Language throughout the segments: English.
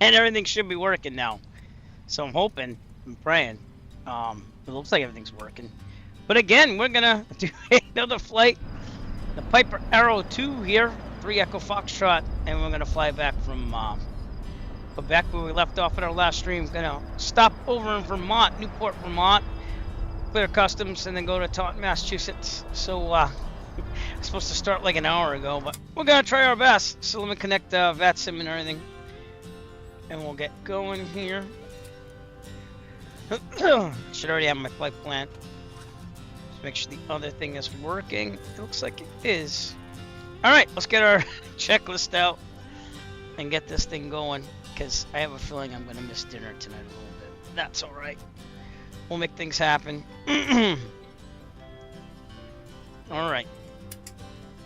And everything should be working now. So I'm hoping, I'm praying. It looks like everything's working. But again, we're gonna do another flight. The Piper Arrow 2 here, 3 Echo Foxtrot, and we're gonna fly back from Quebec where we left off in our last stream. Gonna stop over in Vermont, Newport, Vermont, clear customs, and then go to Taunton, Massachusetts. So I'm supposed to start like an hour ago, but we're gonna try our best. So let me connect VATSIM and everything, and we'll get going here. Should already have my flight plan. Just make sure the other thing is working. It looks like it is. Alright, let's get our checklist out and get this thing going, because I have a feeling I'm going to miss dinner tonight a little bit. That's alright. We'll make things happen. Alright.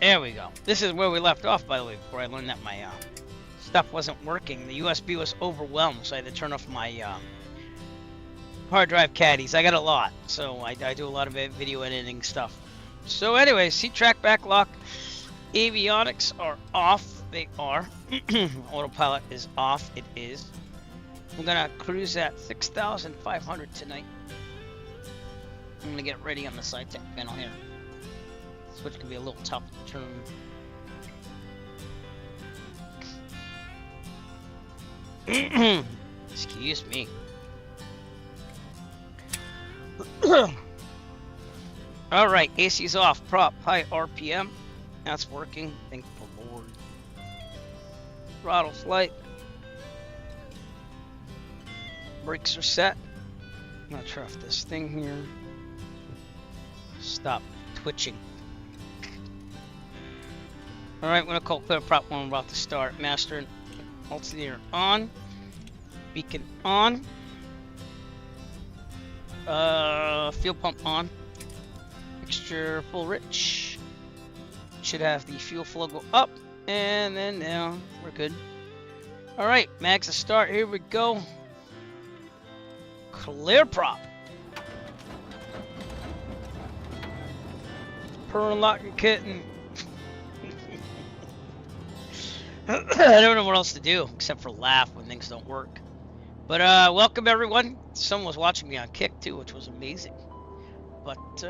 There we go. This is where we left off, by the way, before I learned that my stuff wasn't working. The USB was overwhelmed, so I had to turn off my hard drive caddies. I got a lot, so I do a lot of video editing stuff. So anyway, C-Track backlock, avionics are off. They are. Autopilot is off. It is. We're gonna cruise at 6,500 tonight. I'm gonna get ready on the side tech panel here. Switch can be a little tough to turn. Excuse me. Alright, AC's off. Prop, high RPM. That's working. Thank the Lord. Throttle flight. Brakes are set. I'm not sure if this thing here. Stop twitching. Alright, I'm going to call clear prop when we're about to start. Master and alternator on. Beacon on. Fuel pump on. Mixture full rich. Should have the fuel flow go up. And then now we're good. Alright, mags to start. Here we go. Clear prop. Pearl locking kitten. I don't know what else to do except for laugh when things don't work. But welcome everyone. Someone was watching me on Kick too, which was amazing. But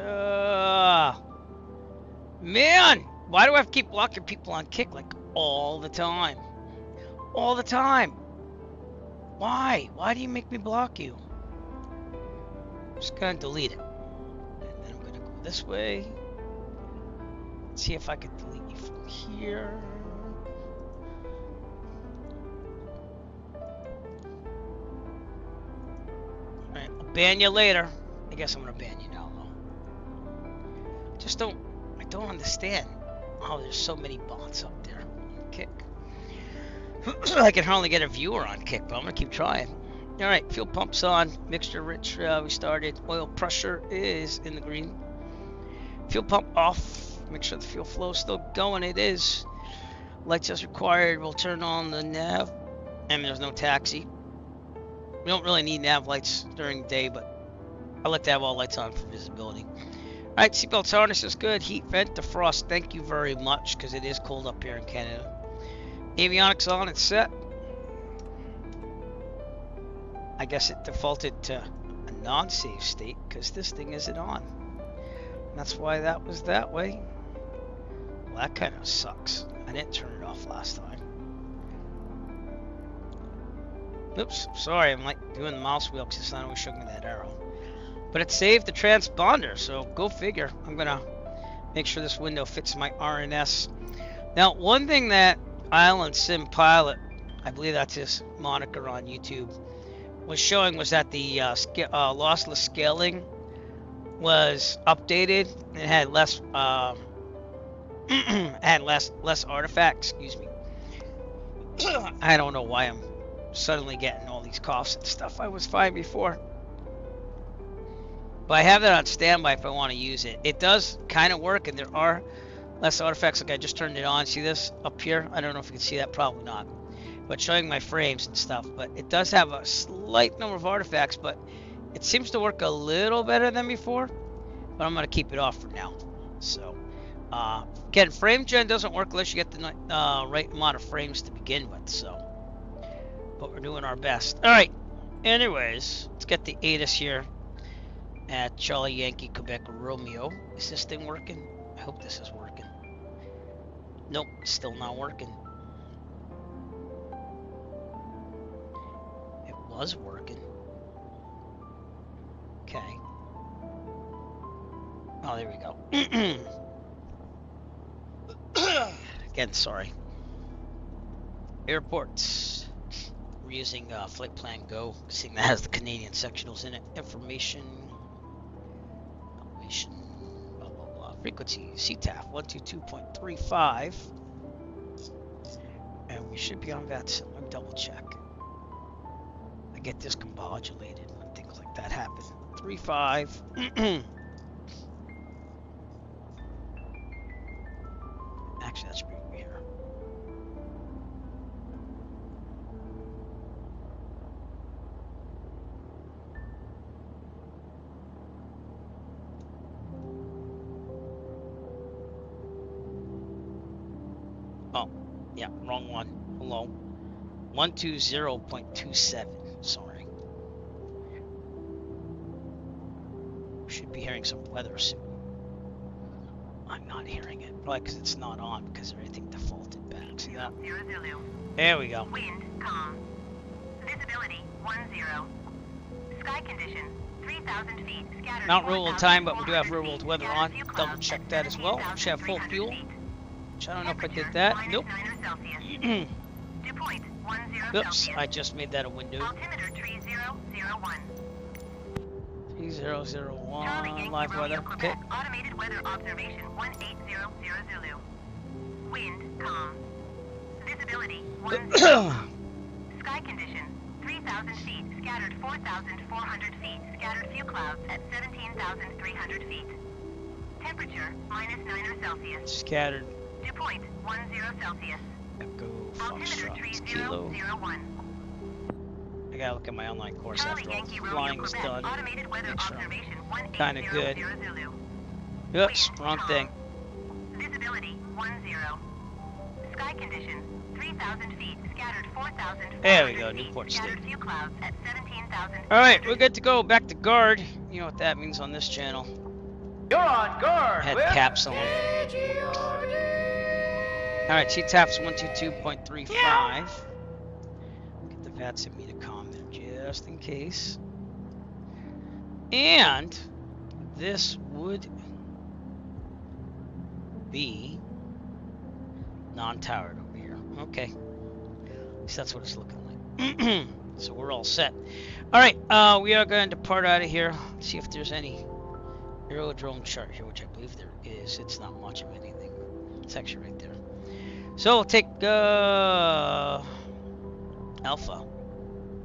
man, why do I have to keep blocking people on Kick like all the time? All the time. Why? Why do you make me block you? I'm just gonna delete it. And then I'm gonna go this way. Let's see if I can delete you from here. Alright, I'll ban you later. I guess I'm gonna ban you now though. I don't understand how there's so many bots up there on Kick. I can hardly get a viewer on Kick, but I'm gonna keep trying. Alright, fuel pumps on, mixture rich, we started. Oil pressure is in the green. Fuel pump off, make sure the fuel flow is still going, it is. Lights as required, we'll turn on the nav, and there's no taxi. We don't really need nav lights during the day, but I like to have all lights on for visibility. Alright, seatbelts harness is good, heat vent defrost, thank you very much, because it is cold up here in Canada. Avionics on, it's set. I guess it defaulted to a non-save state because this thing isn't on. That's why that was that way. Well, that kind of sucks. I didn't turn it off last time. Oops, sorry, I'm like doing the mouse wheel because it's not always showing me that arrow. But it saved the transponder, so go figure. I'm gonna make sure this window fits my RNS. Now, one thing that Island Sim Pilot, I believe that's his moniker on YouTube, was showing was that the lossless scaling was updated and had less less artifacts. Excuse me. I don't know why I'm suddenly getting all these coughs and stuff. I was fine before, but I have that on standby if I want to use it. It does kind of work, and there are less artifacts. Like I just turned it on. See this up here? I don't know if you can see that. Probably not. But showing my frames and stuff. But it does have a slight number of artifacts, but it seems to work a little better than before. But I'm going to keep it off for now. So, again, frame gen doesn't work unless you get the right amount of frames to begin with. So, but we're doing our best. All right. Anyways, let's get the ATIS here at Charlie Yankee Quebec Romeo. Is this thing working? I hope this is working. Nope, still not working. It was working. Okay. Oh, there we go. Again, sorry. Airports. We're using Flight Plan Go, seeing that has the Canadian sectionals in it. Information. Elevation. Blah, blah, blah. Frequency. CTAF 122.35. And we should be on that. Let me double check. I get discombobulated when things like that happen. 35. Actually, that should be here. Oh, yeah, wrong one. Hello. 120.27. Sorry. Should be hearing some weather soon. I'm not hearing it. Probably because it's not on because everything defaulted back. See that? There we go. Wind calm. Visibility 10. Sky condition 3,000 feet. Scattered. Not real world time, but we do have real world weather on. Double check that as well. We should have full fuel. Which I don't know if I did that. Nope. Oops, I just made that a window. Altimeter 3001. 3001 live weather. Okay. Automated weather observation 1800 Zulu. Wind calm. Visibility 10. Sky condition 3,000 feet. Scattered 4,400 feet. Scattered few clouds at 17,300 feet. Temperature -9 Celsius. Scattered. Dew point 10 Celsius. Echo Altimeter Foxtrot Kilo. 3001. I gotta look at my online course Charlie after all Yankee the Romeo flying is Quebec. done. Automated weather Make sure I'm observation kinda 1800 good. Zulu. Oops, wrong thing. Visibility 10. Sky condition 3,000 feet. Scattered 4,000. There we go, Newport State. Scattered few clouds at 17,000. Alright, we're good to go. Back to guard. You know what that means on this channel. You're on guard. Head caps on. Alright, CTAF's 122.35. Get the VATS at me to calm there just in case. And this would be non-towered over here. Okay. At least that's what it's looking like. So we're all set. Alright, we are going to depart out of here. See if there's any aerodrome chart here, which I believe there is. It's not much of anything. It's actually right there. So we'll take Alpha.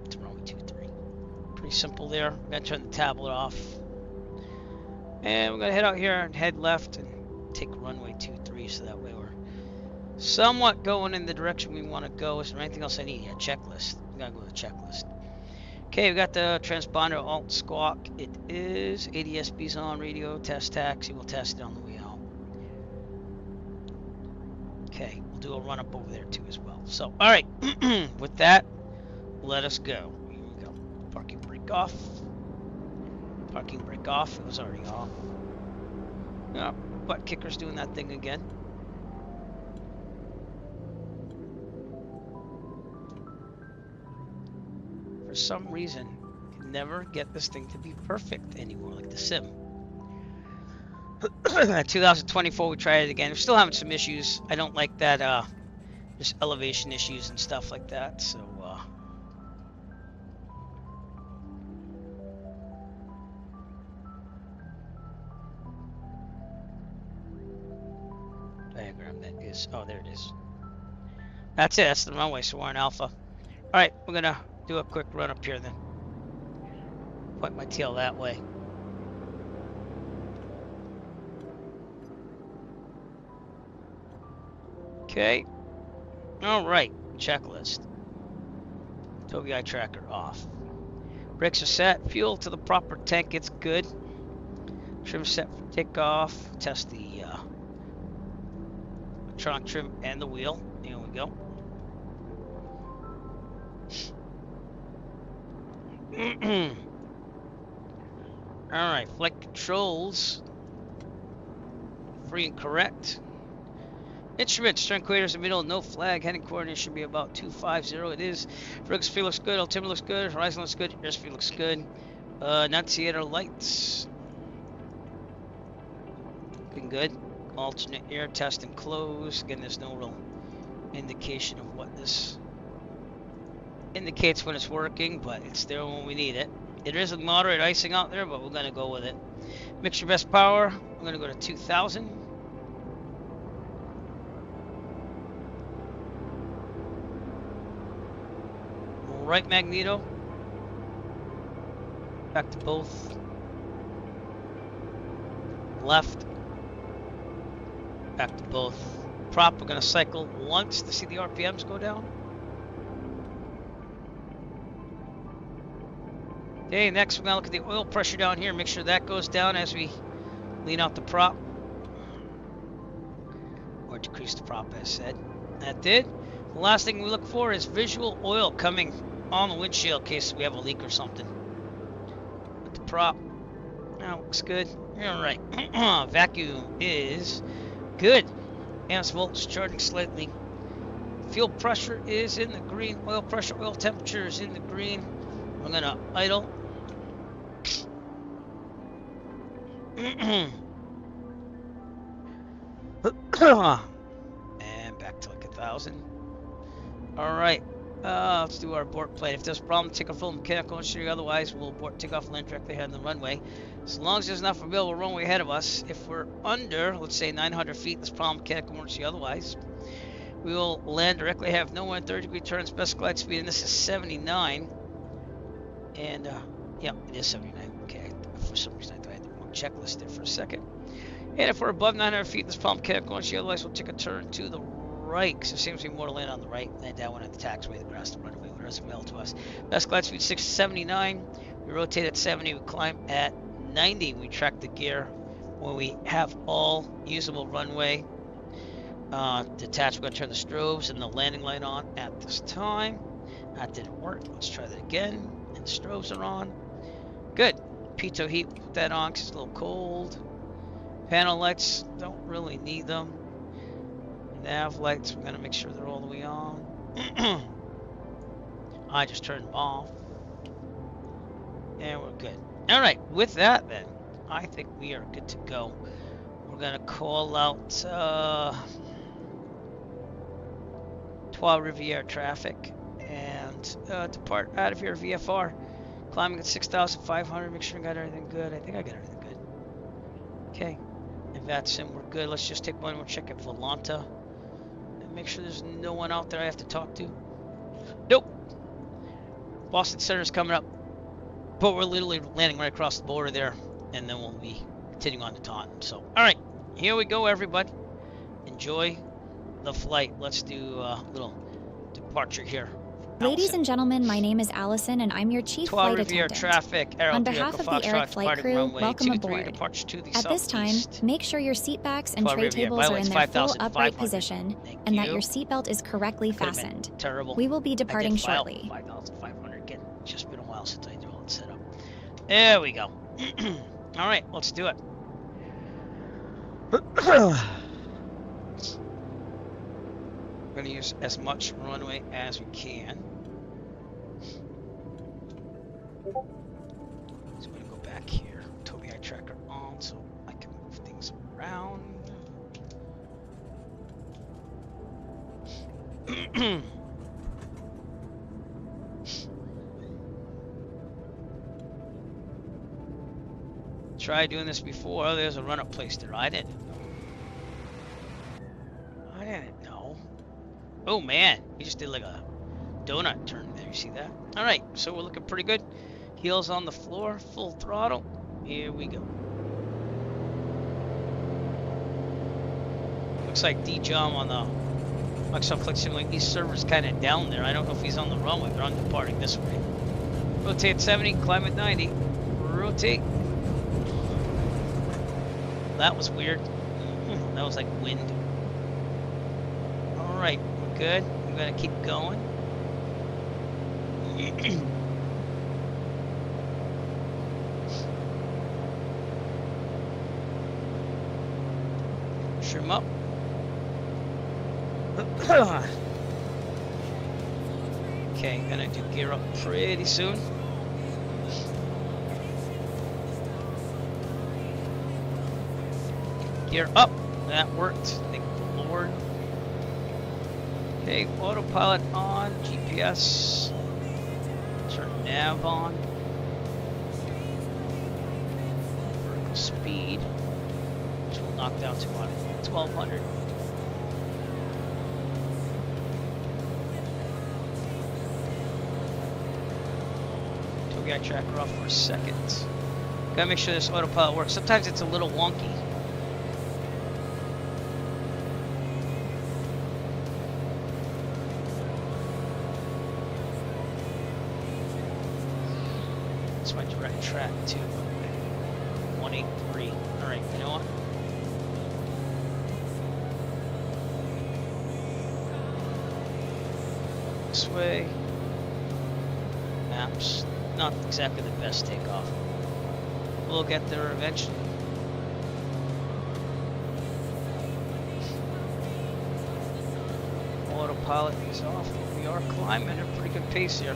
It's runway 23. Pretty simple there. I'm going to turn the tablet off. And we're going to head out here and head left and take runway 23 so that way we're somewhat going in the direction we want to go. Is there anything else I need here? Checklist. We got to go to the checklist. Okay, we got the transponder alt squawk. It is ADSB's on radio test taxi. We'll test it on the way out. Okay, we'll do a run up over there too as well. So, all right, with that, let us go. Here we go. Parking brake off. Parking brake off. It was already off. Yeah, butt kicker's doing that thing again. For some reason, you can never get this thing to be perfect anymore, like the sim. 2024, we tried it again. We're still having some issues. I don't like that, just elevation issues and stuff like that. So, diagram that is. Oh, there it is. That's it. That's the runway. So we're in Alpha. All right, we're gonna do a quick run up here then. Point my tail that way. Okay. All right. Checklist. Tobii eye tracker off. Brakes are set. Fuel to the proper tank. It's good. Trim set for takeoff. Test the trunk trim and the wheel. Here we go. Alright, flight controls. Free and correct. Instruments, turn equators in the middle, no flag. Heading coordinates should be about 250. It is. Focus speed looks good, altimeter looks good, horizon looks good, airspeed looks good. Annunciator lights. Looking good. Alternate air test and close. Again, there's no real indication of what this indicates when it's working, but it's there when we need it. It is a moderate icing out there, but we're going to go with it. Mixture best power, I'm going to go to 2000. Right magneto. Back to both. Left. Back to both. Prop, we're going to cycle once to see the RPMs go down. Okay, next we're going to look at the oil pressure down here. Make sure that goes down as we lean out the prop. Or decrease the prop, as said. That did. The last thing we look for is visual oil coming on the windshield in case we have a leak or something. With the prop. That looks good. Alright. Vacuum is good. Amps volts charging slightly. Fuel pressure is in the green. Oil pressure, oil temperature is in the green. I'm gonna idle. And back to like 1,000. Alright. Let's do our abort plane. If there's a problem, take a full mechanical engineering. Otherwise, we'll abort, take off, land directly ahead on the runway. As long as there's enough available runway ahead of us. If we're under, let's say 900 feet, there's problem, mechanical emergency. Otherwise, we will land directly, have no more than 30-degree turns, best glide speed, and this is 79. And, yeah, it is 79. Okay, for some reason I had the wrong checklist there for a second. And if we're above 900 feet, this problem can't go on. Otherwise, we'll take a turn to the right, because there seems to be more to land on the right than that one at the taxiway, the grass, the runway, whatever is available to us. Best glide speed 679. We rotate at 70. We climb at 90. We track the gear when we have all usable runway. Detach, we're going to turn the strobes and the landing light on at this time. That didn't work. Let's try that again. And the strobes are on. Good. Pitot heat, put that on because it's a little cold. Panel lights, don't really need them. Nav lights, we're going to make sure they're all the way on. I just turned them off. And we're good. Alright, with that then, I think we are good to go. We're going to call out Trois-Rivières traffic and depart out of here VFR. Climbing at 6,500, make sure I got everything good. I think I got everything good. Okay, if that's in, we're good. Let's just take one more check at Volanta. And make sure there's no one out there I have to talk to. Nope. Boston Center's coming up. But we're literally landing right across the border there. And then we'll be continuing on to Taunton. So, alright. Here we go, everybody. Enjoy the flight. Let's do a little departure here. Ladies and gentlemen, my name is Allison, and I'm your chief flight attendant. Traffic, on behalf of the Eric flight crew, welcome aboard. At this time, make sure your seat backs and tray tables are in their full upright position, and that your seatbelt is correctly fastened. Terrible. We will be departing shortly. 5,500. Again, it's just been a while since I did all that setup. There we go. All right, let's do it. We're going to use as much runway as we can. So I'm going to go back here. Toby eye tracker on so I can move things around. Tried doing this before. Oh, there's a run-up place there. I didn't know. Oh man, we just did like a donut turn there. You see that? All right, so we're looking pretty good. Heels on the floor, full throttle. Here we go. Looks like D-Jom on the Microsoft Flight Simulator East server's kind of down there. I don't know if he's on the runway, but I'm departing this way. Rotate 70, climb at 90. Rotate. That was weird. That was like wind. All right. Good. I'm gonna keep going. Trim up. Okay, gonna do gear up pretty soon. Gear up. That worked. Thank the Lord. Okay, autopilot on. GPS. Turn nav on. Vertical speed, which will knock down to 1200. Got tracker off for a second. Gotta make sure this autopilot works. Sometimes it's a little wonky. It's my direct track too. 183. All right, you know what? This way. Maps. Not exactly the best takeoff. We'll get there eventually. Autopilot is off. We are climbing at a pretty good pace here.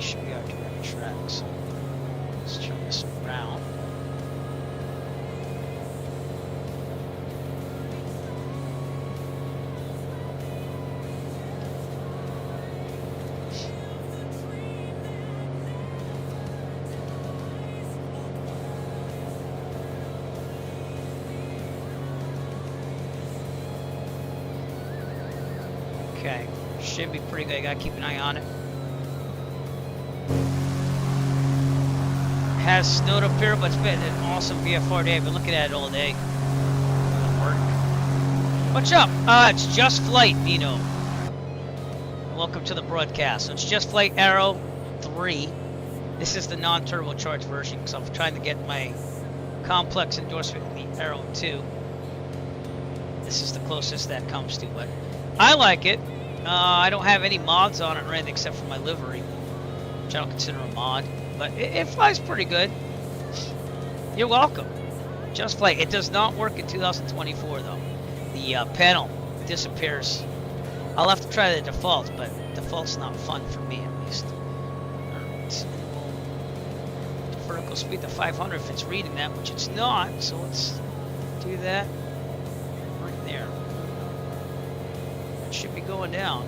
Should be our direct track, so let's turn this around. Okay, should be pretty good. I gotta keep an eye on it. Has snowed up here, but it's been an awesome VFR day. I've been looking at it all day. What's up? It's Just Flight, Nino. Welcome to the broadcast. So it's Just Flight Arrow 3. This is the non-turbocharged version, because I'm trying to get my complex endorsement in the Arrow 2. This is the closest that comes to, but I like it. I don't have any mods on it or anything except for my livery, which I don't consider a mod. But it flies pretty good. You're welcome. Just Flight. It does not work in 2024 though. The panel disappears. I'll have to try the default, but default's not fun for me at least. Alright. Vertical speed to 500 if it's reading that, which it's not. So let's do that right there. It should be going down.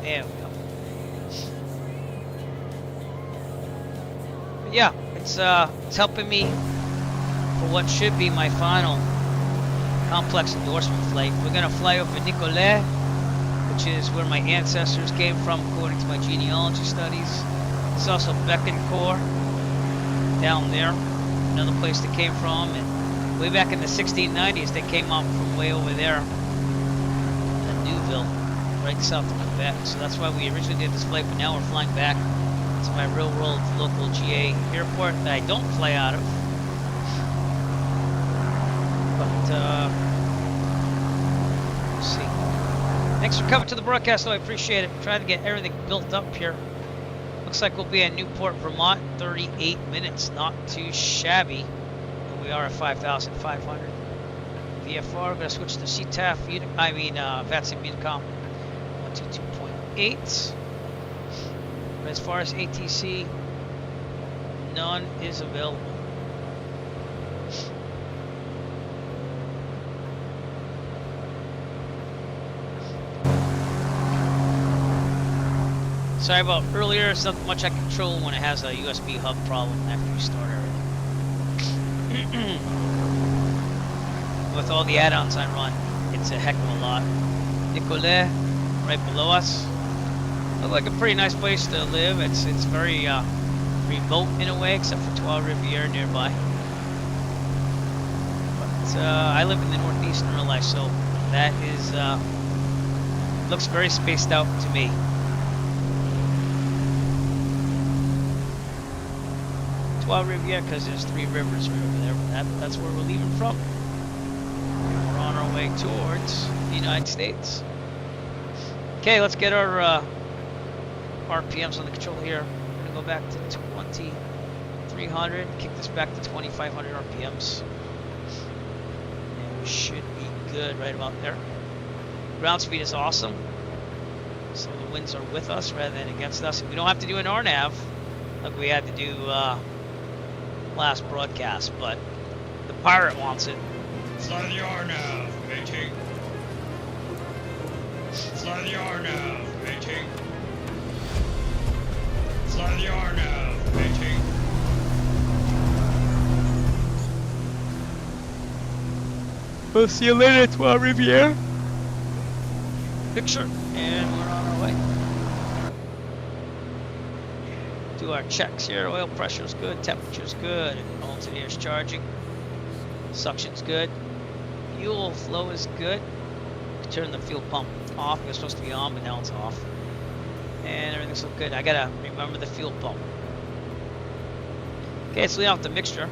There we go. But yeah, it's helping me for what should be my final complex endorsement flight. We're gonna fly over Nicolet, which is where my ancestors came from according to my genealogy studies. It's also Becancourt down there, another place they came from, and way back in the 1690s they came up from way over there at Neuville, right south of Quebec. So that's why we originally did this flight, but now we're flying back to my real world local GA airport that I don't fly out of. But let's see. Thanks for coming to the broadcast, though. I appreciate it. I'm trying to get everything built up here. Looks like we'll be in Newport, Vermont, 38 minutes. Not too shabby. And we are at 5,500. VFR, we're going to switch to CTAF, VATSIM Unicom 122.8. But as far as ATC, none is available. Sorry about earlier, it's not much I control when it has a USB hub problem after you start everything. With all the add-ons I run, it's a heck of a lot. Nicolet, right below us. Looks like a pretty nice place to live. It's very remote in a way, except for Trois-Rivières nearby. But I live in the Northeast in real life, so that is looks very spaced out to me. Trois-Rivières because there's Three Rivers right over there. That's where we're leaving from. We're on our way towards the United States. Okay, let's get our RPMs on the control here. We're gonna go back to 2300, kick this back to 2500 RPMs. And we should be good right about there. Ground speed is awesome. So the winds are with us rather than against us. And we don't have to do an RNAV like we had to do last broadcast, but the pirate wants it. Fly the RNAV, matey. Fly the RNAV, matey. Fly the RNAV, matey. We'll see you later, Trois-Rivières. Picture, and we're on our way. Do our checks here. Oil pressure is good, temperature's good, alternator's charging, suction's good, fuel flow is good. Turn the fuel pump off. It was supposed to be on, but now it's off, and everything's so good. I gotta remember the fuel pump. Okay, let's leave out the mixture.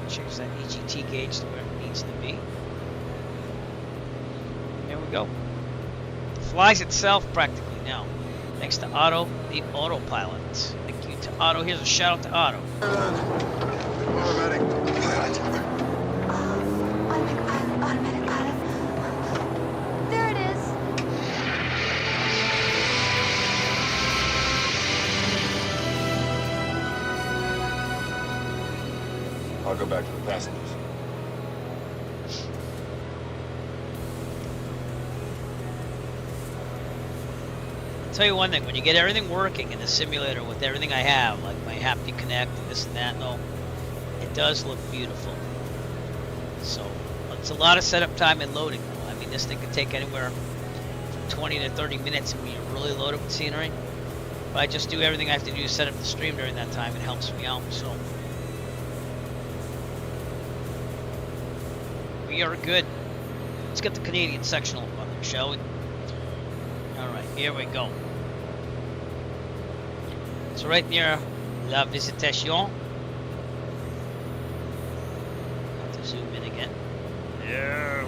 Change that EGT gauge to where it needs to be. There we go. Flies itself practically now, thanks to Otto, the autopilot. Thank you to Otto. Here's a shout out to Otto. Automatic pilot. Automatic pilot. There it is. I'll go back to the passengers. I'll tell you one thing, when you get everything working in the simulator with everything I have, like my Haptic Connect and this and that, no, it does look beautiful. So, it's a lot of setup time and loading. I mean, this thing can take anywhere from 20 to 30 minutes when you really load it with scenery. But I just do everything I have to do to set up the stream during that time. It helps me out, so. We are good. Let's get the Canadian sectional up on there, shall we? Alright, here we go. So right near La Visitation. Have to zoom in again. Yeah.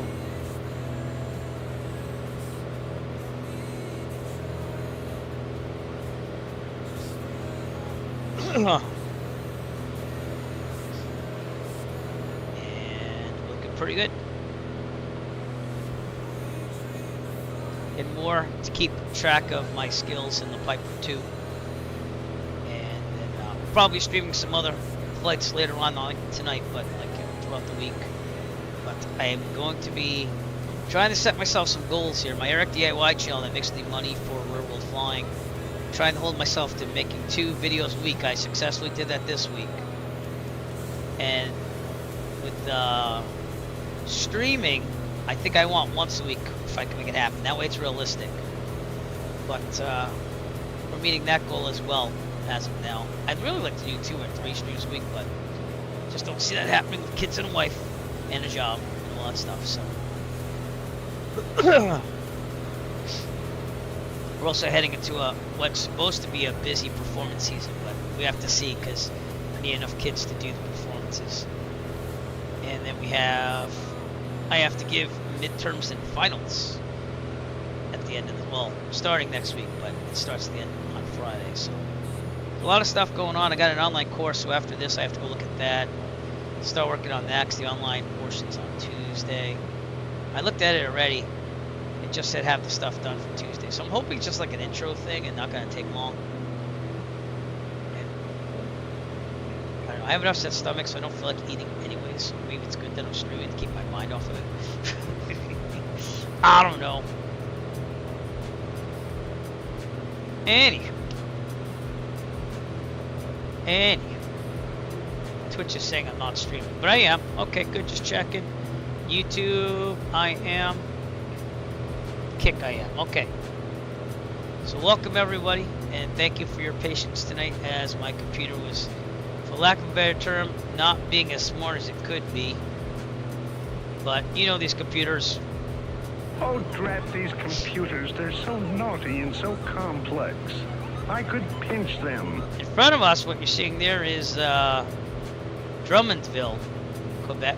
And looking pretty good. And more to keep track of my skills in the Piper 2. And then probably streaming some other flights later on, not like tonight, but like throughout the week. But I am going to be trying to set myself some goals here. My Eric DIY channel that makes the money for Real World Flying. Trying to hold myself to making 2 videos a week. I successfully did that this week. And with streaming, I think I want once a week if I can make it happen. That way it's realistic. But we're meeting that goal as well as of now. I'd really like to do 2 or 3 streams a week, but just don't see that happening with kids and a wife and a job and all that stuff. So we're also heading into what's supposed to be a busy performance season, but we have to see because I need enough kids to do the performances. And then I have to give midterms and finals at the end of starting next week, but it starts the end on Friday. So a lot of stuff going on. I got an online course, so after this I have to go look at that, start working on that because the online portion's on Tuesday. I looked at it already. It just said have the stuff done for Tuesday, so I'm hoping it's just like an intro thing and not going to take long. And I don't know, I have an upset stomach, so I don't feel like eating anyways. So maybe it's good that I'm streaming to keep my mind off of it. I don't know. Twitch is saying I'm not streaming, but I am. Okay, good, just checking. YouTube, I am. Kick, I am. Okay. So welcome everybody, and thank you for your patience tonight as my computer was, for lack of a better term, not being as smart as it could be. But you know these computers, Oh, drat these computers. They're so naughty and so complex. I could pinch them. In front of us, what you're seeing there is Drummondville, Quebec.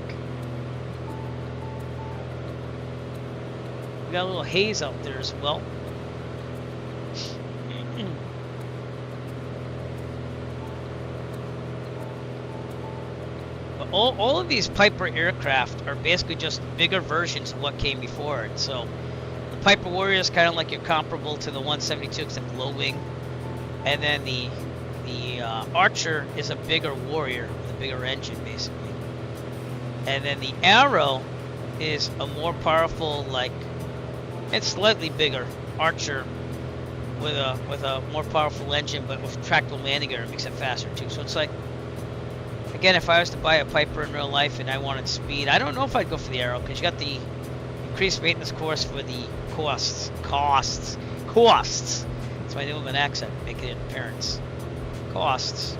We got a little haze out there as well. But all of these Piper aircraft are basically just bigger versions of what came before it. So the Piper Warrior is kind of like you're comparable to the 172 except low wing. And then the Archer is a bigger Warrior with a bigger engine, basically. And then the Arrow is a more powerful, like, it's slightly bigger Archer with a more powerful engine, but with tractable landing gear, it makes it faster too. So it's like, again, if I was to buy a Piper in real life and I wanted speed, I don't know if I'd go for the Arrow because you got the increased maintenance cost for the costs. That's why I do with an accent, making an appearance. Costs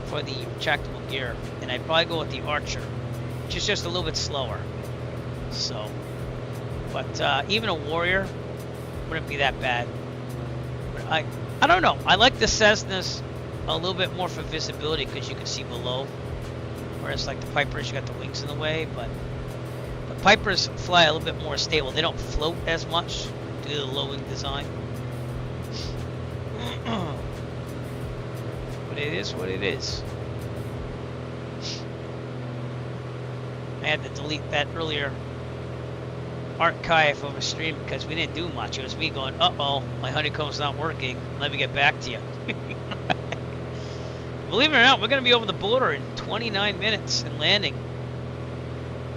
for the retractable gear, and I'd probably go with the Archer, which is just a little bit slower. So, but even a Warrior wouldn't be that bad. But I don't know. I like the Cessnas a little bit more for visibility because you can see below. Whereas like the Pipers, you got the wings in the way, but Pipers fly a little bit more stable. They don't float as much due to the low wing design. But it is what it is. I had to delete that earlier archive of a stream because we didn't do much. It was me going, uh-oh, my honeycomb's not working. Let me get back to you. Believe it or not, we're going to be over the border in 29 minutes and landing.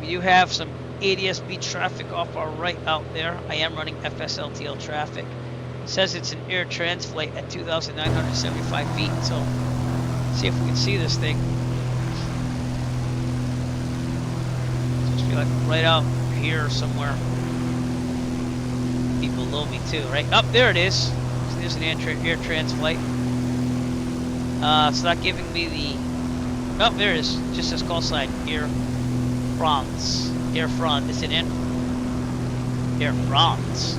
We do have some ADSB traffic off our right out there. I am running FSLTL traffic. It says it's an air trans flight at 2,975 feet. So, see if we can see this thing. It's supposed to be like right out here somewhere. Be below me too, right? Up there it is. So there's an air trans flight. It's not giving me the. Oh, there it is. Just says call sign. Air France. Air France. It's an Air France.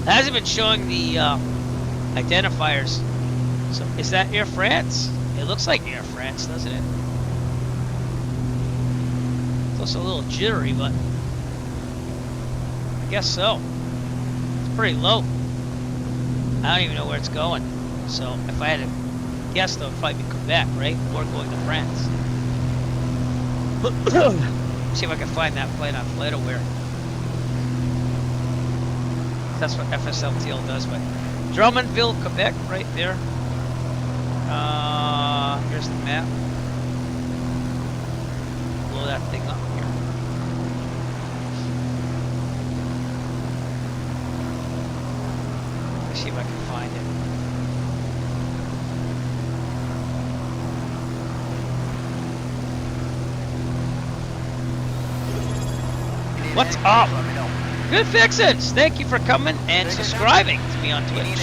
It hasn't been showing the identifiers. So is that Air France? It looks like Air France, doesn't it? It's also a little jittery, but I guess so. It's pretty low. I don't even know where it's going. So if I had to guess, though, it'd probably be Quebec, right? Or going to France. See if I can find that flight on FlightAware. That's what FSLTL does, but Drummondville, Quebec, right there. Here's the map. Blow that thing up here. Let's see if I can find it. What's up? Good fixins! Thank you for coming and subscribing to me on Twitch.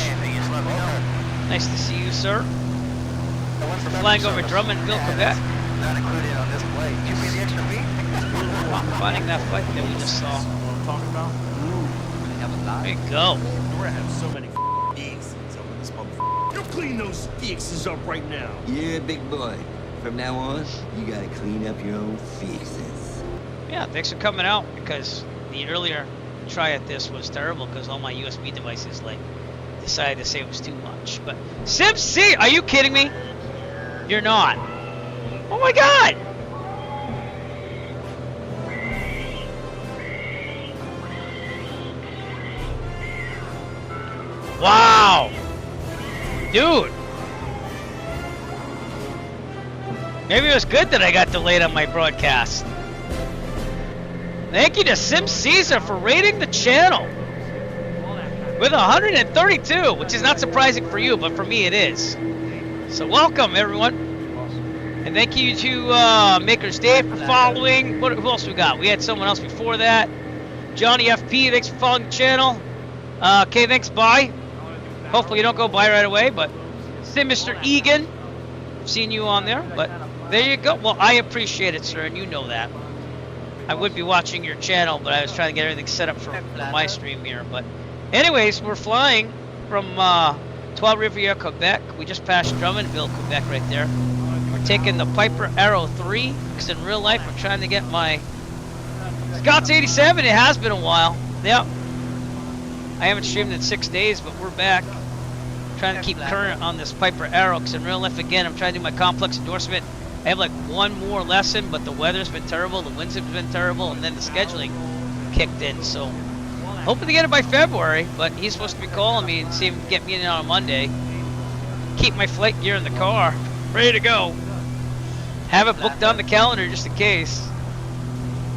Nice to see you, sir. We're flying over Drummondville, Quebec. Not included on this plate. Did you pay the extra fee? I'm finding that flight that we just saw. What I'm talking about? There you go. We're gonna have so many DXs over this motherfucker. You clean those DXs up right now. Yeah, big boy. From now on, you gotta clean up your own fixes. Yeah, thanks for coming out because the earlier try at this was terrible because all my USB devices like decided to say it was too much. But SimC, are you kidding me? You're not. Oh my god! Wow! Dude! Maybe it was good that I got delayed on my broadcast. Thank you to Sim Caesar for rating the channel with 132, which is not surprising for you, but for me it is. So welcome, everyone. And thank you to Maker's Day for following. Who else we got? We had someone else before that. Johnny FP, thanks for following the channel. Okay, thanks, bye. Hopefully you don't go by right away, but Sim Mr. Egan, I've seen you on there, but there you go. Well, I appreciate it, sir, and you know that. I would be watching your channel, but I was trying to get everything set up for my stream here. But anyways, we're flying from Trois-Rivières, Quebec. We just passed Drummondville, Quebec right there. We're taking the Piper Arrow 3, because in real life I'm trying to get my Scott's 87. It has been a while. Yep. I haven't streamed in 6 days, but we're back. Trying to keep current on this Piper Arrow, because in real life, again, I'm trying to do my complex endorsement. I have like one more lesson, but the weather's been terrible, the winds have been terrible, and then the scheduling kicked in. So, hoping to get it by February, but he's supposed to be calling me and see if he can get me in on a Monday. Keep my flight gear in the car, ready to go. Have it booked on the calendar just in case.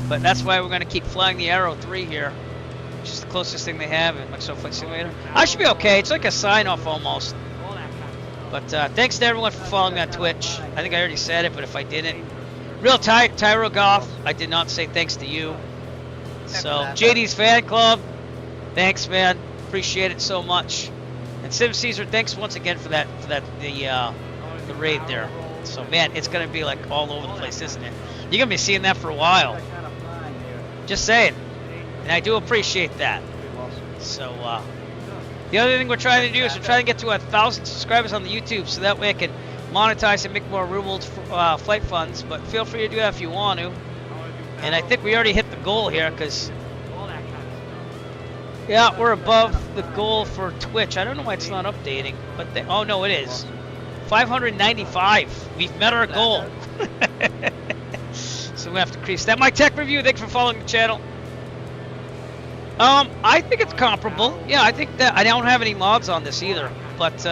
But that's why we're going to keep flying the Arrow 3 here. Which is the closest thing they have in Microsoft Flight Simulator. I should be okay. It's like a sign-off almost. But thanks to everyone for following me on Twitch. I think I already said it, but if I didn't. Real Tyro Goff, I did not say thanks to you. So, JD's Fan Club, thanks, man. Appreciate it so much. And Sim Caesar, thanks once again for the raid there. So, man, it's going to be like all over the place, isn't it? You're going to be seeing that for a while. Just saying. And I do appreciate that. So, the other thing we're trying to do is we're trying to get to 1,000 subscribers on the YouTube, so that way I can monetize and make more real-world flight funds. But feel free to do that if you want to. And I think we already hit the goal here, because yeah, we're above the goal for Twitch. I don't know why it's not updating, but oh no, it is 595. We've met our goal. So we have to increase that. My tech review. Thanks for following the channel. I think it's comparable. Yeah, I think that I don't have any mods on this either, but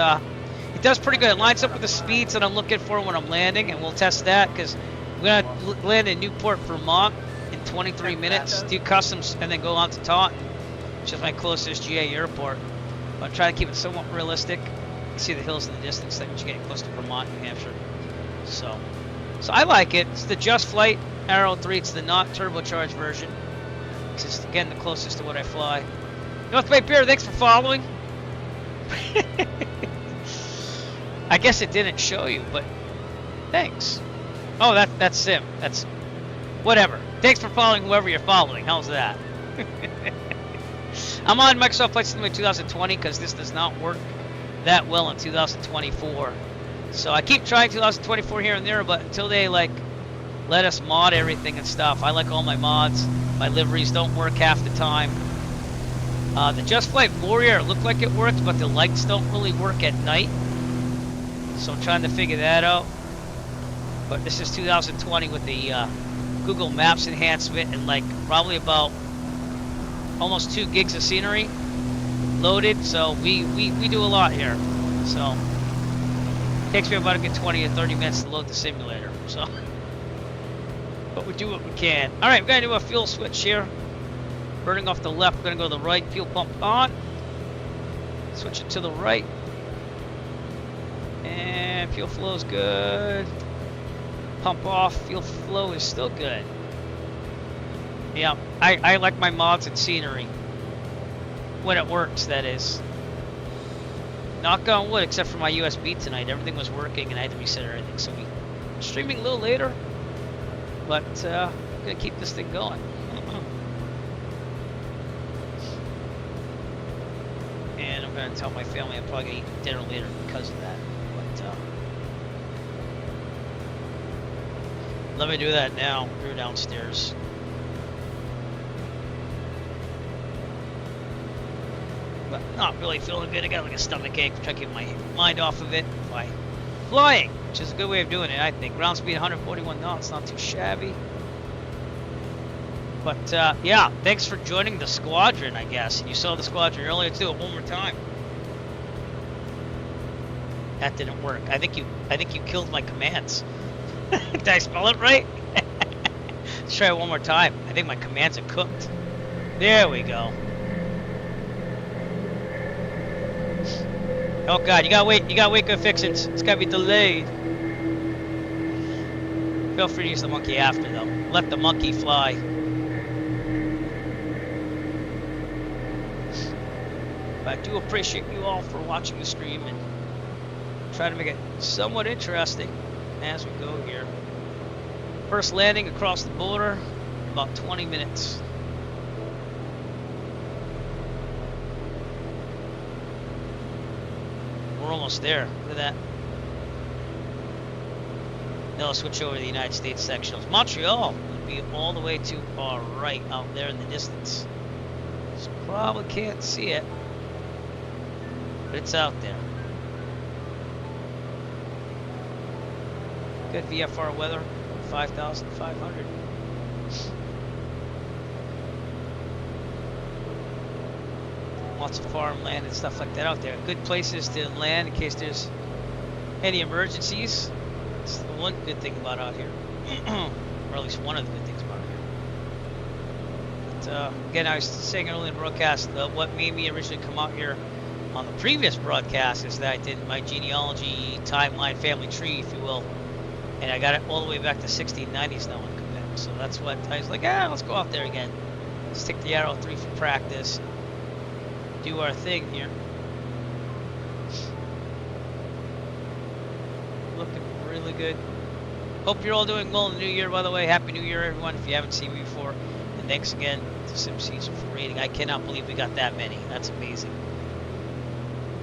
it does pretty good. It lines up with the speeds that I'm looking for when I'm landing, and we'll test that because we're gonna land in Newport, Vermont in 23 minutes, do customs, and then go on to Taunton, which is my closest GA airport. But I'm trying to keep it somewhat realistic. You can see the hills in the distance that you're getting close to Vermont, New Hampshire. So I like it. It's the Just Flight Arrow 3. It's the not turbocharged version. It's again the closest to what I fly. North Bay Beer, thanks for following. I guess it didn't show you, but thanks. Oh, that's Sim. That's whatever. Thanks for following whoever you're following. How's that? I'm on Microsoft Flight Simulator 2020 because this does not work that well in 2024. So I keep trying 2024 here and there, but until they like let us mod everything and stuff. I like all my mods. My liveries don't work half the time. The Just Flight Warrior, it looked like it worked, but the lights don't really work at night. So I'm trying to figure that out. But this is 2020 with the Google Maps enhancement and like probably about almost 2 gigs of scenery loaded. So we do a lot here. So it takes me about a good 20 or 30 minutes to load the simulator. So. But we do what we can. Alright, we're going to do a fuel switch here. Burning off the left, we're going to go to the right. Fuel pump on. Switch it to the right. And fuel flow is good. Pump off. Fuel flow is still good. Yeah, I like my mods and scenery. When it works, that is. Knock on wood, except for my USB tonight. Everything was working and I had to reset everything. So we're streaming a little later. But I'm going to keep this thing going. And I'm going to tell my family I'm probably going to eat dinner later because of that. But let me do that now. We're downstairs. But not really feeling good. I got like a stomach ache. Try to keep my mind off of it by flying, which is a good way of doing it, I think. Ground speed 141 knots, not too shabby. But yeah, thanks for joining the squadron, I guess. And you saw the squadron earlier too. One more time. That didn't work. I think you killed my commands. Did I spell it right? Let's try it one more time. I think my commands are cooked. There we go. Oh god, you gotta wait good fixings. It's gotta be delayed. Feel free to use the monkey after though. Let the monkey fly. But I do appreciate you all for watching the stream and try to make it somewhat interesting as we go here. First landing across the border. about 20 minutes. We're almost there. Look at that. Then I'll switch over to the United States sectionals. Montreal would be all the way to our right out there in the distance. So probably can't see it, but it's out there. Good VFR weather, 5,500. Lots of farmland and stuff like that out there. Good places to land in case there's any emergencies. It's the one good thing about out here, or at least one of the good things about out here. But again, I was saying earlier in the broadcast, what made me originally come out here on the previous broadcast is that I did my genealogy timeline, family tree, if you will, and I got it all the way back to 1690s now in Quebec. So that's what I was like, let's go out there again. Stick the Arrow 3 for practice. Do our thing here. Looking really good. Hope you're all doing well in the new year, by the way. Happy New Year, everyone, if you haven't seen me before. And thanks again to SimSeason for rating. I cannot believe we got that many. That's amazing.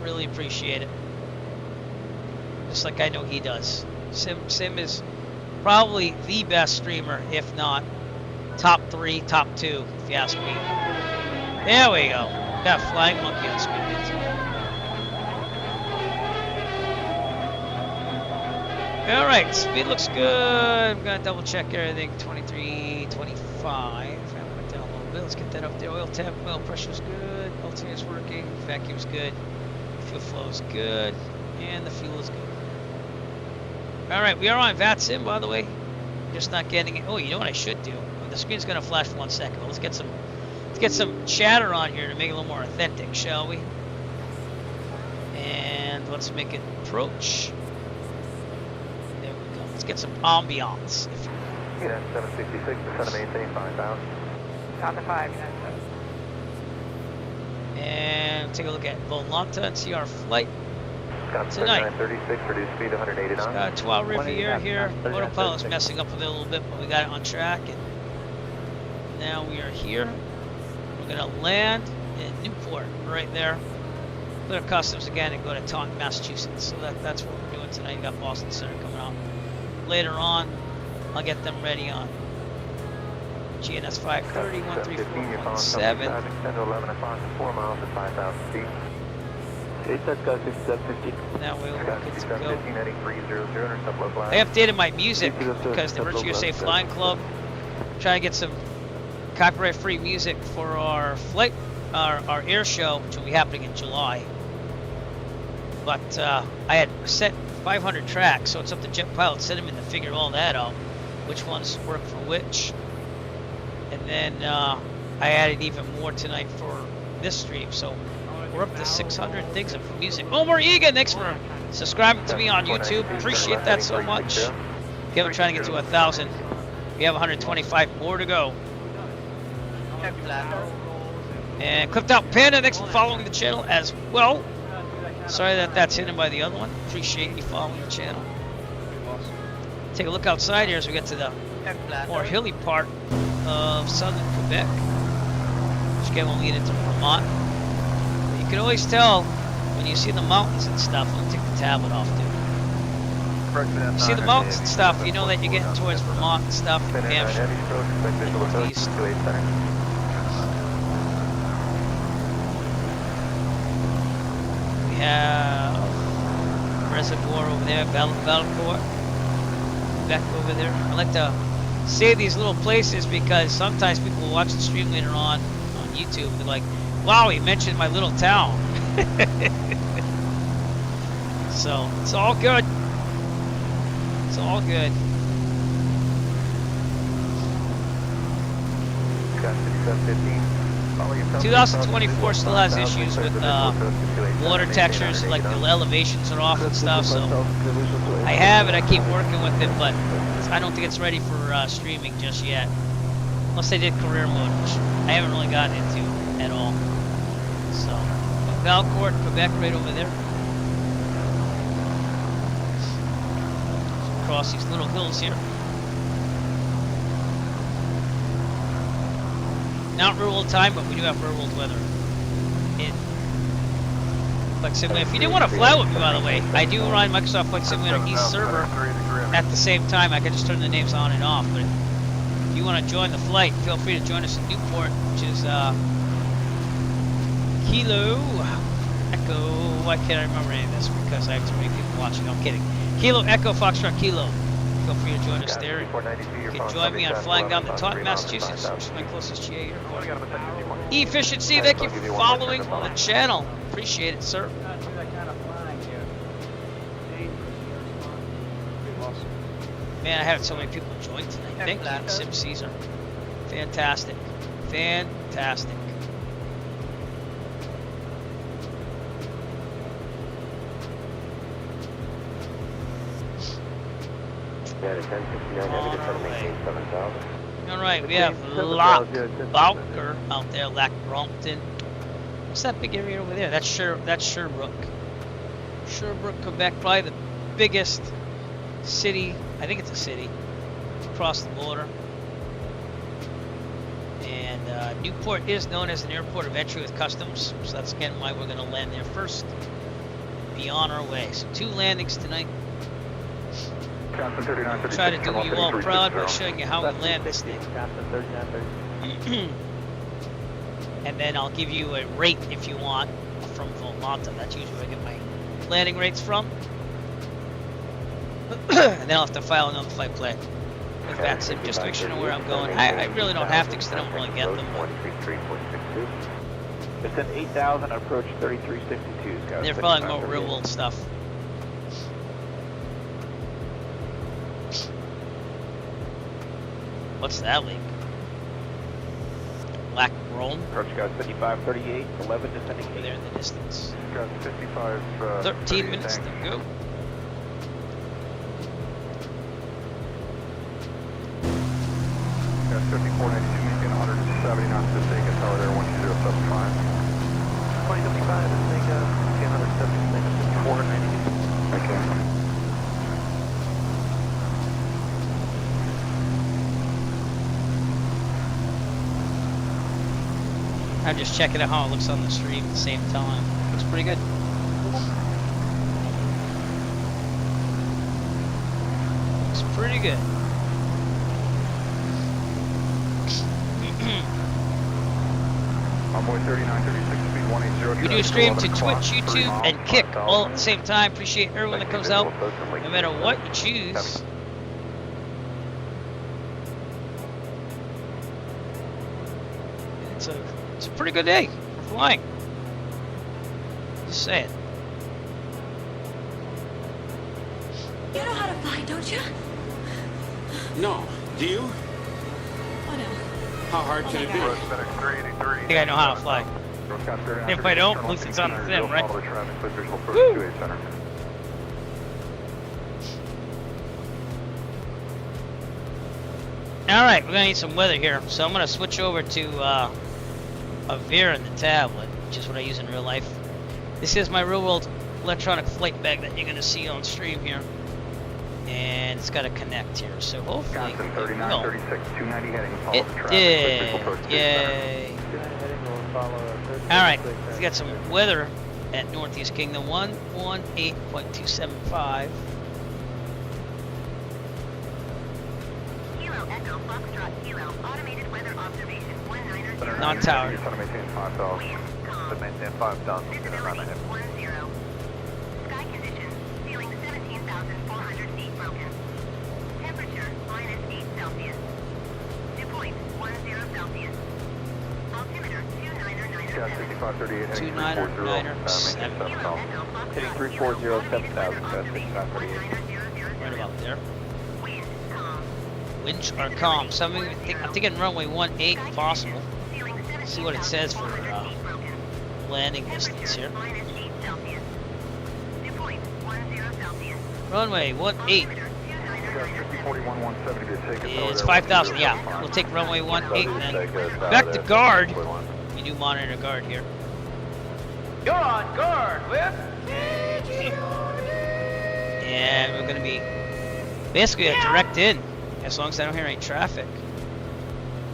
Really appreciate it. Just like I know he does. Sim is probably the best streamer, if not top 3, top 2, if you ask me. There we go. Got a flying monkey on screen. Alright, speed looks good. I'm gonna double check everything. 23, 25. I went down a little bit. Let's get that up there. Oil temp, oil pressure's good. Alternator's working. Vacuum's good. Fuel flow's good. And the fuel is good. Alright, we are on VATSIM, by the way. Just not getting it. Oh, you know what I should do? The screen's gonna flash for 1 second. Let's get some chatter on here to make it a little more authentic, shall we? And let's make it approach. There we go. Let's get some ambiance. Yeah, 766 to maintain 5,000. On the 5, and take a look at Volanta and see our flight tonight. 936, reduced speed 180 knots. Got Trois-Rivières here. Autopilot's messing up with it a little bit, but we got it on track. And now we are here. We're gonna land in Newport, right there. Clear customs again and go to Taunton, Massachusetts. So that's what we're doing tonight. You got Boston Center coming out later on. I'll get them ready on GNS 530, 13417. 10 to 11 o'clock, 4 miles at 5,000 feet. That way we're good to go. I updated my music because the Virtue USA Flying Club trying to get some copyright-free music for our flight, our air show, which will be happening in July. But I had set 500 tracks, so it's up to Jet Pilot Cinnamon to figure all that out, which ones work for which. And then I added even more tonight for this stream, so we're up to 600 things of music. Omar Egan, thanks for subscribing to me on YouTube. Appreciate that so much. Again, we're trying to get to 1,000. We have 125 more to go. And Clipped Out Panda, thanks for following the channel as well. Sorry that that's hidden by the other one. Appreciate you following the channel. Take a look outside here as we get to the more hilly part of southern Quebec, which again will lead into Vermont. You can always tell when you see the mountains and stuff. Let me take the tablet off, dude. You see the mountains and stuff, you know that you're getting towards Vermont and stuff, New Hampshire, the Northeast. We have Reservoir over there, Belcourt, Quebec over there. I like to say these little places because sometimes people will watch the stream later on YouTube and they're like, wow, he mentioned my little town. So, it's all good. It's all good. 2024 still has issues with water textures, like the elevations are off and stuff, so I have it, I keep working with it, but I don't think it's ready for streaming just yet. Unless I did career mode, which I haven't really gotten into at all. So, Valcourt, Quebec, right over there. Across these little hills here. Not real world time, but we do have real world weather in Flight Simulator. If you didn't want to fly with me, by the way, I do run Microsoft Flight Simulator East server at the same time. I can just turn the names on and off. But if you want to join the flight, feel free to join us in Newport, which is Kilo Echo. Why can't I remember any of this? Because I have too many people watching. No, I'm kidding. Kilo Echo Foxtrot Kilo. Feel free to join us there. You can join me on flying down to Taunton, Massachusetts, which is my closest GA airport. Efficiency, thank you for following the channel. Appreciate it, sir. Man, I had so many people join tonight. Thank you, Sim Caesar. Fantastic. Fantastic. Alright, we have Lac Balker out there, Lac Brompton. What's that big area over there? That's Sherbrooke. Sherbrooke, Quebec, probably the biggest city. I think it's a city across the border. And Newport is known as an airport of entry with customs, so that's again why we're going to land there first. Be on our way. So 2 landings tonight. Try to do you all proud by showing you how we land this thing. And then I'll give you a rate if you want from Volmata. That's usually where I get my landing rates from. And then I'll have to file another flight plan with that sim just to make sure I know where I'm going. I really don't have to because I don't really get them. It's an 8,000 approach 3362. They're probably more real world stuff. What's that leak? Black Rome. Approach guys 5538, 11 descending. Over there in the distance. Guys 55. 13 minutes to go. Guys 5492, maintain 170 knots to take a tower there 12075. 2075 to take a 170 490. Okay. I'm just checking out how it looks on the stream at the same time. Looks pretty good. Looks pretty good. Envoy 3936 speed 180. We do stream to Twitch, YouTube, and Kick all at the same time. Appreciate everyone that comes out, no matter what you choose. It's a pretty good day for flying. Just saying. You know how to fly, don't you? No. Do you? Oh no. How hard can it be? I think I know how to fly. If I don't, at least it's on the sim, right? Woo! Alright, we're gonna need some weather here, so I'm gonna switch over to a veer in the tablet, which is what I use in real life. This is my real world electronic flight bag that you're gonna see on stream here. And it's got to connect here, so hopefully it did. Yay! Alright, we got some weather at Northeast Kingdom. 118.275. Kilo Echo Foxtrot Kilo automated weather observation 19er. Non-tower. To maintain 5,000. Visibility 10. Sky conditions. Ceiling 17,400 feet broken. Temperature -8 Celsius. Dew point 10 Celsius. Altimeter 2997. 2997. Hitting 340, 7,000. Right about there. Winds are calm. So I'm thinking runway 18 if possible. See what it says for landing distance here. Runway 18. It's 5,000. Yeah, we'll take runway 18 then. Back to guard. We do monitor guard here. You're on guard, Whip. And we're gonna be basically a direct in, as long as I don't hear any traffic.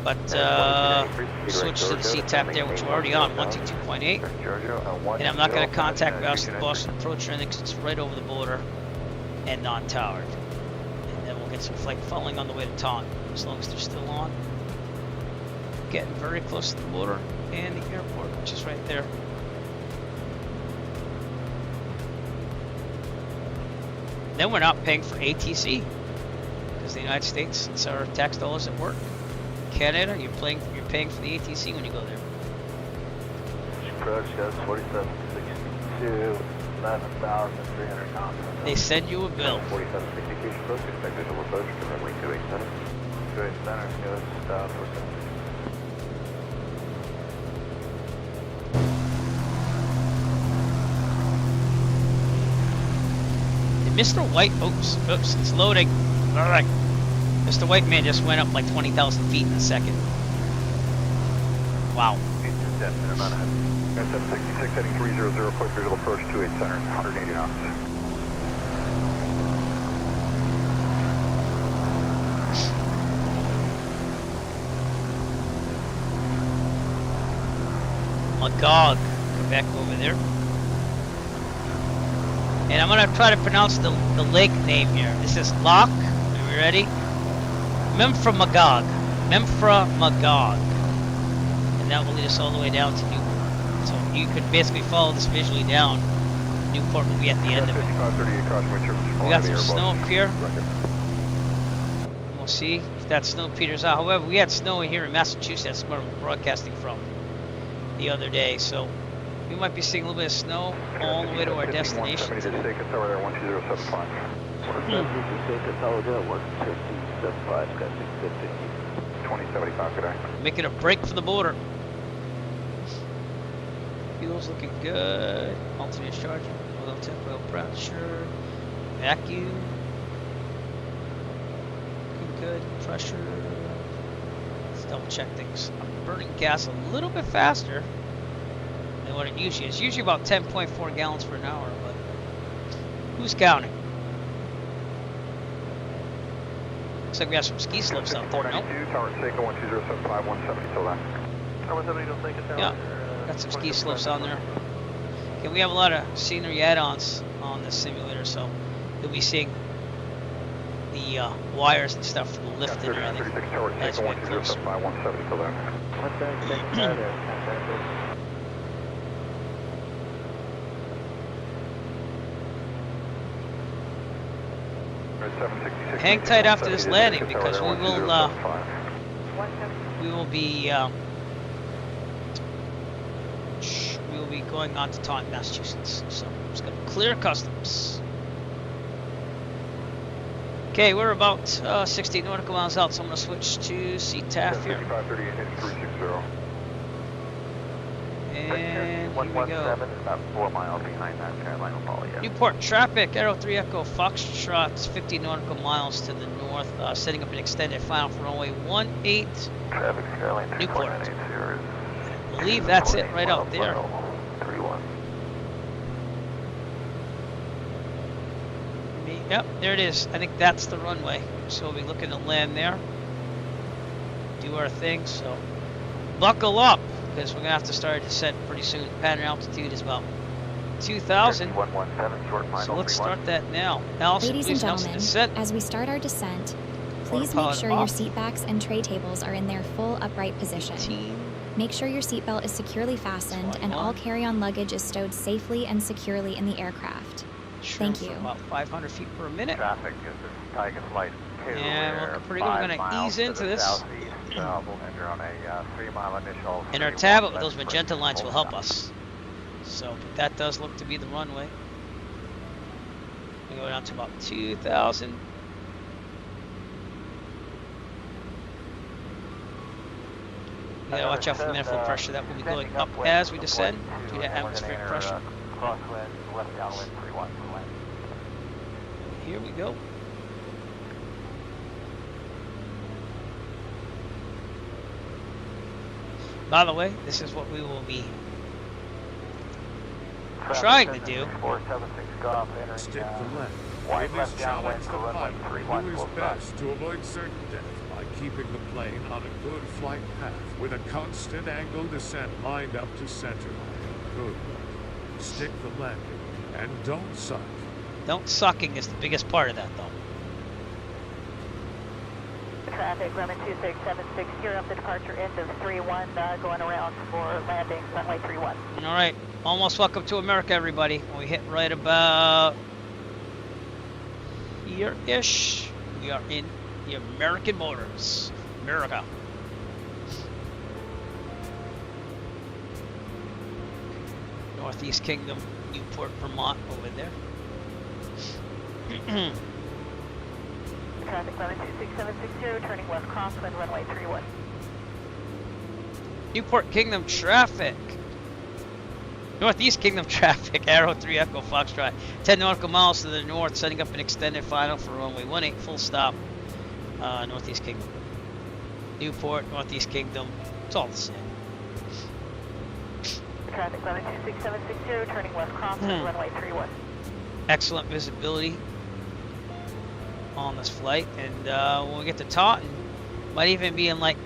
but switch to the CTAP there, which we're already on, 122.8. And I'm not going to contact Boston Approach or anything because it's right over the border and non-towered. And then we'll get some flight following on the way to Taunton, as long as they're still on. Getting very close to the border and the airport, which is right there. Then we're not paying for ATC because the United States, it's our tax dollars at work. Canada, you're paying for the ATC when you go there. Approach, yes, 4762, 11,300 pounds. They send you a bill. 4760 approach, expect visual approach to runway 28 center. 28 center, goes 4760. Mr. White, oops, it's loading. All right. Mr. White man just went up like 20,000 feet in a second. Wow. 766 heading 300, quick visual approach 28 center, 180 knots. Magog, Quebec over there. And I'm going to try to pronounce the lake name here. This is Loch. Are we ready? Memphra Magog. Memphra Magog. And that will lead us all the way down to Newport. So you could basically follow this visually down. Newport will be at the end of it. We got some snow up here. We'll see if that snow peters out. However, we had snow here in Massachusetts where we're broadcasting from the other day. So we might be seeing a little bit of snow all the way to our destination. Making a break for the border. Fuel's looking good. Alternate charging. Oil temp, oil pressure. Vacuum. Looking good. Pressure. Let's double check things. I'm burning gas a little bit faster than what it usually is. Usually about 10.4 gallons per hour, but who's counting? Looks like we have some ski slopes out there, no? Yeah, got some ski slopes on there. Okay, we have a lot of scenery add-ons on the simulator, so you'll be seeing the wires and stuff from the lift and everything as we get closer. Hang tight after this landing because we will be going on to Taunton, Massachusetts. So I'm just gonna clear customs. Okay, we're about 60 nautical miles out, so I'm gonna switch to CTAF here. And here we go. About 4 miles behind that Carolina Folly. Newport traffic, Aero 3 Echo Foxtrot, 50 nautical miles to the north, setting up an extended final for runway 18. Newport. I believe that's it right out there. 31. Yep, there it is. I think that's the runway. So we'll be looking to land there. Do our thing, so buckle up, because we're going to have to start a descent pretty soon. Pattern altitude is about 2,000. So let's start that now. Allison, ladies and gentlemen, as we start our descent, please make sure your seat backs and tray tables are in their full upright position. Make sure your seatbelt is securely fastened and all carry-on luggage is stowed safely and securely in the aircraft. Thank you. About 500 feet per minute. Traffic is Tiger Flight 2. And we're looking pretty good. We're going to ease into this. And our tablet with those magenta lines will help us. So, but that does look to be the runway. We go down to about 2,000. You gotta watch out for manifold pressure. That will be going up as we descend due to atmospheric pressure. Here we go. By the way, this is what we will be trying to do. Stick to left. Wide left downwind for runway 31. Do his best to avoid certain death. by keeping the plane on a good flight path with a constant angle descent lined up to center line. Good work. Stick the landing and don't suck. Don't sucking is the biggest part of that, though. Traffic, runway 2676, you're up the departure end of 31, going around for landing, runway 31. All right, almost welcome to America, everybody. When we hit right about here-ish, we are in the American borders. America. Northeast Kingdom, Newport, Vermont, over there. Traffic, runway 26760, turning west crosswind, runway 31. Newport Kingdom traffic. Northeast Kingdom traffic, Arrow 3 Echo Foxtrot. 10 nautical miles to the north, setting up an extended final for runway 18, full stop. Northeast Kingdom. Newport, Northeast Kingdom, it's all the same. Traffic, runway 26760, turning west crosswind, runway 31. Excellent visibility on this flight, and when we get to Taunton, might even be in like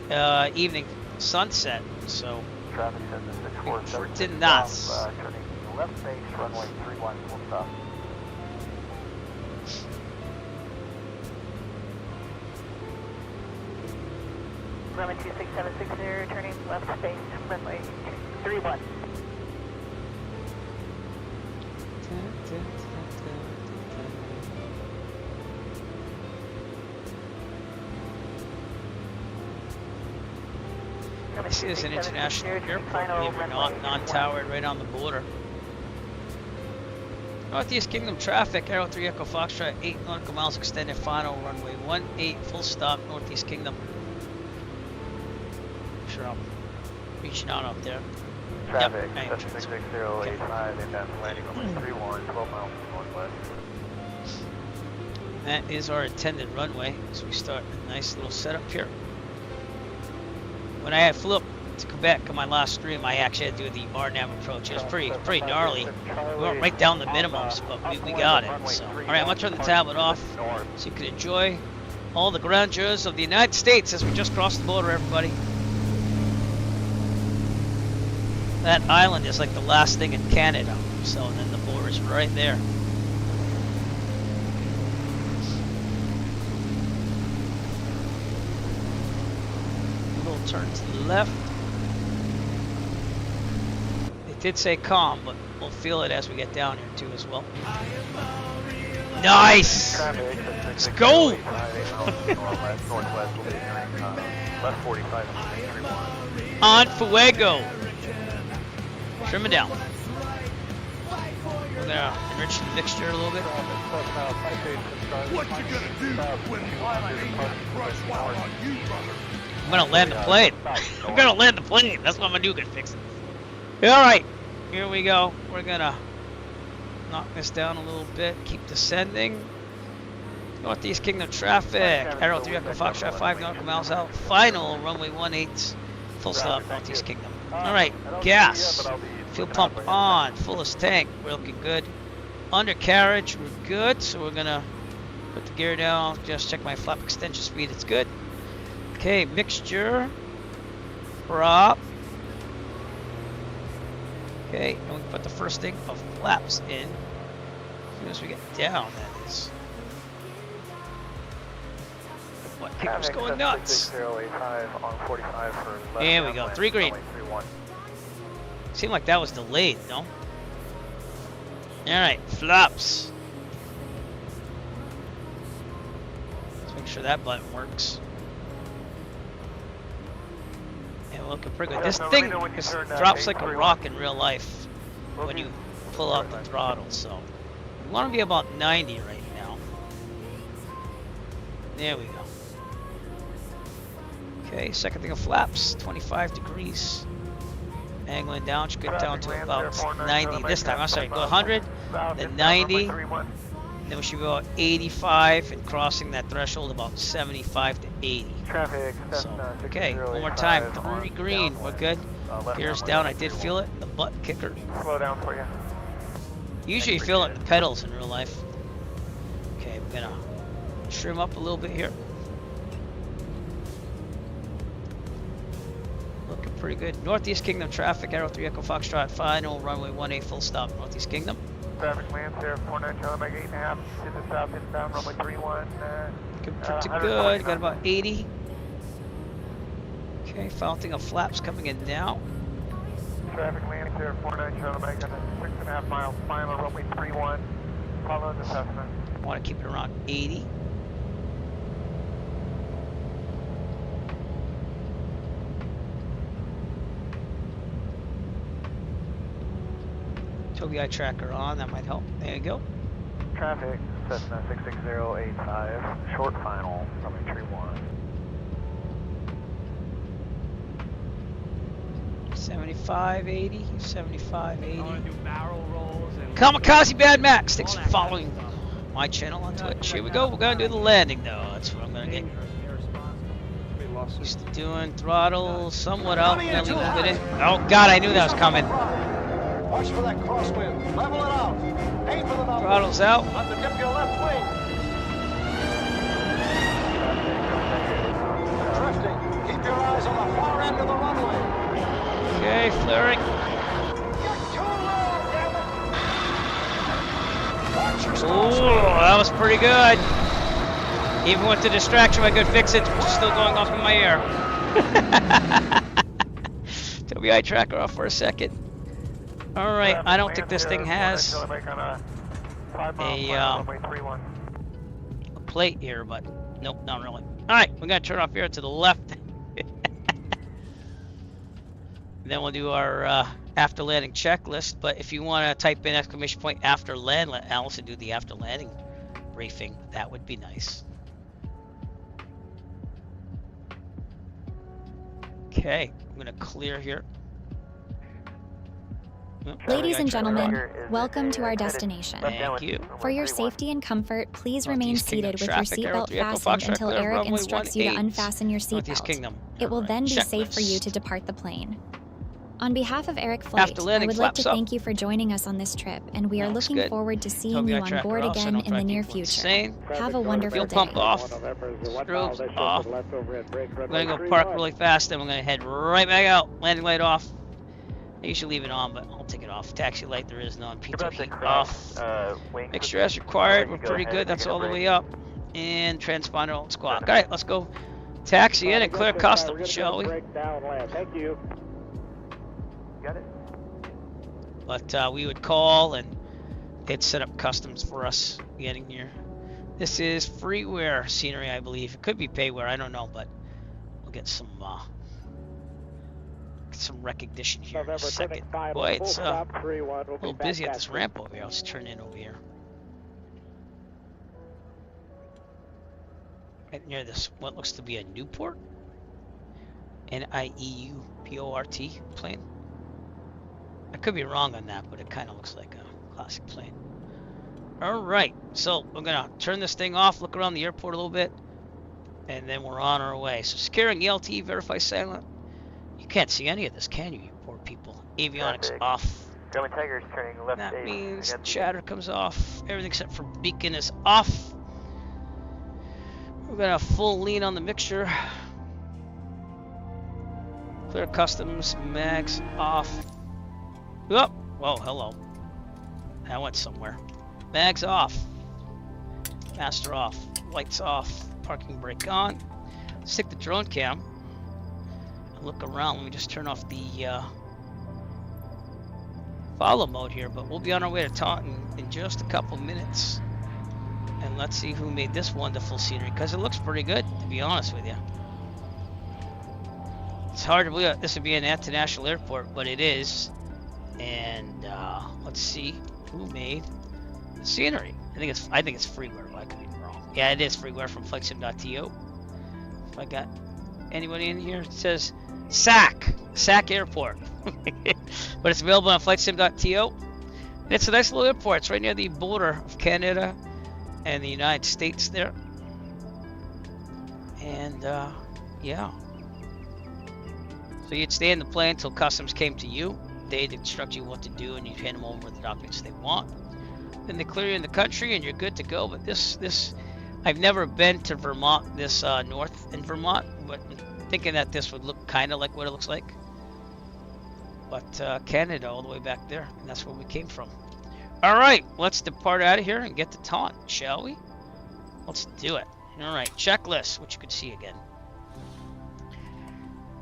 evening sunset, so Traffic says the 6476 pretty nice. Turning left base, runway 31, full stop. Runway 26760, turning left base, runway 31. This is an international airport, believe it or not, non-towered, right on the border. Northeast Kingdom traffic, Arrow 3 Echo Foxtrot, 8 nautical miles extended final, runway 18, full stop, Northeast Kingdom. Sure, I'm reaching out up there. Traffic, Yep, 76085, inbound landing runway 31, 12 miles northwest. That is our intended runway, so we start a nice little setup here. When I flew up to Quebec on my last stream, I actually had to do the RNAV approach. It was pretty gnarly. We went right down the minimums, but we got it. So, all right, I'm gonna turn the tablet off so you can enjoy all the grandeurs of the United States as we just crossed the border, everybody. That island is like the last thing in Canada, so then the border's right there. Turn to the left. It did say calm, but we'll feel it as we get down here too as well. Nice! Let's go! On fuego! Trim it down. We're gonna enrich the mixture a little bit. What you gonna do when I ain't gonna crush wild on you, brother? I'm gonna land the plane. I'm gonna land the plane. That's what I'm gonna do. Gonna fix it. All right, here we go. We're gonna knock this down a little bit. Keep descending. Northeast Kingdom traffic. Arrow 3 Echo Foxtrot 5 nautical miles out. Final runway 18. Full stop. Northeast Kingdom. All right, gas. Fuel pump on. Fullest tank. We're looking good. Undercarriage. We're good. So we're gonna put the gear down. Just check my flap extension speed. It's good. Okay, mixture, prop. Okay, and we put the first thing of flaps in. As soon as we get down, that is. What, kicker's going nuts. There we go, 3 green. Seemed like that was delayed, no? Alright, flaps. Let's make sure that button works. Looking pretty good. This thing drops like a rock in real life when you pull out the throttle, so we want to be about 90 right now. There we go. Okay, second thing of flaps, 25 degrees. Angling down, should get down to about 90 this time. I'm sorry, go 100, then 90, then we should be about 85 and crossing that threshold about 75 to 80. So, okay, one more time. 3 green, we're good. Gears down, I did feel it. The butt kicker. Slow down for you. Usually you feel it in the pedals in real life. Okay, we're gonna trim up a little bit here. pretty good. Northeast Kingdom traffic, Arrow 3 Echo Foxtrot, final, runway 18 full stop, Northeast Kingdom. Traffic lands here, 49 Charlie Mike 8.5, to the south inbound, runway 31. Looking pretty good, got about 80. Okay, mounting of flaps coming in now. Traffic landing here, 49 Charlie Mike on a 6.5 mile final, runway 31. Follow the Cessna. Want to keep it around 80. Tobii tracker on, that might help. There you go. Traffic, Cessna 66085, short final, runway 31. 75, 80, 75, 80. Kamikaze Bad Max, thanks for following my channel on Twitch. Here we go, we're gonna do the landing though. That's what I'm gonna get used to doing. Throttle somewhat out, gonna leave a little bit in. Oh god, I knew that was coming. Watch for that crosswind. Level it out. Aim for the mountain. Throttle's out. Underdip your left wing. Drifting. Keep your eyes on the far end of the runway. Okay, flaring. Ooh, that was pretty good. Even with the distraction, I could fix it. It's still going off in my ear. Tobii tracker off for a second. All right, I don't think this thing has a plate here, but nope, not really. All right, we're gonna turn off here to the left. Then we'll do our after landing checklist. But if you want to type in exclamation point after land, let Allison do the after landing briefing. That would be nice. Okay, I'm gonna clear here. Ladies and gentlemen, welcome to our destination. Thank you. For your safety and comfort, please remain seated with your seatbelt fastened until Eric instructs you to unfasten your seatbelt. It will then be safe for you to depart the plane. On behalf of Eric Flight, I would like to thank you for joining us on this trip, and we are looking forward to seeing you on board again in the near future. Have a wonderful day. Fuel pump off, strobes off. We're going to go park really fast, then we're going to head right back out. Landing light off. I usually leave it on, but I'll take it off. Taxi light there is none. P2 heat off. Mixture as required. We're pretty good. That's all the way up. And transponder on squawk. All right, let's go taxi in and clear customs, shall we? Thank you. Got it? But we would call and they'd set up customs for us getting here. This is freeware scenery, I believe. It could be payware, I don't know, but we'll get some recognition here in a second. Boy, it's a little busy at this ramp over here. Let's turn in over here. Right near this, what looks to be a Newport? N-I-E-U-P-O-R-T plane. I could be wrong on that, but it kind of looks like a classic plane. Alright, so we're going to turn this thing off, look around the airport a little bit, and then we're on our way. So securing LTE, verify silent. You can't see any of this, can you, you poor people? Avionics off. German Tiger's turning left. That means chatter comes off. Everything except for beacon is off. We're going to full lean on the mixture. Clear customs, mags off. Oh, whoa, hello. That went somewhere. Mags off. Master off. Lights off. Parking brake on. Stick the drone cam. Look around. Let me just turn off the follow mode here, but we'll be on our way to Taunton in just a couple minutes. And let's see who made this wonderful scenery, because it looks pretty good, to be honest with you. It's hard to believe that this would be an international airport, but it is. And let's see who made the scenery. I think it's freeware. Well, I could be wrong. Yeah, it is freeware from flightsim.to. If I got anybody in here, it says SAC Airport. But it's available on flightsim.to. And it's a nice little airport. It's right near the border of Canada and the United States there. And yeah. So you'd stay in the plane until customs came to you. They'd instruct you what to do, and you'd hand them over the documents they want. Then they clear you in the country, and you're good to go. But this, I've never been to Vermont, this north in Vermont, but I'm thinking that this would look kind of like what it looks like. but Canada all the way back there, and that's where we came from. All right, let's depart out of here and get to Taunton, shall we? Let's do it. All right, checklist, which you can see again.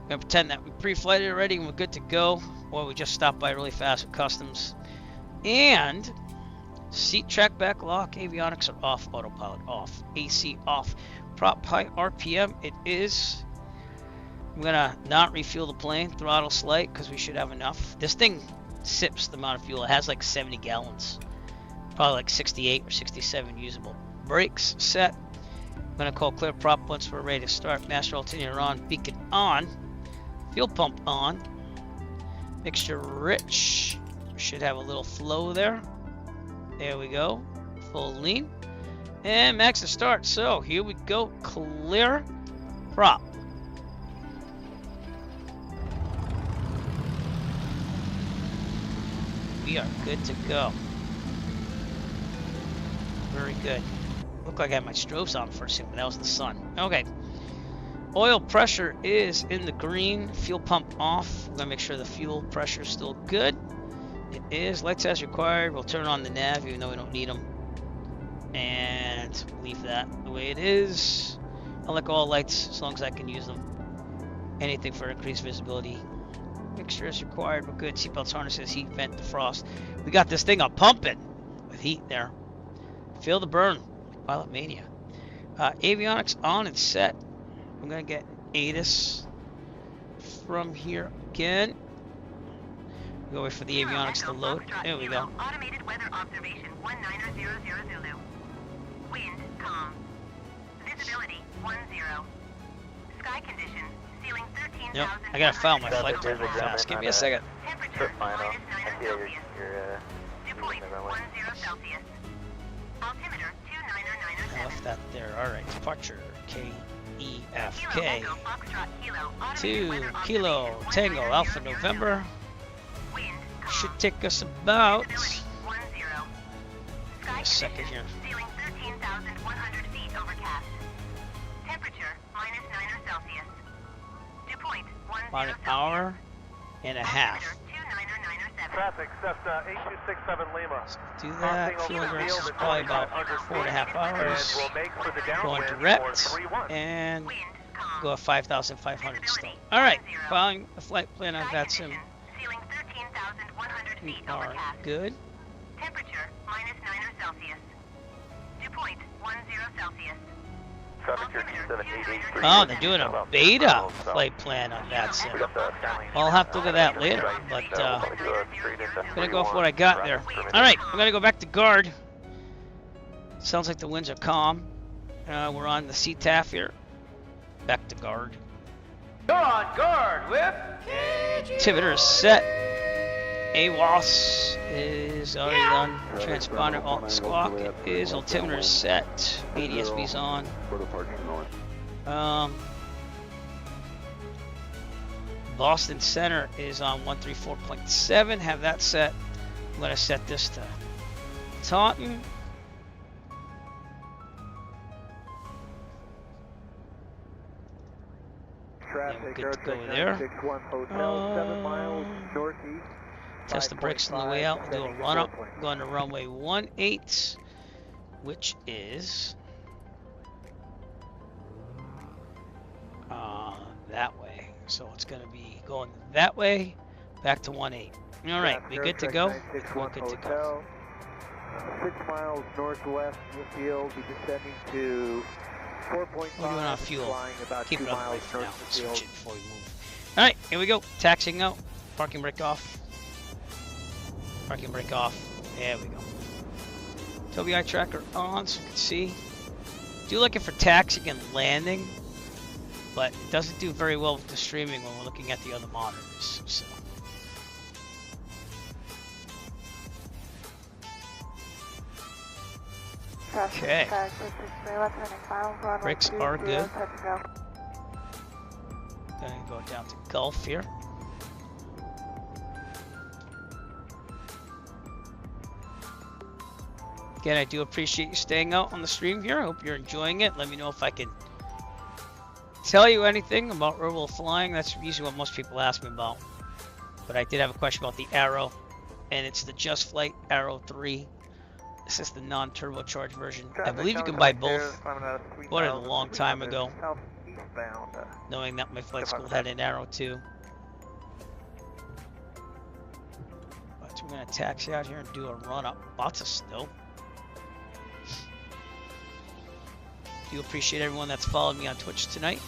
I'm gonna pretend that we pre-flighted already and we're good to go, or we just stopped by really fast with customs. And seat track back lock, avionics are off, autopilot off, AC off, prop high RPM it is. I'm gonna not refuel the plane, throttle slight, because we should have enough. This thing sips the amount of fuel. It has like 70 gallons, probably like 68 or 67 usable. Brakes set. I'm gonna call clear prop once we're ready to start. Master alternator on, beacon on, fuel pump on, mixture rich. Should have a little flow there. There we go. Full lean. And max to start. So here we go. Clear prop. We are good to go. Very good. Looked like I had my strobes on for a second, but that was the sun. Okay. Oil pressure is in the green. Fuel pump off. We're gonna make sure the fuel pressure is still good. It is. Lights as required. We'll turn on the nav even though we don't need them. And leave that the way it is. I like all lights as long as I can use them. Anything for increased visibility. Mixture is required. We're good. Seatbelts, harnesses, heat, vent, defrost. We got this thing up pumping with heat there. Feel the burn. Pilot mania. Avionics on and set. I'm going to get ATIS from here again. We'll wait for the avionics to load. There we go. Automated weather observation 19000 Zulu. Wind calm. Visibility 10. Sky condition ceiling 13,000. Yep, I gotta file my flight plan real fast. Give me a second. Temperature -9 Celsius. Dew point 10 Celsius. Altimeter 2990. I left that there. Alright, departure KEFK. 2 Kilo Tango Alpha November. Should take us about a second here. Ceiling 13,100 feet overcast. Temperature -9 Celsius. Dew point 10 About an hour and a half. Traffic, Cessna 8267 Lima. Do that. Fuel endurance is probably about 4.5 hours. Going direct and go at 5,500 still. Alright, following the flight plan on that sim. We are good. Temperature -9 Celsius. Dew point 10 Celsius. Oh, they're doing a beta flight plan on that sim. I'll have to look at that later, but gonna go for what I got there. Alright, we're gonna go back to guard. Sounds like the winds are calm. We're on the CTAF here. Back to guard. You're on guard with Altimeter is set. AWOS is already done. Transponder alt squawk. It is. Altimeter is set. ADSB's on. Boston Center is on 134.7. Have that set. I'm gonna set this to Taunton. Traffic, yeah, good to go there. 61 Hotel, 7 miles northeast. Test the brakes on the way out. We'll do a run up. Going to runway 18, which is that way. So it's going to be going that way, back to 18. All right, we good to go? We're good to go. 6 miles northwest of the field. Be descending to 4.5. We're doing on fuel. About Keep 2 it up miles for now. north of the Switch field. it before we move. All right, here we go. Taxiing out. Parking brake off. Parking brake off. There we go. Tobii eye tracker on so you can see. Do like it for taxiing and landing, but it doesn't do very well with the streaming when we're looking at the other monitors. So. Okay. Brakes are good. Gonna go down to Gulf here. Again, I do appreciate you staying out on the stream here. I hope you're enjoying it. Let me know if I can tell you anything about rural flying. That's usually what most people ask me about. But I did have a question about the Arrow, and it's the Just Flight Arrow 3. This is the non-turbocharged version. I believe you can buy both. Bought it a long time ago, knowing that my flight school had an Arrow too. But we're gonna taxi out here and do a run up. Lots of snow. Do appreciate everyone that's followed me on Twitch tonight.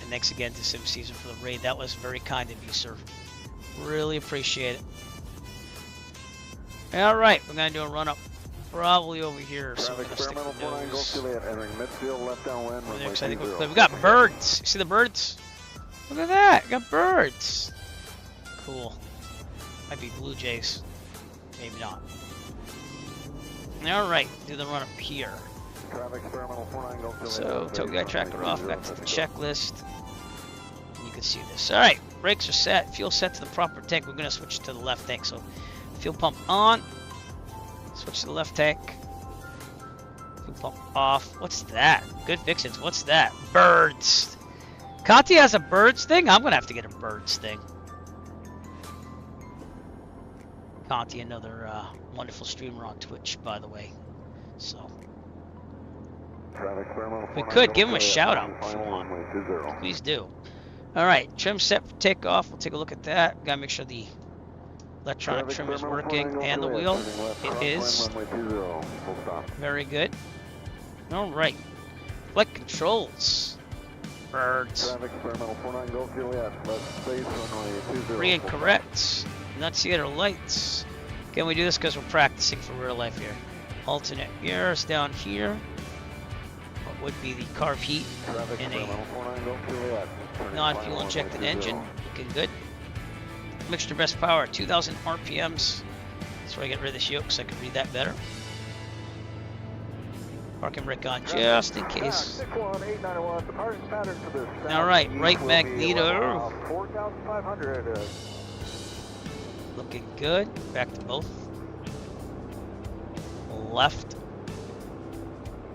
And thanks again to Sim Season for the raid. That was very kind of you, sir. Really appreciate it. Alright, we're going to do a run up probably over here. So we're going to stick the nose. I think we're clear. We got birds. You see the birds? Look at that. We got birds. Cool. Might be blue jays. Maybe not. Alright, do the run up here. So, tow guy tracker off, back to the checklist. You can see this. Alright, brakes are set, fuel set to the proper tank. We're going to switch to the left tank. So, fuel pump on, switch to the left tank. Fuel pump off. What's that? Good fixins. What's that? Birds. Conti has a birds thing? I'm going to have to get a birds thing. Conti, another wonderful streamer on Twitch, by the way. So. We could give him a shout out if you want. Please do. Alright, trim set for takeoff. We'll take a look at that. Gotta make sure the electronic trim is working and the wheel. It is. Very good. Alright. Flight controls. Birds. Free and correct. Enunciator lights. Can we do this because we're practicing for real life here? Alternate mirrors down here. Would be the carb heat in a non-fuel injected engine. Looking good. Mixture best power 2000 RPMs. That's where I get rid of this yoke so I can read that better. Parking brake on just in case. Alright, right magneto. Looking good. Back to both. Left.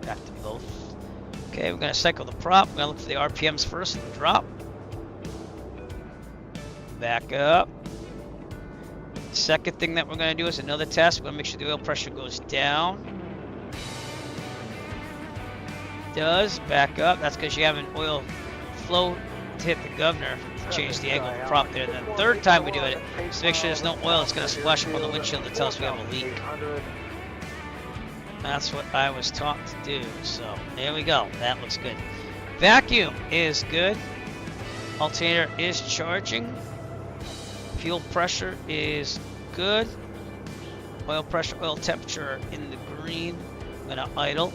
Back to both. Okay, we're going to cycle the prop. We're going to look for the RPMs first and the drop. Back up. Second thing that we're going to do is another test. We're going to make sure the oil pressure goes down. Does. Back up. That's because you have an oil flow to hit the governor to change the angle of the prop there. And then the third time we do it, just make sure there's no oil that's going to splash up on the windshield to tell us we have a leak. That's what I was taught to do. So there we go. That looks good. Vacuum is good. Alternator is charging. Fuel pressure is good. Oil pressure, oil temperature in the green. I'm gonna idle.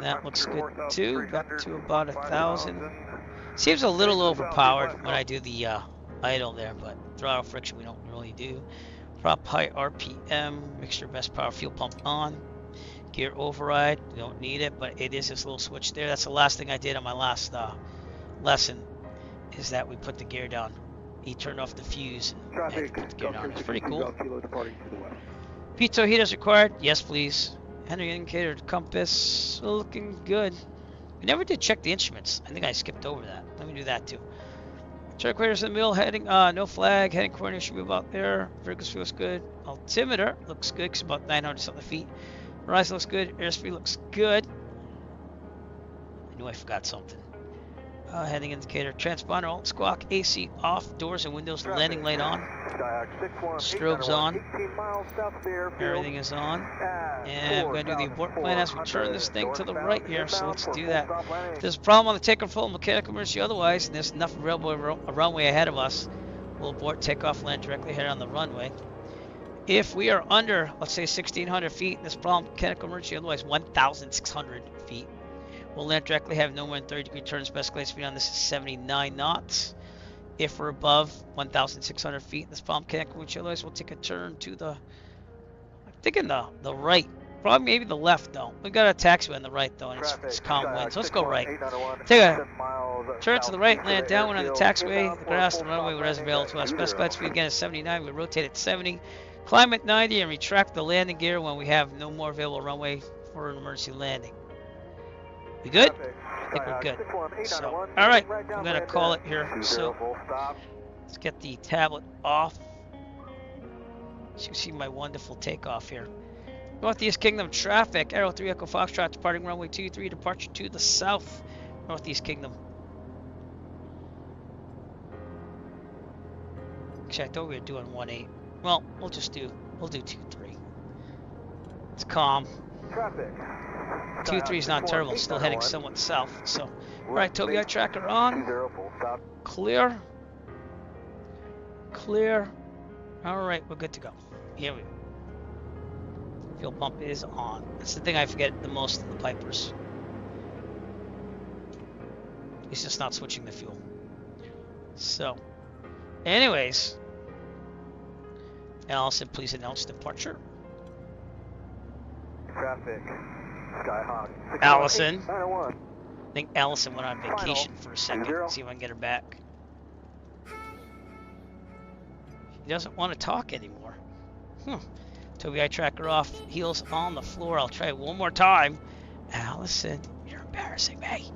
That looks good too. Got to about 1,000. Seems a little overpowered when I do the idle there, but throttle friction we don't really do. Prop high RPM, mixture best power, fuel pump on. Gear override, we don't need it, but it is this little switch there. That's the last thing I did on my last lesson, is that we put the gear down. He turned off the fuse and put the gear down. It's pretty cool. Pitot heat is required. Yes, please. Henry indicator, compass, looking good. We never did check the instruments. I think I skipped over that. Let me do that too. Check equators in the middle, heading, no flag, heading coordinator should move out there. Frequency feels good. Altimeter looks good, it's about 900 something feet. Horizon looks good, airspeed looks good. I knew I forgot something. Heading indicator, transponder, alt squawk, AC off, doors and windows, landing light on. Strobes on. Everything is on. And we're going to do the abort plan as we turn this thing to the right here, so let's do that. If there's a problem on the takeoff full mechanical emergency otherwise, and there's enough runway ahead of us, we'll abort, takeoff, land directly ahead on the runway. If we are under, let's say 1,600 feet, and there's a problem mechanical emergency otherwise 1,600 feet, we'll land directly, have no more than 30-degree turns. Best glide speed on this is 79 knots. If we're above 1,600 feet, this problem can't go otherwise, we'll take a turn to the, I'm thinking the right. Probably maybe the left, though. We got a taxiway on the right, though, and it's calm wind. So let's go right. Take a turn to the right, land downwind on the taxiway. The grass, the runway, whatever's available to us. Best glide speed again is 79. We rotate at 70. Climb at 90 and retract the landing gear when we have no more available runway for an emergency landing. We good? I think we're good. So, all right, I'm gonna call it here. So let's get the tablet off. So you can see my wonderful takeoff here. Northeast Kingdom traffic. Arrow 3 Echo Foxtrot departing runway 23, departure to the south. Northeast Kingdom. Actually, I thought we were doing 1-8. Well, we'll do 2-3. It's calm. Traffic. 2-3 is not terrible. Still heading somewhat south. So, all right, Tobii tracker on. Clear. Clear. All right, we're good to go. Here we go. Fuel pump is on. That's the thing I forget the most of the Pipers. He's just not switching the fuel. So, anyways, Allison, please announce departure. Traffic. Skyhawk. Allison. I think Allison went on vacation for a second. See if I can get her back. She doesn't want to talk anymore. Tobii tracker off, heels on the floor. I'll try it one more time. Allison, you're embarrassing me.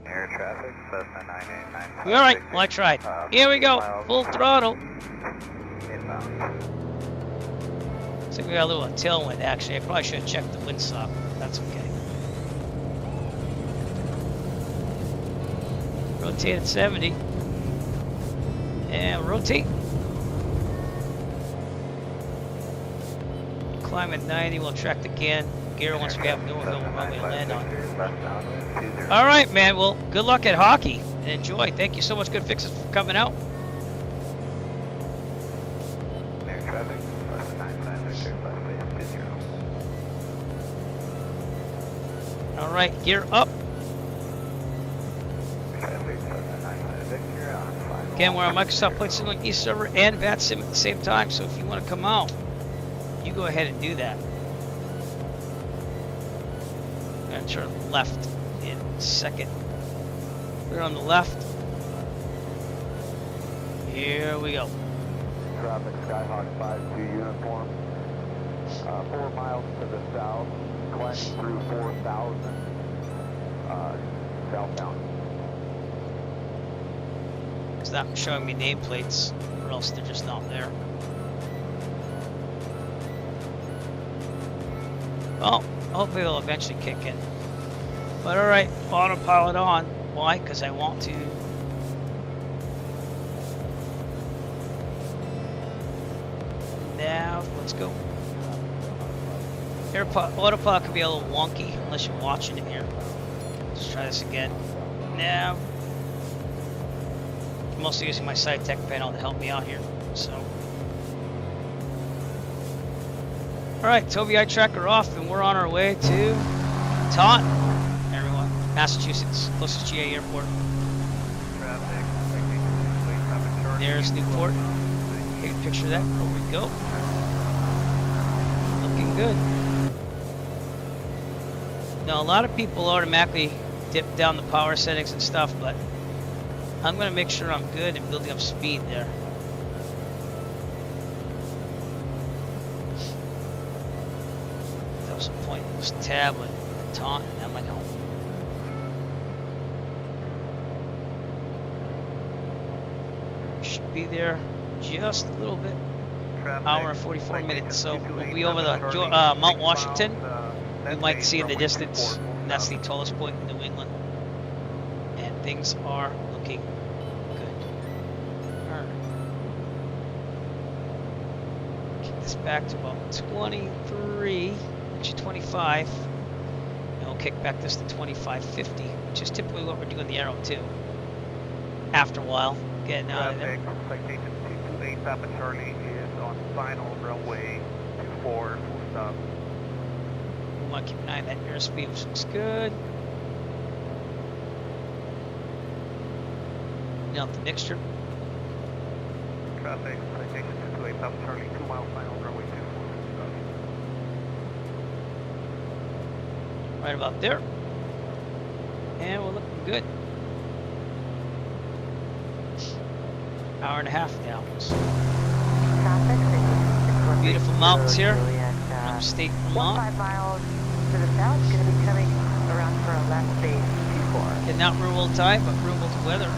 Air traffic, Cessna 989. All right, well I tried. Here we go, full throttle. Inbound. Looks like we got a little tailwind. Actually, I probably should have checked the windsock. That's okay. Rotate at 70. And rotate. Climb at 90, we'll track the gear once we have no runway to land on. All right, man. Well, good luck at hockey and enjoy. Thank you so much, Good Fixes, for coming out. All right, gear up. Again, we're on Microsoft Flight Sim East server and VAT Sim at the same time. So if you want to come out, you go ahead and do that. I'm gonna turn left in a second. We're on the left. Here we go. Traffic Skyhawk 52 uniform. 4 miles to the south. Climb through 4,000. Southbound. It's not showing me nameplates, or else they're just not there. Well, hopefully they'll eventually kick in. But alright, autopilot on. Why? Because I want to. Now, let's go. Autopilot can be a little wonky unless you're watching it here. Let's try this again. Now, I'm mostly using my side tech panel to help me out here. So. Alright, Tobii tracker off, and we're on our way to Taunton, everyone. Massachusetts, closest GA airport. There's Newport. Take a picture of that. There we go. Looking good. Now, a lot of people automatically dip down the power settings and stuff, but I'm going to make sure I'm good and building up speed there. That was a pointless tablet. Taunton, that might help. Should be there just a little bit. Hour and 44 minutes. So we'll be over the Mount Washington. We might see in the distance. And that's the tallest point in New England. And things are looking good. Alright. Kick this back to about 23, actually 25. And we'll kick back this to 2550, which is typically what we're doing the Arrow to. After a while, getting out of there. Citation 228 Papa Charlie is on final runway 24, full stop. We want to keep an eye on that airspeed, which looks good. Now the mixture. Traffic, citation 228 Papa Charlie, 2 mile final runway 24, full stop. Right about there. And we're looking good. Hour and a half now. Beautiful mountains here. Upstate Vermont. 5 miles to the south, going to be coming around for a left base 24. And not real world time, but real world weather.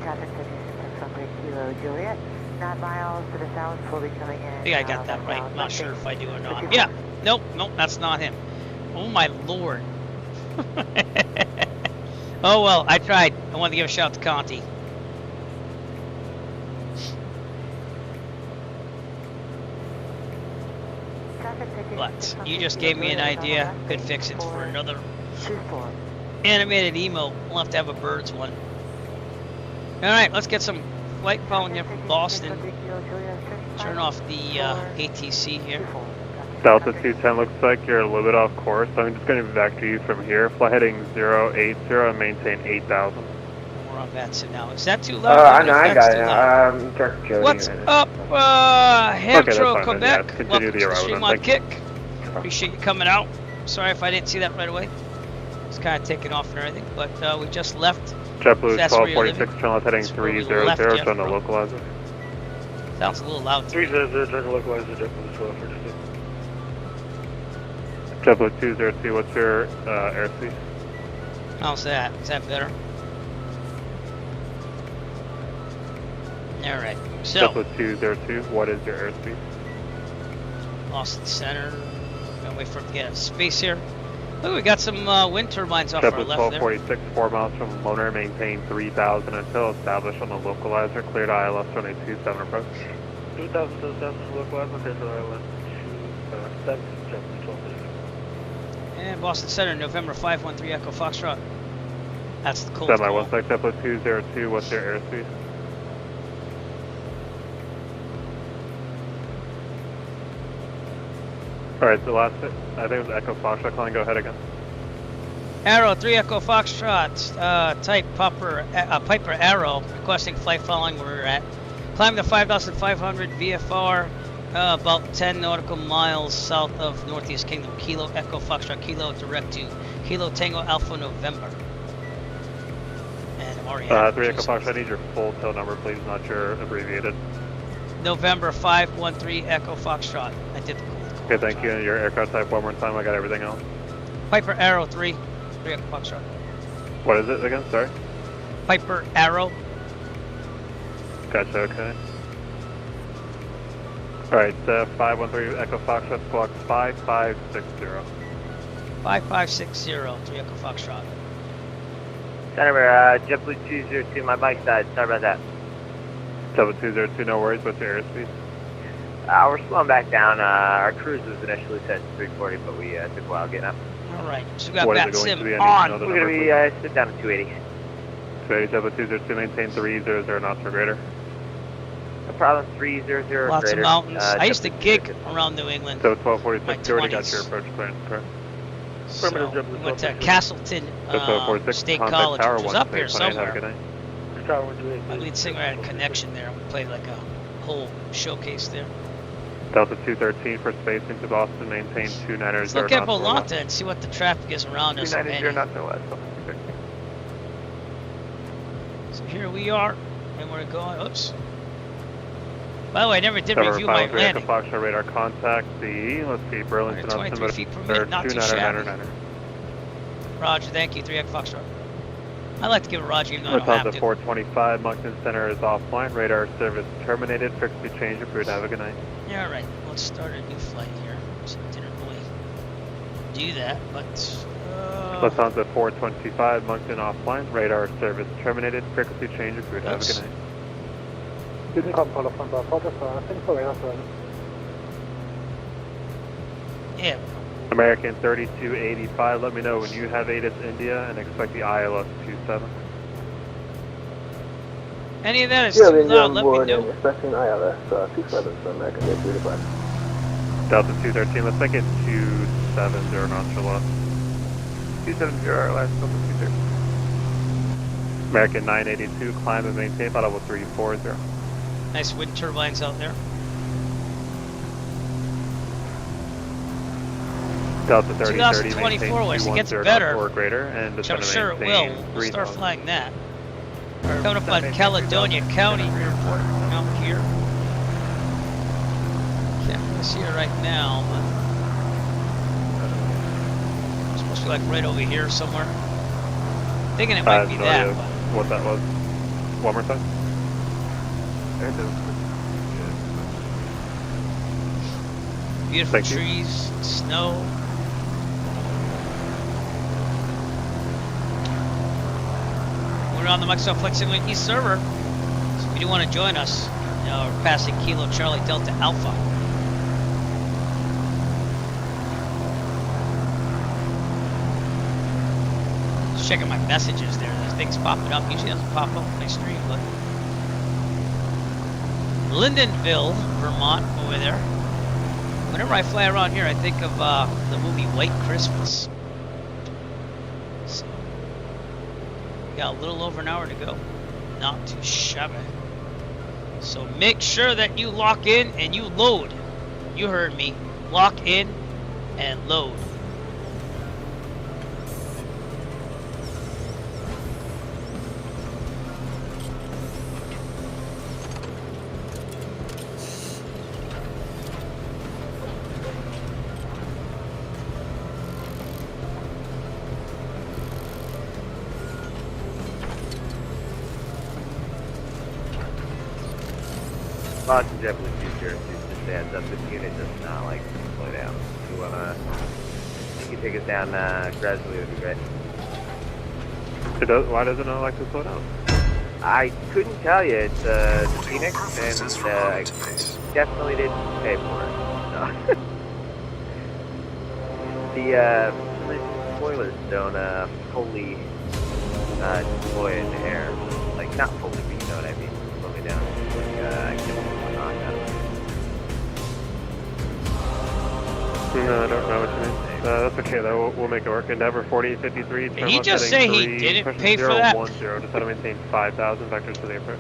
Traffic 56 from Great Kilo Juliet. 9 miles to the south, will be coming in. I think I got that right. I'm not sure if I do or not. Yeah. Nope, that's not him. Oh my lord. Oh well, I tried. I wanted to give a shout to Conti. But you just gave me an idea. Could fix it for another animated emo. We'll have to have a birds one. Alright, let's get some flight following in from Boston. Turn off the ATC here. Delta 210 looks like you're a little bit off course. I'm just going to be back to you from here. Fly heading 080 and maintain 8,000. We're on Batson now. Is that too loud? I know, I got it. What's up, Hamtro, Quebec? Yeah, Welcome to the stream on Kick. Appreciate you coming out. Sorry if I didn't see that right away. It's kind of taking off and everything, but we just left. JetBlue 1246, channel heading 300, on the localizer. Sounds a little loud. 300, check the localizer, JetBlue 1246. JetBlue 202, what's your airspeed? How's that? Is that better? Alright, so. JetBlue 202, what is your airspeed? Boston Center. Gonna wait for it to get out of space here. Look, we got some wind turbines off our JetBlue left there. 1246, 4 miles from Loner, maintain 3,000 until established on the localizer. Cleared ILS runway 27 approach. 2,000 to establish localizer, cleared ILS 27, JetBlue 1246. And Boston Center, November 513 Echo Foxtrot. That's the cold. Semi 1 sec, JetBlue 202, what's your airspeed? Alright, the last bit, I think it was Echo Foxtrot calling, go ahead again. Arrow 3 Echo Foxtrot, type Piper Arrow, requesting flight following where we're at. Climb to 5,500 VFR, about 10 nautical miles south of Northeast Kingdom. Kilo Echo Foxtrot, Kilo direct to Kilo Tango Alpha November. And Ariana. 3 Echo Foxtrot, I need your full tail number, please, not your abbreviated. November 513 Echo Foxtrot. I did the cold call. Okay, thank you. And your aircraft type one more time, I got everything else. Piper Arrow 3 Echo Foxtrot. What is it again? Sorry? Piper Arrow. Gotcha, okay. Alright, 513 Echo Foxtrot, squawk 5560. 5560, 3 Echo Foxtrot. Senator, JetBlue 202, my bike's died. Sorry about that. JetBlue 202, no worries. What's your airspeed? We're slowing back down. Our cruise was initially set to 340, but we took a while getting up. Alright, so we got Bat Sim on. We're going to be sit down at 280. 280, JetBlue 202, maintain 300 knots or greater. No problem, 300 Lots greater. of mountains. I used to gig around New England. So 1246, you already got your approach clearance, correct? So we went to Castleton State College, which was up here somewhere. My lead singer had a connection there. We played like a whole showcase there. Delta 213 for spacing to Boston, maintain 290. Let's look at Bologna and see what the traffic is around us. 290 knots or less. So here we are, and we're going. Oops. By the way, I never did review my landing. Foxtrot radar contact the, let's see, Burlington 23 feet per minute, not too shabby. Roger, thank you, 3 Echo Foxtrot. I like to give a Roger even though I don't have to. 425, Moncton Center is offline, radar service terminated, frequency change approved, have a good night. Yeah, alright, let's start a new flight here. So I didn't really do that, but... Lufthansa 425, Moncton offline, radar service terminated, frequency change approved, have a good night. Yeah. American 3285, let me know when you have ATIS India and expect the ILS 27. Any of that is too loud, let me know. Expecting ILS 27 from American 325. Delta 213, let's make it 270 knots or less. 270 ILS, Delta 213. American 982, climb and maintain about level 340. Nice wind turbines out there. Delta 3030, 2024, once it gets better, or greater, and which I'm sure it will, we'll start flying that. Coming up on Caledonia County Airport. I see her right now, but it's supposed to be like right over here somewhere. Thinking it might be no that. idea what that was. One more time. Beautiful trees, snow. We're on the Microsoft Flight Simulator East server, so if you do want to join us, we're passing Kilo Charlie Delta Alpha. Just checking my messages there. There's things popping up. Usually doesn't pop up on my stream, but Lyndonville, Vermont, over there. Whenever I fly around here, I think of the movie White Christmas. So, got a little over an hour to go. Not too shabby. So make sure that you lock in and you load. You heard me. Lock in and load. Boston Japanese future just stands up. This unit does not like to slow down. If you wanna, you can take us down gradually, it would be great. Why does it not like to slow down? I couldn't tell you. It's the Phoenix, and I definitely didn't pay for it. So. The spoilers don't fully deploy in the air. Like, not fully, but you know what I mean. Slow me down. No, I don't know what you mean. That's okay though, we'll make it work. Endeavor 4853. Did he just say he didn't pay for that? 010 to set and maintain 5,000 vectors to the approach.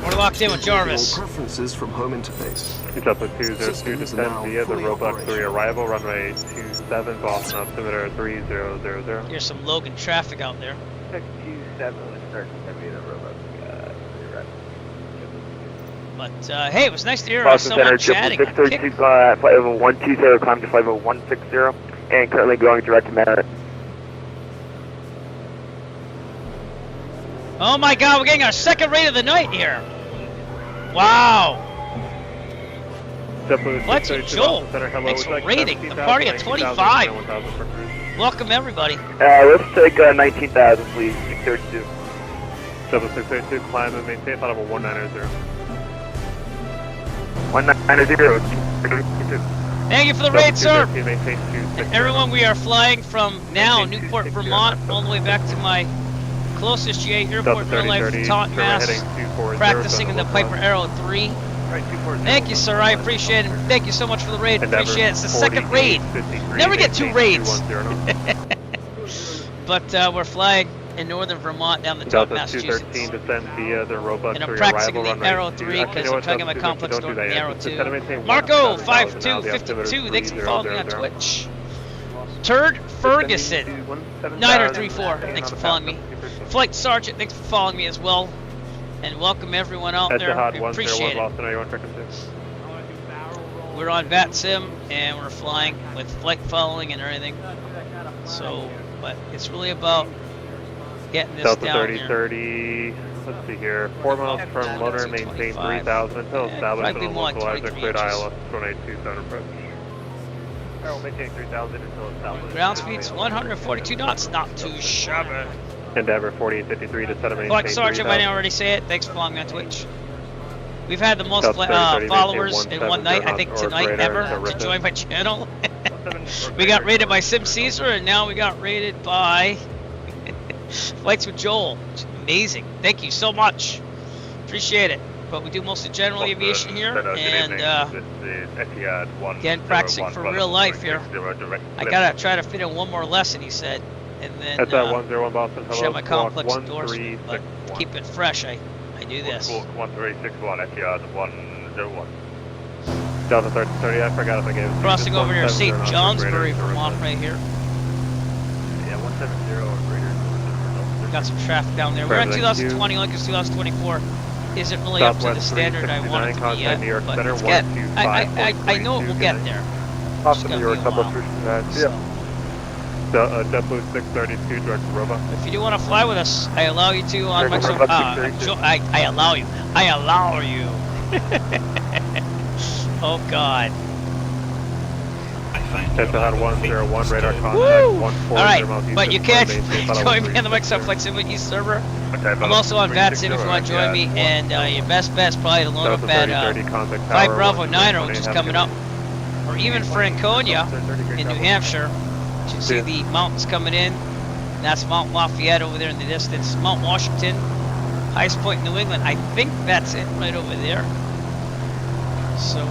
We're locked in with Jarvis. Preferences from home interface. It's up with 202 descend via the Robux 3 arrival, runway 27, Boston altimeter 3000. Here's some Logan traffic out there. 627 was starting to be the Robux. But hey, it was nice to hear someone chatting. 632, flight level 120, climb to flight level 160, and currently going direct to Merritt. Oh my God, we're getting our second rate of the night here. Wow. Flights with Joel. Thanks for rating. The party at 25. Welcome everybody. Let's take 19,000, please. 632. 7632, climb and maintain flight level 190. 190. Thank you for the raid, sir. Everyone, we are flying from now Newport, Vermont, all the way back to my closest GA airport in real life, Taunton, Mass. Practicing in the Piper Arrow 3. Thank you, sir. I appreciate it. Thank you so much for the raid. Appreciate it. It's the second raid. Never get two raids. But we're flying in northern Vermont down the top of Massachusetts. 213 descend via the Robux and I'm practicing in the Arrow 3 because I'm trying to get my complex door in the Arrow 2. Marco 5252, thanks for following me on Twitch. Turd Ferguson 9034, thanks for following me. Flight Sergeant, thanks for following me as well. And welcome everyone out there. We appreciate it. We're on VATSIM and we're flying with flight following and everything. So, but it's really about getting this Delta down 3030, let's see here, 4 miles from loader, maintain 3,000 until established on a localizer, cleared ILS 1827 approach. We'll maintain 3,000 until established. Ground speed's 142 knots, not too shabby. Endeavor 4853 to set a maintain. Flight Sergeant, I didn't already say it, thanks for following me on Twitch. We've had the most followers in one night, I think tonight ever, to join my channel. We got rated by Sim Caesar, and now we got rated by Flights with Joel. Amazing. Thank you so much. Appreciate it. But we do most of general aviation here, and again, practicing for real life here. I gotta try to fit in one more lesson, he said, and then that's 101 Boston. Hello, share my complex endorsement, but keep it fresh. I do this. 1361, Etihad 101. Delta 3030, I forgot if I gave it. Crossing over near St. Johnsbury, Vermont, right here. Yeah, 170 or greater. Got some traffic down there. We're in 2020, like it's 2024. isn't really up to the standard I want it to be yet, but it's get, I know it will get there. Off the New York Subway yeah. JetBlue 632, direct to Roebuck. If you do want to fly with us, I allow you to on my I allow you. I allow you. Oh God. Delta had 101 radar contact. Woo! 140 Alright, but you can't join me on the Microsoft Flexibility server. I'm also on VATSIM if you want to join me, and your best bet is probably to load up at 5 Bravo 9, which is coming up, or even Franconia in New Hampshire. You can see the mountains coming in. That's Mount Lafayette over there in the distance. Mount Washington, highest point in New England. I think that's it right over there. So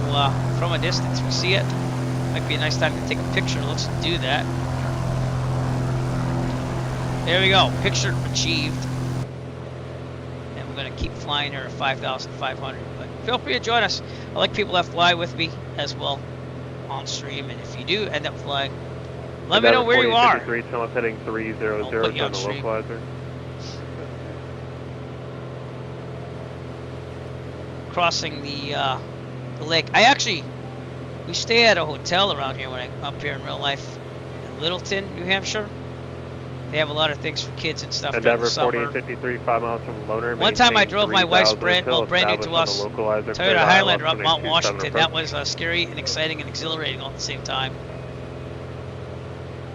from a distance, we see it. Might be a nice time to take a picture. Let's do that. There we go. Picture achieved. And we're going to keep flying here at 5,500. But feel free to join us. I like people that fly with me as well on stream. And if you do end up flying, let me know where you are. Heading 300 on the localizer. Crossing the lake. We stay at a hotel around here when I'm up here in real life in Littleton, New Hampshire. They have a lot of things for kids and stuff during the summer. 4853, 5 miles from Loner. One time I drove my wife's brand new to us, Toyota Highlander up Mount Washington. That was scary and exciting and exhilarating all at the same time.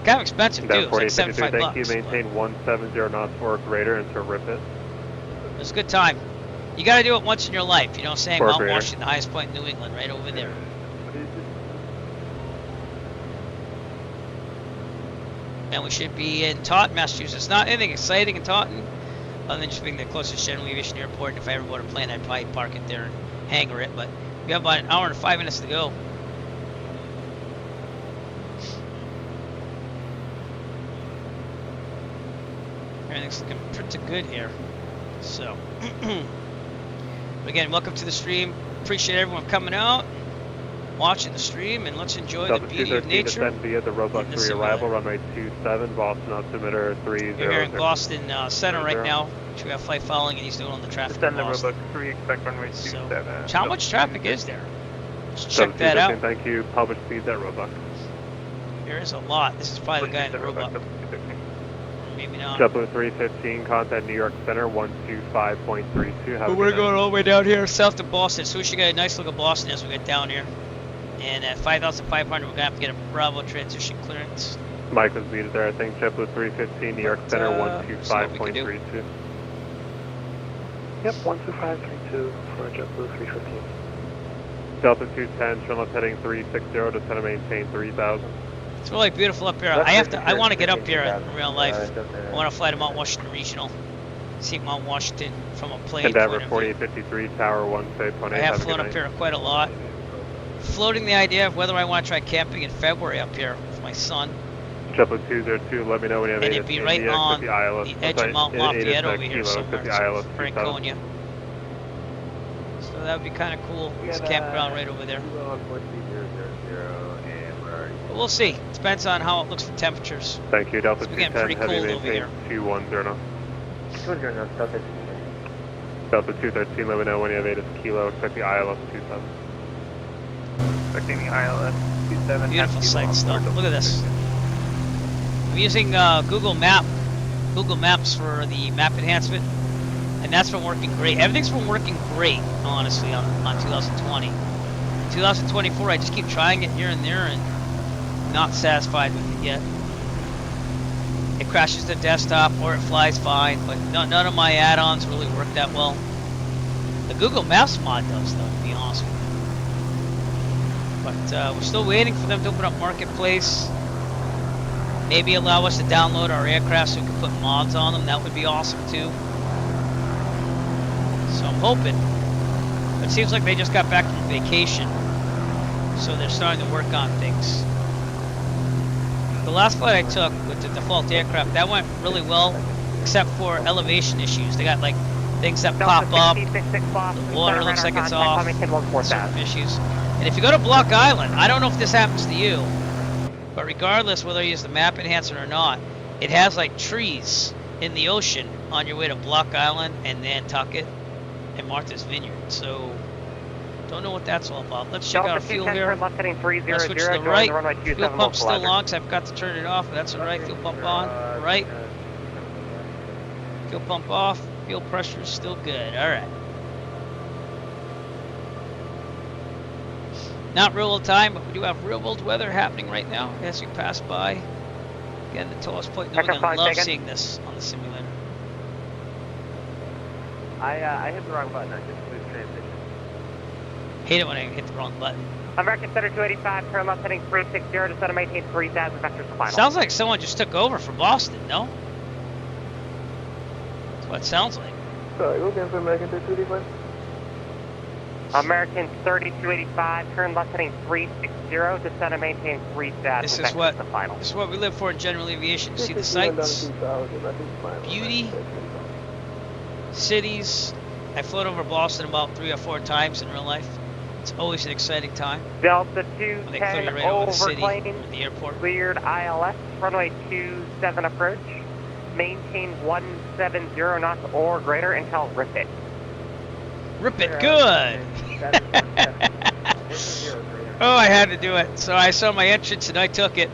Kind of expensive too. It was like $75. Thank you. Maintain 170 knots or greater until rip it. It was a good time. You got to do it once in your life. You know what I'm saying? Mount Washington, the highest point in New England, right over there. And we should be in Taunton, Massachusetts. Not anything exciting in Taunton, other than just being the closest general aviation airport. And if I ever bought a plane, I'd probably park it there and hangar it. But we have about an hour and 5 minutes to go. Everything's looking pretty good here. So, again, welcome to the stream. Appreciate everyone coming out, watching the stream, and let's enjoy the beauty of nature. Descend via the Roebuck 3 arrival, runway 27, Boston altimeter 30. We're here in Boston Center right now, which we have flight following, and he's doing on the traffic. Descend the Roebuck 3, expect runway 27. So, how much traffic is there? Let's check that out. Thank you. Public speeds at Roebuck. There is a lot. This is probably the guy in the Roebuck. Maybe not. JetBlue 315, contact New York Center 125.32. We're going all the way down here south to Boston. As soon as you get a nice look at Boston as we get down here. And at 5,500, we're going to have to get a Bravo transition clearance. Mike was muted there, I think. JetBlue 315, New York Center 125.32. Yep, 125.32 for JetBlue 315. Delta 210, trim left heading 360, descend and maintain 3,000. It's really beautiful up here. I want to get up here in real life. I want to fly to Mount Washington Regional. See Mount Washington from a plane. Endeavor 4853, Tower 1, say Pony. I have flown up here quite a lot. Floating the idea of whether I want to try camping in February up here with my son. JetBlue 202, let me know when you have and it'd be right on the edge of Mount Lafayette over here somewhere, Franconia. So that would be kind of cool. There's a campground right over there. But we'll see. It depends on how it looks for temperatures. Thank you, Delta 210, pretty cold over here. 210. Delta 213, let me know when you have 8 kilo, expect the ILS 27. Expecting the ILS 27. Beautiful sight stuff. Look at this. I'm using Google Maps for the map enhancement, and that's been working great. Everything's been working great, honestly, on 2020. 2024, I just keep trying it here and there, and not satisfied with it yet. It crashes the desktop or it flies fine, but none of my add-ons really work that well. The Google Maps mod does, though, to be honest with you. But we're still waiting for them to open up Marketplace. Maybe allow us to download our aircraft so we can put mods on them. That would be awesome too. So I'm hoping. It seems like they just got back from vacation, so they're starting to work on things. The last flight I took with the default aircraft, that went really well, except for elevation issues. They got like things that pop up, the water looks like it's off, certain issues. And if you go to Block Island, I don't know if this happens to you, but regardless whether you use the map enhancer or not, it has like trees in the ocean on your way to Block Island and Nantucket. and Martha's Vineyard. So don't know what that's all about. Let's check out our fuel here. Left heading 300, Let's switch to the right. Fuel pump's still on, so I've got to turn it off. But that's all right. Fuel pump on. Right. Fuel pump off. Fuel pressure is still good. All right. Not real world time, but we do have real world weather happening right now as we pass by. Again, the tallest point in New England. Love seeing this on the simulator. I hit the wrong button. I just moved transition. Hate it when I hit the wrong button. American Center 285, turn left heading 360 to center maintain 3000 vectors to final. Sounds like someone just took over from Boston, no? That's what it sounds like. Sorry, go again for American 285. American 3285, turn left heading 360 to center maintain 3000 This vectors is what to final. this is what we live for in general aviation. You see the sights, beauty, cities. I flown over Boston about 3 or 4 times in real life. It's always an exciting time. Delta When they clear you 210 right over the city or overplane, the airport. cleared ILS, runway 27 approach, maintain 170 knots or greater until rip it. Rip it good. Oh, I had to do it. So I saw my entrance and I took it.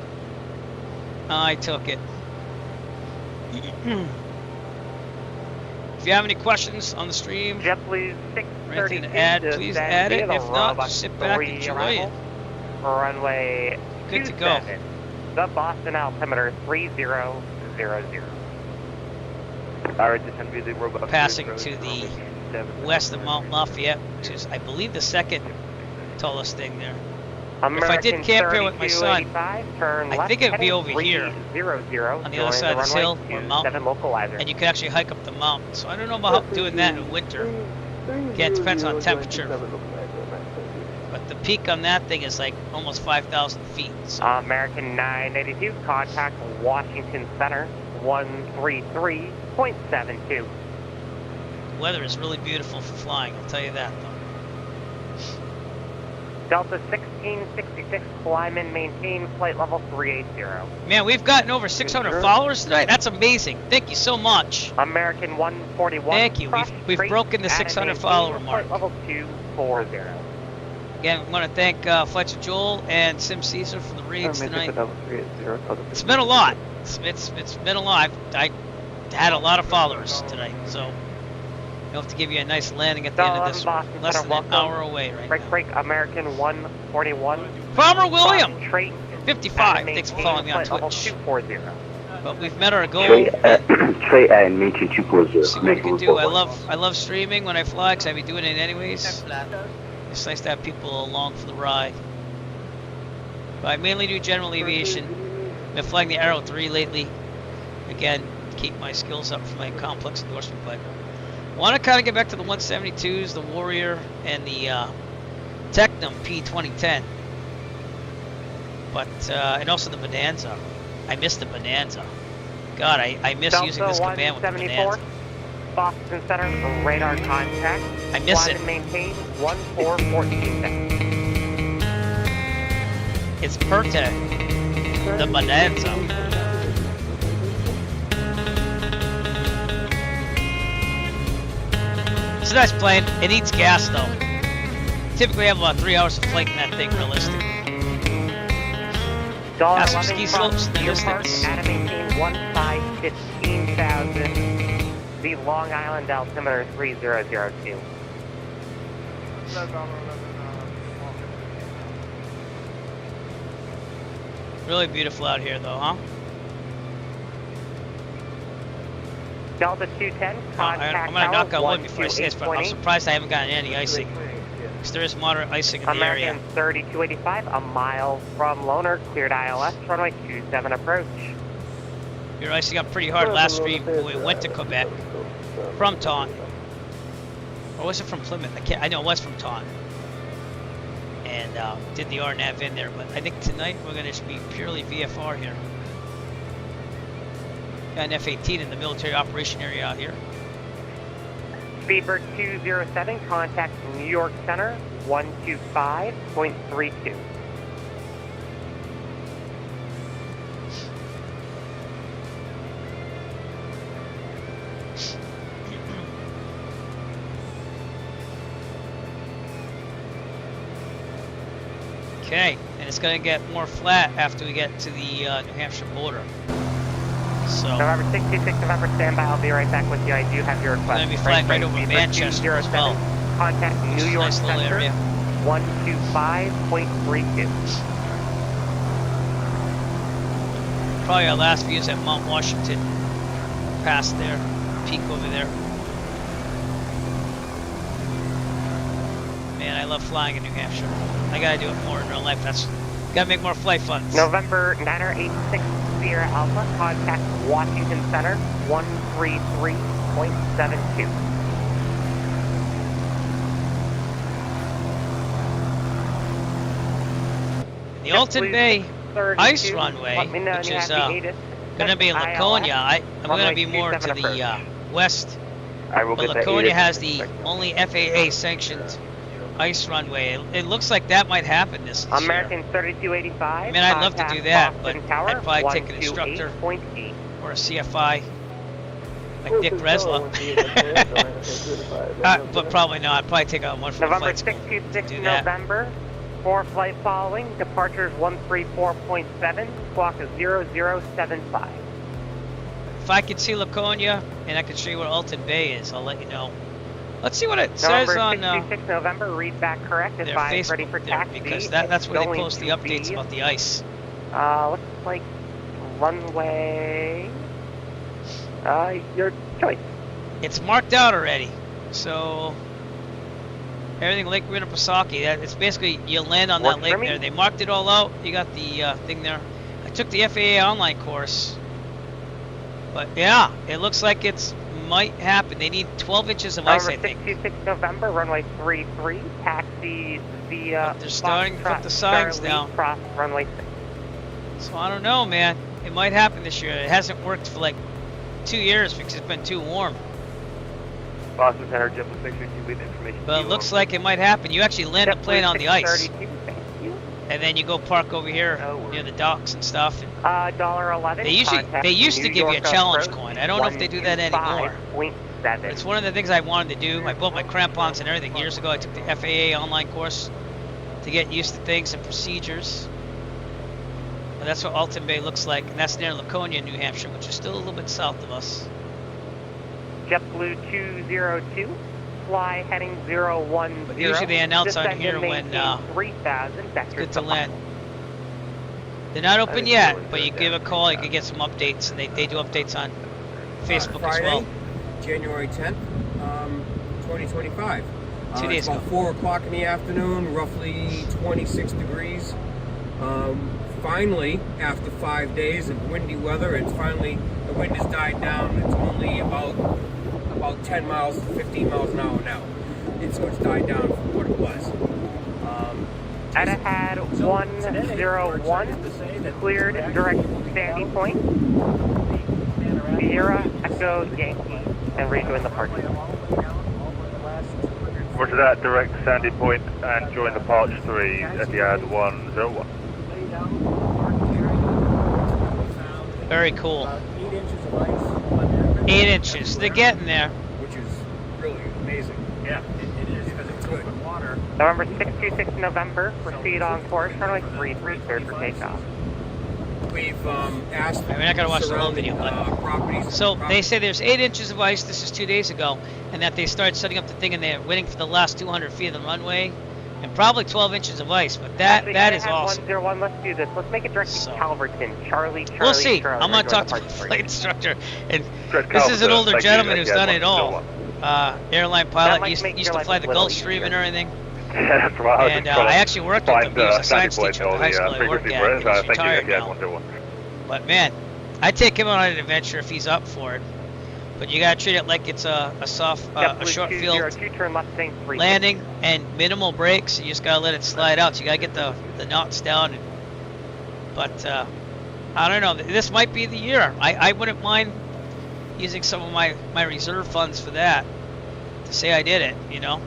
I took it. If you have any questions on the stream, JetBlue or anything to add, please add it. If not, just sit back and enjoy it. Runway Good to go. 27, the Boston altimeter 3000. Passing to the west of Mount Lafayette, which is, I believe, the second tallest thing there. If I did camp here with my son, I think it would be over here on the other side of this hill or mountain, and you could actually hike up the mountain. So I don't know about doing that in winter. Again, it depends on temperature. But the peak on that thing is like almost 5,000 feet. So. American 982, contact Washington Center 133.72. The weather is really beautiful for flying, I'll tell you that though. Delta 1666, climb and maintain flight level 380. Man, we've gotten over 600 followers tonight. That's amazing. Thank you so much. American 141. Thank you. We've broken the 600 follower mark. Flight level 240. Again, I want to thank Flights with Joel and Sim Caesar for the raids tonight. It's been a lot. It's been a lot. I had a lot of followers tonight, so I'll have to give you a nice landing at the end of this one. Less than an hour away right now. Break, American 141. Farmer William, Trait 55. Thanks for following me on Twitch. But we've met our goal. Trey and maintain 240. See what we can do. I love streaming when I fly because I've been doing it anyways. It's nice to have people along for the ride. But I mainly do general aviation. Been flying the Arrow 3 lately. Again, keep my skills up for my complex endorsement flight. Want to kind of get back to the 172s, the Warrior, and the Tecnam P2010. But, and also the Bonanza. I miss the Bonanza. God, I miss using this command with the Bonanza. Boston Center, radar contact. I miss it. And maintain 1414. It's Perta, the Bonanza. It's a nice plane. It eats gas though. Typically have about 3 hours of flight in that thing, realistically. Got some ski slopes in the distance. Maintain 1,15,000. The Long Island altimeter 3002. Really beautiful out here though, huh? Delta 210, contact I'm gonna knock on wood before I say this, but I'm surprised I haven't gotten any icing. Because there is moderate icing in the area. American 3285, a mile from Loner, cleared ILS, runway 27 approach. We were icing up pretty hard last stream when we went to Quebec from Taunton. Or was it from Plymouth? I know it was from Taunton. And did the RNAV in there, but I think tonight we're going to be purely VFR here. Got an F-18 in the military operation area out here. Speedbird 207, contact New York Center 125.32. Okay, and it's going to get more flat after we get to the New Hampshire border. So November 626, November, standby. I'll be right back with you. I do have your request. It's going to be flat right over Manchester as well. Contact New York nice little Center, area. 125.32. Probably our last view is at Mount Washington, past there, peak over there. Man, I love flying in New Hampshire. I gotta do it more in real life. That's gotta make more flight funds. November 986 Sierra Alpha, contact Washington Center, 133.72. The Alton Bay ice runway, which is gonna be in Laconia. I'm gonna be more to the west. But Laconia has the only FAA sanctioned ice runway. It looks like that might happen this year. American 3285. I mean, I'd love to do that, but I'd probably take an instructor or a CFI like Dick Resla. But probably not. I'd probably take one from November the flight school 626 to do that. November. 4 flight following. Departure is 134.7. Clock is 0075. If I can see Laconia and I can show you what Alton Bay is, I'll let you know. Let's see what it says on November, read back correct. their Advise Facebook ready for there, taxi. because that's where they post the updates about the ice. Looks like runway. Your choice. It's marked out already, so everything Lake Winnipesaukee. It's basically you land on that lake there. They marked it all out. You got the thing there. I took the FAA online course, but yeah, it looks like it's might happen. They need 12 inches of ice, I think. 626 November, runway 33, taxi via. But they're starting to put the signs down. Cross runway 6. So I don't know, man. It might happen this year. It hasn't worked for like 2 years because it's been too warm. Boston Center, Jim 662 with information. But it looks like it might happen. You actually land the plane on the ice. And then you go park over here near the docks and stuff. And $1.11. They used to give you a challenge coin. I don't know if they do that anymore. It's one of the things I wanted to do. I bought my crampons and everything years ago. I took the FAA online course to get used to things and procedures. And that's what Alton Bay looks like, and that's near Laconia, New Hampshire, which is still a little bit south of us. JetBlue 202, fly heading 010. But usually they announce on here when it's good to land. They're not open yet, but you give a call, you can get some updates, and they do updates on Facebook Friday, as well. January 10th, 2025. 2 days ago. ago. 4 o'clock in the afternoon, roughly 26 degrees. Finally, after 5 days of windy weather, the wind has died down. It's only about 10 miles, 15 miles an hour now. So it's died down from what it was. Etihad 101, cleared direct standing point. Sierra Echo Yankee, and rejoin the party. Roger that, direct standing point and join the Parch 3 at the Etihad 101. Very cool. 8 inches. They're getting there. Which is really amazing. Yeah, it is, because it's good. November 626 November, proceed on course, runway 33, cleared for takeoff. We've asked. We're not going to watch the whole video, but so they say there's 8 inches of ice. This is 2 days ago, and that they started setting up the thing, and they're waiting for the last 200 feet of the runway, and probably 12 inches of ice. But that is awesome. 101, let's do this. Let's make it direct to Calverton. Charlie. We'll see. Charlie, I'm going to talk to the flight instructor, and this is an older gentleman who's done it all. Airline pilot, used to fly the Gulfstream and everything. That's right. And I actually worked with him. He was a science teacher at the high school I worked at. He's retired now. But man, I'd take him on an adventure if he's up for it. But you gotta treat it like it's a short field landing and minimal brakes. You just gotta let it slide out. So you gotta get the knots down. But I don't know. This might be the year. I wouldn't mind using some of my reserve funds for that to say I did it. You know.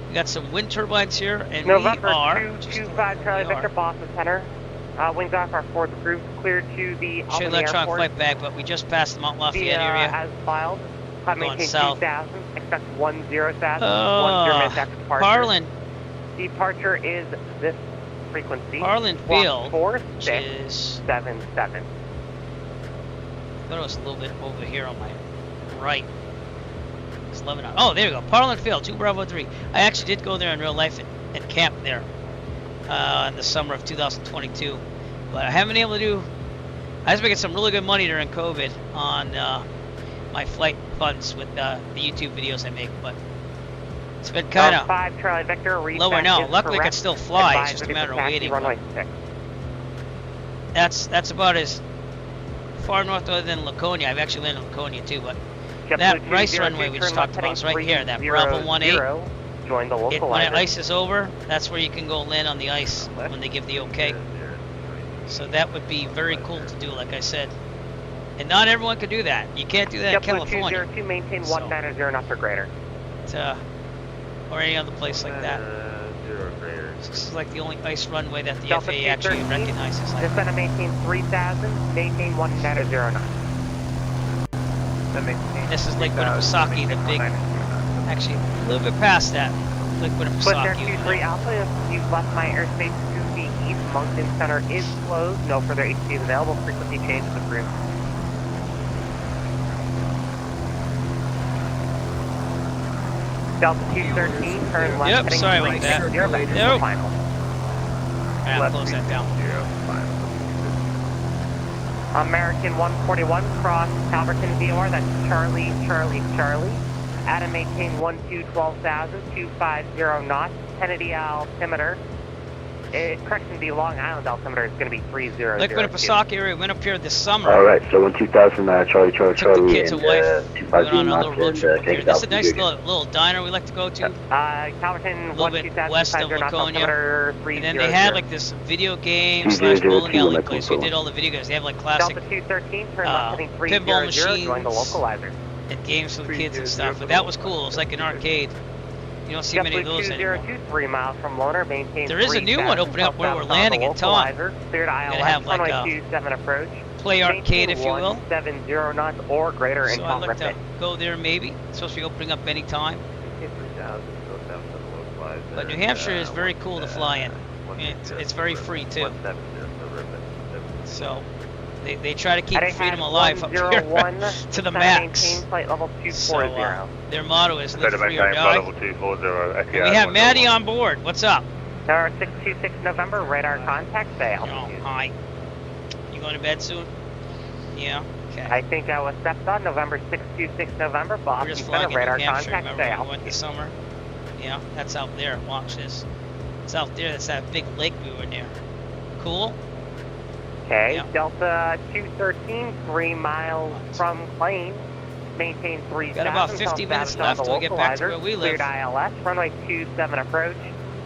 We got some wind turbines here, and November we are 225 Charlie Victor Boston Center. Wings off our fourth group, cleared to the Albany electronic Airport. flight bag, but we just passed the Mount Lafayette area. As filed, going south. 2000, expect 10,000, 1 minute after departure. Harlan. Departure is this frequency. Harlan Field, which is 4677. I thought it was a little bit over here on my right. It's 11. Oh, there you go. Parliament Field, 2 Bravo 3. I actually did go there in real life and camp there in the summer of 2022. But I haven't been able to do. I was making some really good money during COVID on my flight funds with the YouTube videos I make, but it's been kind of lower now. Luckily, I can still fly. It's just a matter of waiting. That's about as far north than Laconia. I've actually landed in Laconia too, but that rice runway we just talked about is right here. That Bravo 18. Join the localizer. When the ice is over, that's where you can go land on the ice when they give the okay. So that would be very cool to do, like I said. And not everyone could do that. You can't do that in California. 202, maintain 190 knots or greater. Or any other place like that. 0 greater. This is like the only ice runway that the FAA actually recognizes. Like Descend to maintain 3000, maintain 190 knots. This is Lake Winnipesaukee, the big, actually a little bit past that, Lake Winnipesaukee. 23 Alpha, if you've left my airspace 2 feet east, Moncton Center is closed, no further HC is available, frequency change is approved. Delta 213, turn left. Yep, heading sorry about that. Nope. Final. I'll close that down. American 141, cross Calverton VOR, that's Charlie, Charlie, Charlie. At and maintain 12,000, 250 knots, Kennedy altimeter. Correction, the Long Island altimeter is going to be 3002. Lake Winnipesaukee area went up here this summer. Alright, so 2000, Charlie, Took the Charlie, kids and away. We 250 went on a knots, little road trip up here. and This is a nice little diner we like to go to. Calverton, A little bit west of Laconia. And then they had like this video game / 200, bowling alley 200, place. We did all the video games. They have like classic Delta 213, turn left heading pinball 300, join the machines localizer. and games for the kids and stuff. But that was cool. It was like an arcade. You don't see many of those anymore. 3 miles from Loner, maintain There is a new one opening up where we're landing in Taunton. Cleared We're ILS, gonna have like runway a 27 approach. play arcade, if you will. 170 knots or greater in So I'd like to Ripley. go there maybe. It's supposed to be opening up any time. But New Hampshire is very cool to fly in. It's very free too. So they try to keep freedom alive up here to the max. Flight level 240. So their motto is live free or die. And we have Maddie on board. What's up? Tower 626 November, radar contact, say altitude. Oh, hi. You going to bed soon? Yeah. Okay. I think I was stepped on November 626 November, We're Boston just Center, flying in radar New Hampshire. contact, Remember say when we went altitude. this summer? Yeah, that's out there. Watch this. It's out there. That's that big lake we were near. Cool. Okay, Yep. Delta 213, 3 miles from Plain. Maintain 3000. Got about 50 minutes left till we get back to where we live. Cleared ILS, runway 27 approach.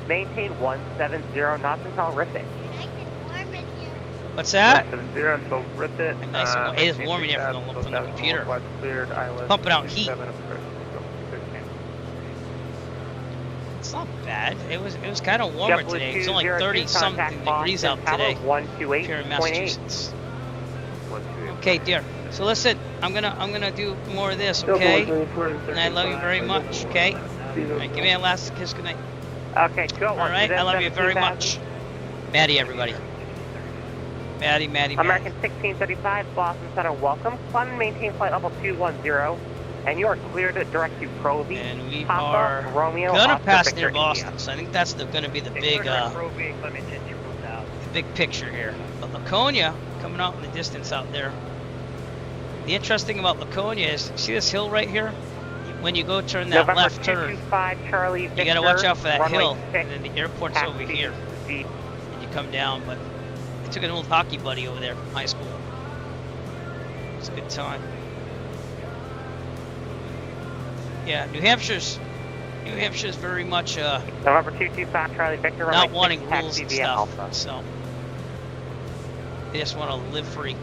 Maintain 170 knots until Riffit. What's that? 170 until Riffit. Nice and warm. It is warm in here from the computer. Cleared ILS, Pumping out heat. 27 approach. It's not bad. It was kind of warmer today. It was only 30-something degrees out today here in Massachusetts. Okay, dear. So listen, I'm gonna do more of this, okay? And I love you very much, okay? All right, give me a last kiss goodnight. Okay, cool. All right, I love you very much. Maddie, everybody. Maddie. American 1635, Boston Center, welcome. Climb and maintain flight level 210. And you are cleared to direct to Provy. And we Papa, are Romeo, gonna Oscar, pass Victor, near Boston, India. so I think that's gonna be the big picture here. But Laconia coming out in the distance out there. The interesting about Laconia is, see this hill right here? When you go turn that November left turn, 225, Charlie, you Victor, gotta watch out for that runway hill, 6, and then the airport's over here. And you come down, but I took an old hockey buddy over there from high school. It was a good time. Yeah, New Hampshire's very much November 225, Charlie, Victor, not runway wanting 6, rules taxi and via stuff, Alpha. so they just want to live free.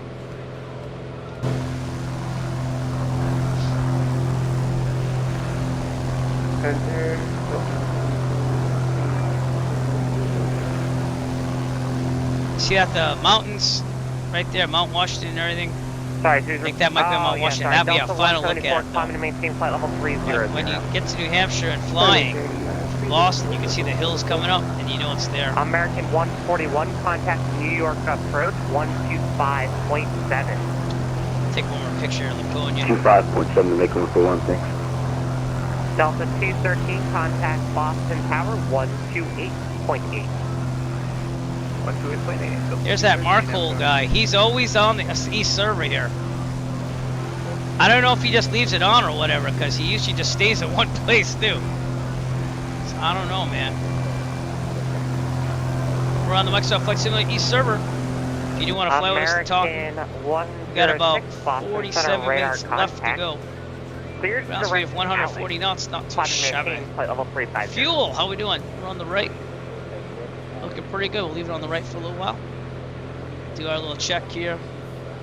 See that the mountains right there, Mount Washington and everything? Sorry, I think that might be Mount Washington. Yeah, That'd be a final look at it. Climbing to maintain flight level 300. But when you get to New Hampshire and flying, Boston, you can see the hills coming up, and you know it's there. American 141, contact New York approach 125.7. Take one more picture of Laconia. 25.7, make room for one, thanks. Delta 213, contact Boston Tower 128.8. 128.8. There's that Markhole guy. He's always on the east server here. I don't know if he just leaves it on or whatever, because he usually just stays at one place too. So I don't know, man. We're on the Microsoft Flight Simulator East server. If you do want to fly with us to talk, we got about 47 minutes left to go. Bounce rate of 140 knots, not too shabby. Fuel, how we doing? We're on the right. Looking pretty good. We'll leave it on the right for a little while. Do our little check here.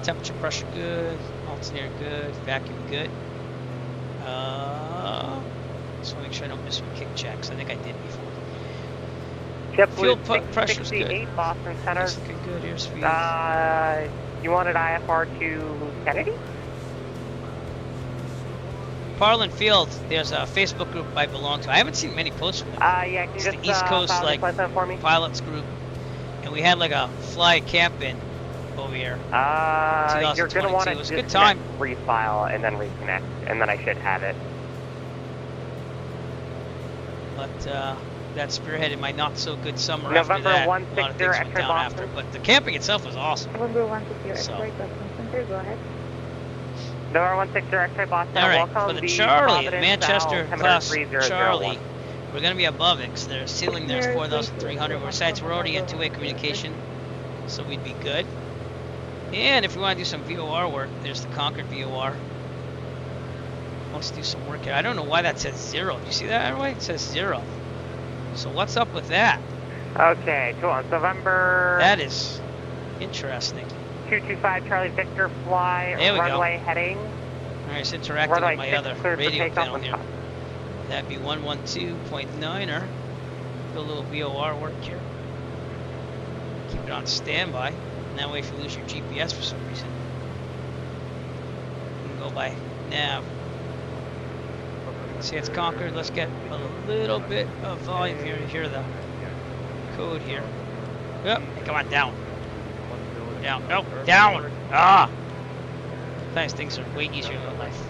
Temperature, pressure good. Alternator good. Vacuum good. Just want to make sure I don't miss my kick checks. I think I did before. Fuel pressure's good. Boston Center. It's looking good. Here's fuel. You wanted IFR to Kennedy? Parlin Field, there's a Facebook group I belong to. I haven't seen many posts from them. Yeah, can you it's just the East Coast like for me? pilots group, and we had like a fly camp in over here. You're gonna want to it was a good time. Refile and then reconnect, and then I should have it. But that spearheaded my not so good summer. November after that. 160 a lot of things went down after, but the camping itself was awesome. November 160 So. Center, go ahead. November 160 X-ray Boston. All right, Welcome for the Charlie, the Manchester class 3001. Charlie, we're going to be above it because their ceiling there's 4,300. Besides, we're already in two-way communication, so we'd be good. And if we want to do some VOR work, there's the Concord VOR. Let's do some work here. I don't know why that says 0. Do you see that, Airway? It says 0. So what's up with that? Okay, cool. On November... That is interesting. 225 Charlie Victor fly, there we runway go. heading. Alright, it's interacting runway with my other radio panel here. Top. That'd be 112.9er. Do a little VOR work here. Keep it on standby. And that way if you lose your GPS for some reason, you can go by nav. See, it's Concord. Let's get a little bit of volume here to hear the code here. Yep, come on, down. Down, nope, down. Ah! Sometimes things are way easier in life.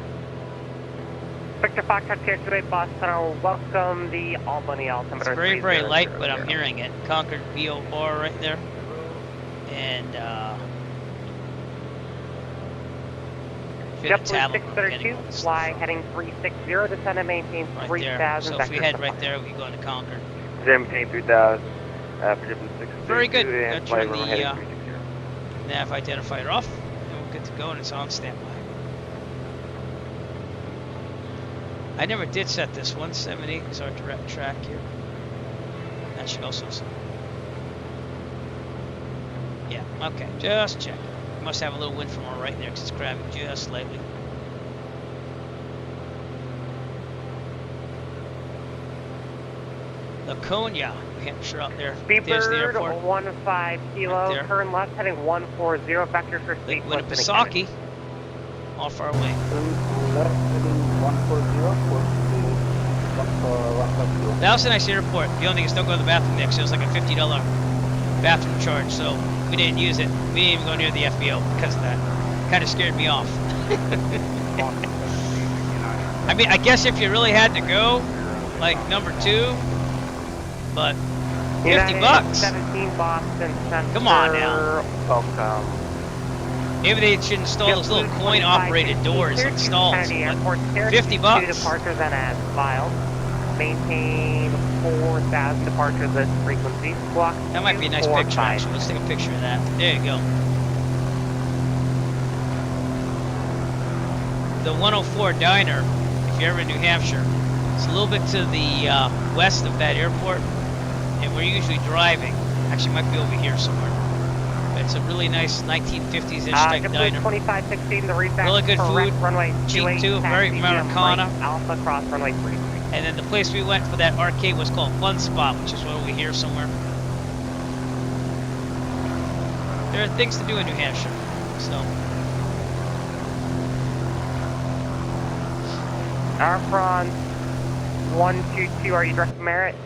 Victor Foxtrot here today, Boston. Welcome the Albany altimeter. It's very, very light, but I'm hearing it. Concord VOR right there. And, JetBlue 632, fly heading 360, descend and maintain 3,000. So if we head right there, we go into Concord. Maintain 3,000. Very good. Turn the nav identifier off, and we're good to go, and it's on standby. I never did set this 178 is our direct track here. That should also. Yeah. Okay. Just check. Must have a little wind from our right there because it's grabbing just slightly. Laconia, New Hampshire out there. There's the airport. Beebird 15 kilo, right turn left heading 140, vector for Lake Winnipesaukee, all far away. Left heading 140, That was a nice airport. The only thing is don't go to the bathroom next. It was like a $50 bathroom charge, so we didn't use it. We didn't even go near the FBO because of that. Kind of scared me off. I mean, I guess if you really had to go, like number 2, but $50. 17 Boston Center. Come on now. Welcome. Maybe they should install those little coin-operated doors installed. $50. Departures and as filed. Maintain 4,000 departures at frequency. Block that might be a nice picture, actually. Let's take a picture of that. There you go. The 104 Diner, if you're ever in New Hampshire, it's a little bit to the west of that airport, and we're usually driving. Actually, might be over here somewhere. But it's a really nice 1950s-ish type diner. 2516, the really good food, runway cheap too, very Americana. Alpha cross runway 3. And then the place we went for that arcade was called Fun Spot, which is over here somewhere. There are things to do in New Hampshire, so. Air France 122, are you direct to Merritt?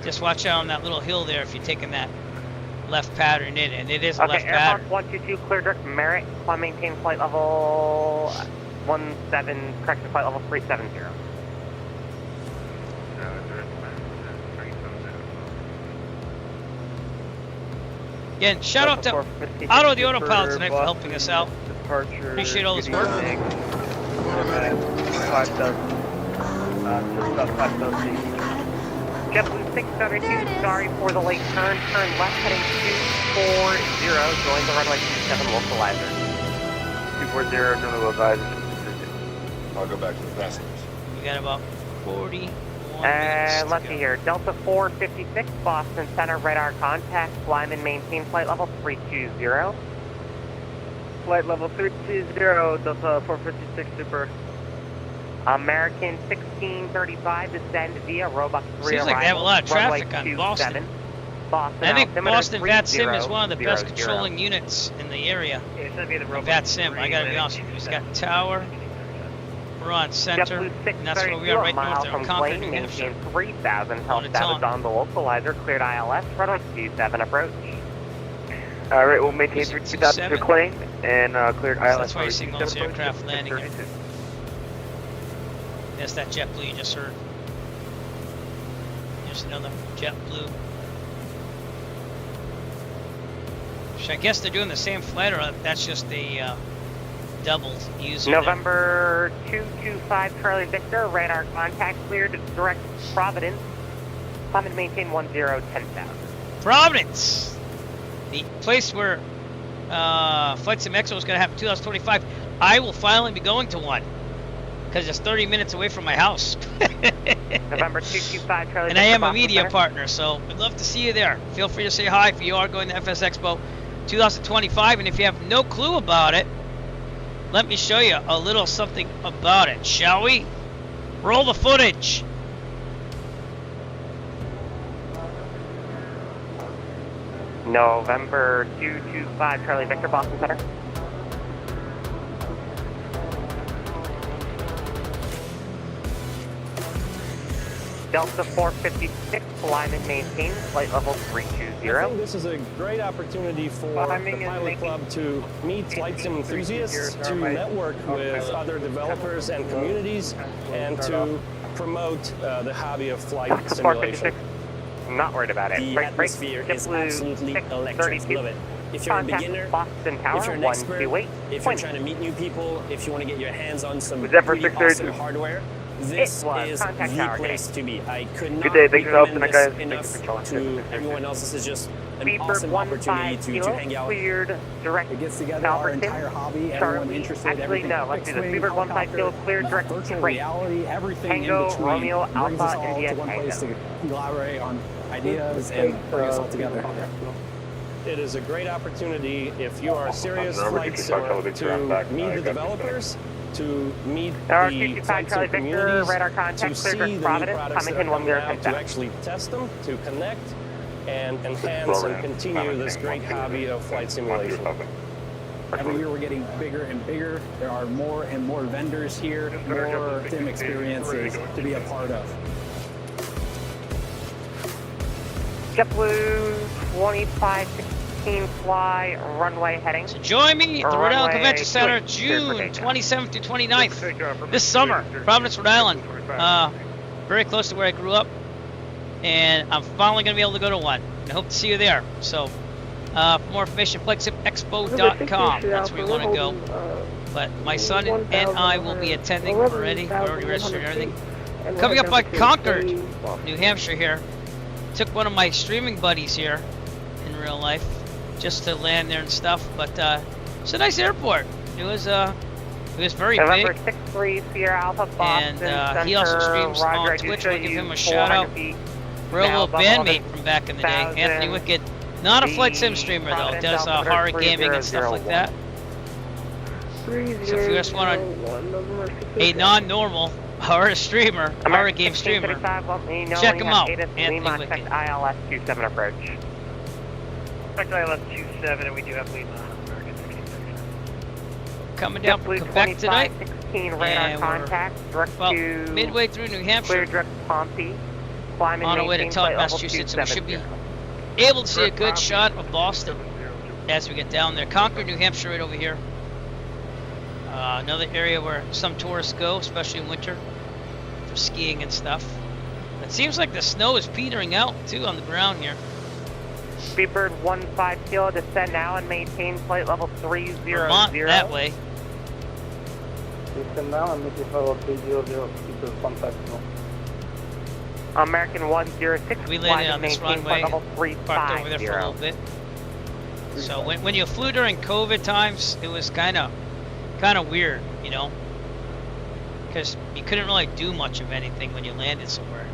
Just watch out on that little hill there if you're taking that left pattern in, and it is a okay, left Air pattern. Force 122, clear direct Merritt, climb maintain flight level 17, correction, flight level 370. Again, shout out to Otto the Autopilot tonight for helping us out. Appreciate all his work. JetBlue 672, sorry for the late turn. Turn left heading 240, join the runway 27 localizer. 240, no localizer. I'll go back to the passengers. We got about 41 And let's see here, Delta 456, Boston Center, radar contact, climb and maintain flight level 320. Flight level 320, Delta 456 Super. American 1635, descend via Roebuck 3 Seems like they have a lot of traffic on Boston. I think Boston VATSIM is one of the best controlling units in the area. Yeah, it's gonna be the VATSIM, I gotta be honest with you. We've got tower, we're on center, and that's where we are right north of Concord, New Hampshire. 3000, health status on the localizer, cleared ILS, runway 27 approach. Alright, we'll maintain 3000 to claim and cleared ILS. That's why you're seeing all those aircraft landing here. That's that JetBlue you just heard. There's another JetBlue. I guess they're doing the same flight, or that's just the doubled user. November 225 Charlie Victor, radar contact cleared, direct Providence. Climb and maintain 10,000. Providence! The place where Flight Sim Expo is going to happen in 2025. I will finally be going to one, because it's 30 minutes away from my house. November 225 Charlie and I am a media partner, so we'd love to see you there. Feel free to say hi if you are going to FS Expo 2025, and if you have no clue about it, let me show you a little something about it, shall we? Roll the footage. November 225 Charlie Victor, Boston Center. Delta 456, climb and maintain, flight level 320. I think this is a great opportunity for the Pilot Club to meet flight sim enthusiasts, to network with other developers and communities, and to promote the hobby of flight simulation. I'm not worried about it. The atmosphere is absolutely electric. Love it. If you're a beginner, if you're an expert, if you're trying to meet new people, if you want to get your hands on some really awesome hardware, this is the place to be. I could not recommend this enough to everyone else. This is just an awesome opportunity to hang out. Cleared, direct it gets together our entire hobby, everyone interested, actually, everything. No, let's do this. Beaver 15 kilo, cleared, direct virtual reality, everything Tango, in between Romeo, brings Alpha, us all India, to one place to collaborate on ideas and bring us all together. It is a great opportunity if you are a serious flight simmer to meet the developers, to meet the flight sim communities, to see the new products that are coming out, to actually test them, to connect, and enhance and continue this great hobby of flight simulation. Every year we're getting bigger and bigger. There are more and more vendors here, more sim experiences to be a part of. JetBlue 2516 fly, runway heading. So join me at the Rhode Island Convention Center June 27th to 29th this summer, Providence, Rhode Island. Very close to where I grew up, and I'm finally going to be able to go to one. I hope to see you there. So for more information, FlightSimExpo.com. That's where you want to go. But my son and I will be attending already. We're already registered and everything. Coming up on Concord, New Hampshire here. Took one of my streaming buddies here in real life just to land there and stuff, but it's a nice airport. It was very November big. 63 Sierra Alpha, Boston, and he also streams on Twitch. I'll give him a shout out. We're a little bandmate from back in the day, Anthony Wicked. Not a flight sim streamer though. Does horror gaming and stuff like that. So if you just want a non-normal horror streamer, horror game streamer, check him out. Anthony Wicked. ILS 27 approach. Expect ILS 27, and we do have Lima. Coming down from Quebec tonight, 16 radar contact, direct well, to midway through New Hampshire. Clear direct Pompey. Climb and on our way to maintain Taunton, flight level Massachusetts, and we should be 270. able to see a good shot of Boston as we get down there. Concord, New Hampshire, right over here. Another area where some tourists go, especially in winter, for skiing and stuff. It seems like the snow is petering out too on the ground here. Speedbird 15 kilo, descend now and maintain flight level 300. Vermont, that way. Descend now and maintain flight level 300, Speedbird contact now. American 106, we landed on this runway, level parked over there for a little bit. So when you flew during COVID times, it was kind of weird, you know, because you couldn't really do much of anything when you landed somewhere.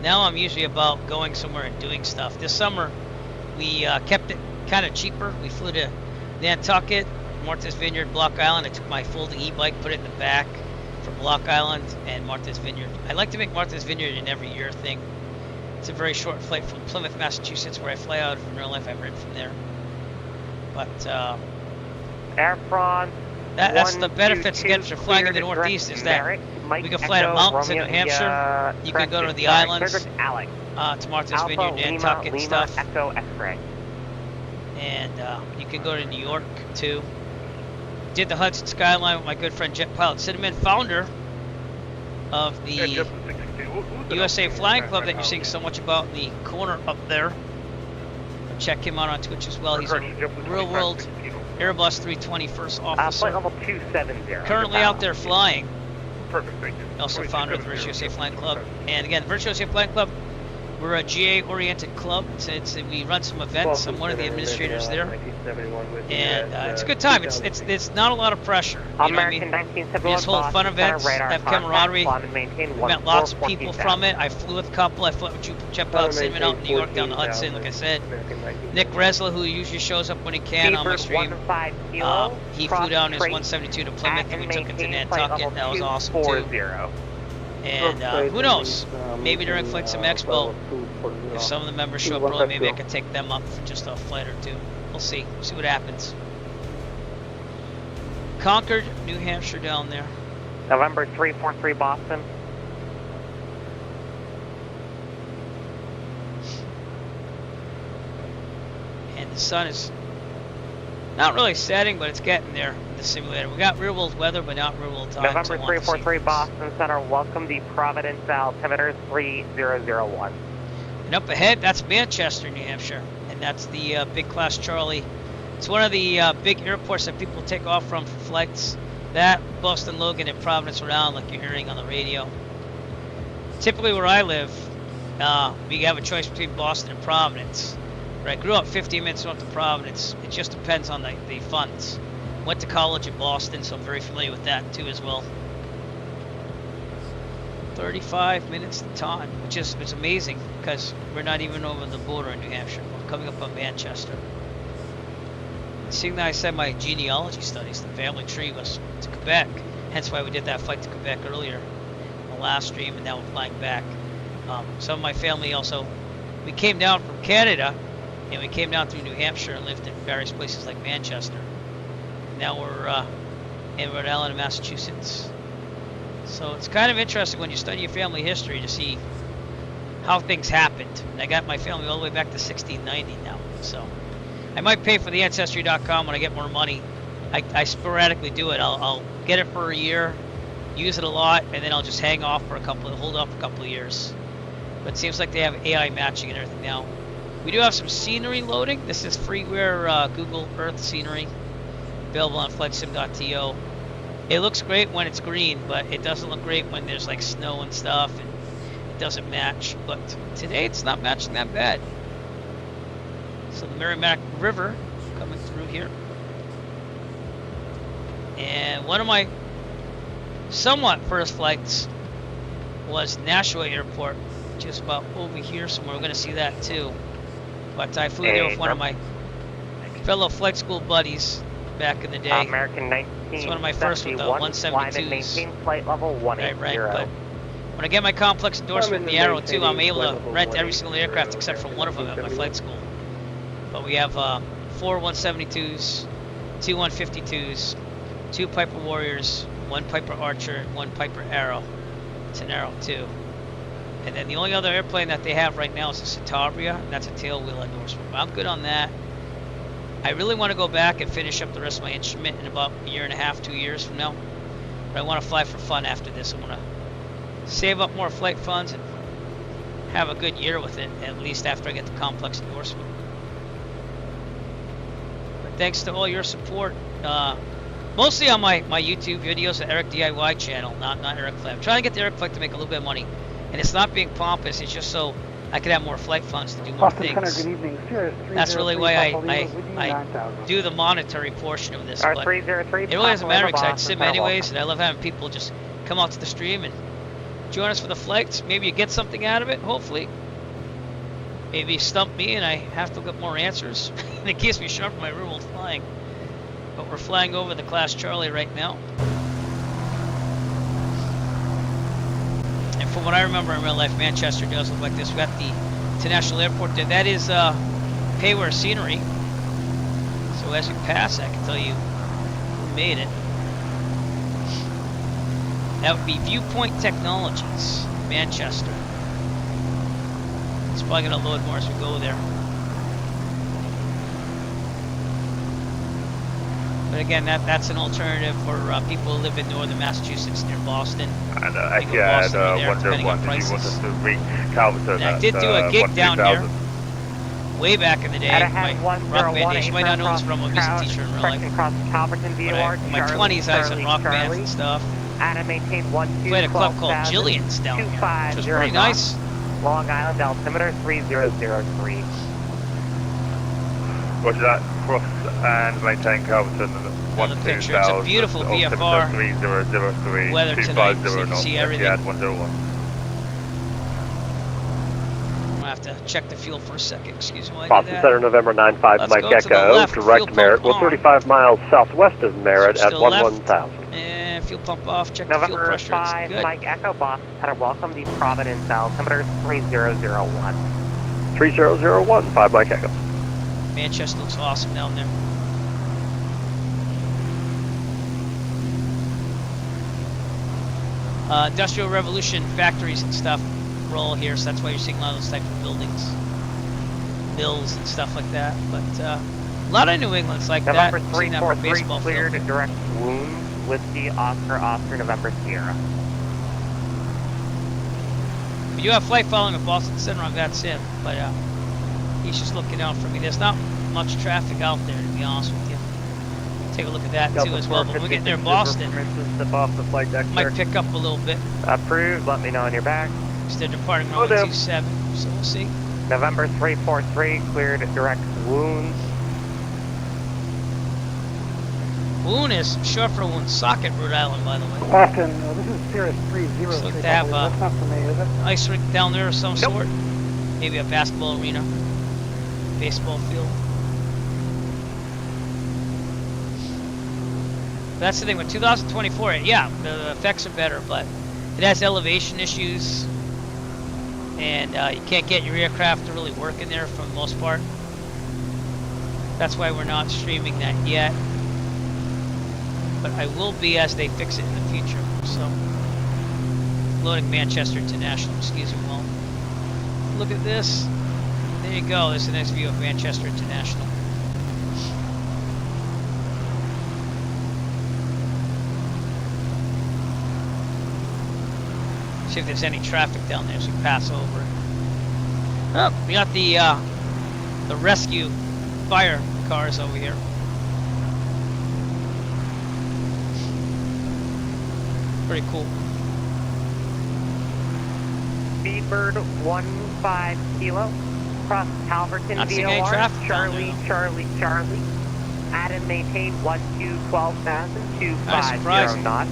Now I'm usually about going somewhere and doing stuff. This summer, we kept it kind of cheaper. We flew to Nantucket, Martha's Vineyard, Block Island. I took my folding e-bike, put it in the back for Block Island and Martha's Vineyard. I like to make Martha's Vineyard an every year thing. It's a very short flight from Plymouth, Massachusetts, where I fly out in real life. I've ridden from there. But Air France. That's the benefits again for flying in the Northeast is that we can fly to mountains in New Hampshire. You can go to the islands, to Martha's Vineyard, Nantucket and stuff. And you can go to New York too. Did the Hudson Skyline with my good friend Jet Pilot Cinnamon, founder of the USA Flying Club that you're seeing so much about in the corner up there. Check him out on Twitch as well. He's a real world Airbus 320 first officer. Flight level 270. Currently out there flying. Perfect, thank you. Also founder of the Virtual USA Flying Club. And again, the Virtual USA Flying Club, we're a GA-oriented club. We run some events. I'm one of the administrators there. And it's a good time. It's not a lot of pressure. You know what I mean? We just hold fun events, have camaraderie. We met lots of people from it. I flew with a couple. I flew with Jet Pilot Cinnamon out in New York down the Hudson, like I said. Nick Resla, who usually shows up when he can on my stream, he flew down his 172 to Plymouth and we took it to Nantucket. That was awesome too. And who knows? Maybe during Flight Sim Expo, if some of the members show up early, maybe I could take them up for just a flight or two. We'll see. We'll see what happens. Concord, New Hampshire down there. November 343 Boston. And the sun is not really setting, but it's getting there in the simulator. We got real world weather, but not real world time. November 343 Boston Center, welcome the Providence altimeter 3001. And up ahead, that's Manchester, New Hampshire. And that's the Big Class Charlie. It's one of the big airports that people take off from for flights. That, Boston Logan, and Providence, Rhode Island, like you're hearing on the radio. Typically where I live, we have a choice between Boston and Providence. I grew up 15 minutes north of Providence. It just depends on the funds. Went to college in Boston, so I'm very familiar with that too as well. 35 minutes to time, which is it's amazing because we're not even over the border in New Hampshire. We're coming up on Manchester. Seeing that I said my genealogy studies, the family tree was to Quebec, hence why we did that flight to Quebec earlier, the last stream, and now we're flying back. Some of my family also, we came down from Canada. And we came down through New Hampshire and lived in various places like Manchester. Now we're in Rhode Island and Massachusetts. So it's kind of interesting when you study your family history to see how things happened. And I got my family all the way back to 1690 now. So I might pay for the Ancestry.com when I get more money. I sporadically do it. I'll get it for a year, use it a lot, and then I'll just hold off for a couple of years. But it seems like they have AI matching and everything now. We do have some scenery loading. This is freeware Google Earth scenery, available on flightsim.to. It looks great when it's green, but it doesn't look great when there's like snow and stuff, and it doesn't match. But today it's not matching that bad. So the Merrimack River coming through here. And one of my somewhat first flights was Nashua Airport, which is about over here somewhere. We're going to see that too. But I flew there with one of my fellow flight school buddies back in the day. American 19. It's one of my first with the 172s. Maintain flight level 180. Right, but when I get my complex endorsement in the Arrow too, I'm able to rent every single aircraft except for one of them at my flight school. But we have 4 172s, 2 152s, 2 Piper Warriors, 1 Piper Archer, 1 Piper Arrow. It's an Arrow too. And then the only other airplane that they have right now is the Trois-Rivières, and that's a tailwheel endorsement. But I'm good on that. I really want to go back and finish up the rest of my instrument in about a year and a half, 2 years from now. But I want to fly for fun after this. I want to save up more flight funds and have a good year with it, at least after I get the complex endorsement. But thanks to all your support, mostly on my YouTube videos, the Eric DIY channel, not Eric Flight. I'm trying to get the Eric Flight to make a little bit of money. And it's not being pompous, it's just so I could have more flight funds to do more Boston things. Center, good evening. Sirius That's really why I 9000. do the monetary portion of this. But it R303, really doesn't matter because I'd sim anyways, and I love having people just come out to the stream and join us for the flights. Maybe you get something out of it, hopefully. Maybe you stump me and I have to get more answers. And it keeps me sharp in my real world flying. But we're flying over the Class Charlie right now. And from what I remember in real life, Manchester does look like this. We got the International Airport there. That is payware scenery. So as you pass, I can tell you who made it. That would be Viewpoint Technologies, Manchester. It's probably going to load more as we go there. But again, that's an alternative for people who live in northern Massachusetts near Boston. And actually, I had wondered what did you want us to reach Calverton. I did do a gig down here way back in the day. My rock band days. You might not know this, but I'm a music teacher in real life. In my 20s, I was in rock bands and stuff. Played a club called Jillian's down here, which was pretty nice. Long Island, altimeter 3003. Roger that. Cross and maintain Calverton. Another picture. It's a beautiful VFR. 3003. Weather tonight, so you can see everything. 101. I'm gonna have to check the fuel for a second. Excuse me while I do Boston that. Center, November 95, Let's Mike go to the Echo, left, direct fuel Merritt. pump We're on. 35 miles southwest of Merritt Switch at to the left. 11,000. And fuel pump off. Check the fuel November pressure. 5, It's good. Mike Echo, Boston Center, welcome to Providence, altimeter 3001. 3001, 5 Mike Echo. Manchester looks awesome down there. Industrial Revolution factories and stuff roll here, so that's why you're seeing a lot of those types of buildings, mills and stuff like that. But a lot of New England's like November that. Seen that for 343 baseball cleared field. direct wound, Whiskey, Oscar, November Sierra. If you have flight following at Boston Center, I'm glad to see him, but he's just looking out for me. There's not much traffic out there, to be honest with you. Take a look at that too as well. But when we get near Boston, Step off the flight deck, might pick up a little bit. Approved, let me know when you're back. They're departing on 127, so we'll see. November 343 cleared direct wound. Woon is short for Woonsocket, Rhode Island, by the way. Boston, this is Sirius 303. Looks like they have That's not for me, is it? ice rink down there of some sort. Maybe a basketball arena, baseball field. That's the thing with 2024. Yeah, the effects are better, but it has elevation issues, and you can't get your aircraft to really work in there for the most part. That's why we're not streaming that yet. But I will be as they fix it in the future. So, loading Manchester International. Excuse me, well, look at this. There you go. There's the next view of Manchester International. See if there's any traffic down there as we pass over. Oh, we got the rescue fire cars over here. Pretty cool. Speedbird 15 kilo, cross Calverton Not seeing any VOR, traffic Charlie. Add and maintain 12,250 knots.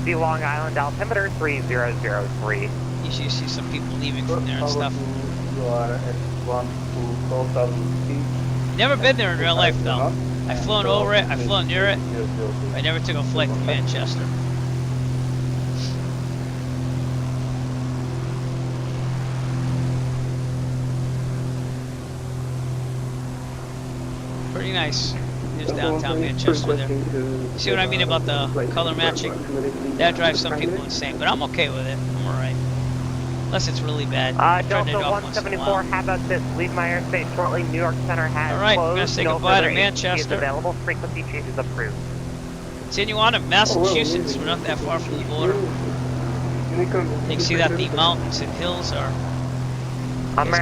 The Long Island altimeter 3003. Usually you see some people leaving from there and stuff. You are at 1 to 12,000 feet. Never been there in real life though. I've flown over it, I've flown near it. I never took a flight to Manchester. Pretty nice. Here's downtown Manchester there. See what I mean about the color matching? That drives some people insane, but I'm okay with it. I'm alright. Unless it's really bad. I turn it Delta off once in a 174, while. how about this? Leave my airspace shortly. New York Center has All right, closed. we're gonna say No goodbye to further ATC is Manchester. available. Frequency changes approved. Continue on to Massachusetts. We're not that far from the border. You can see that the mountains and hills are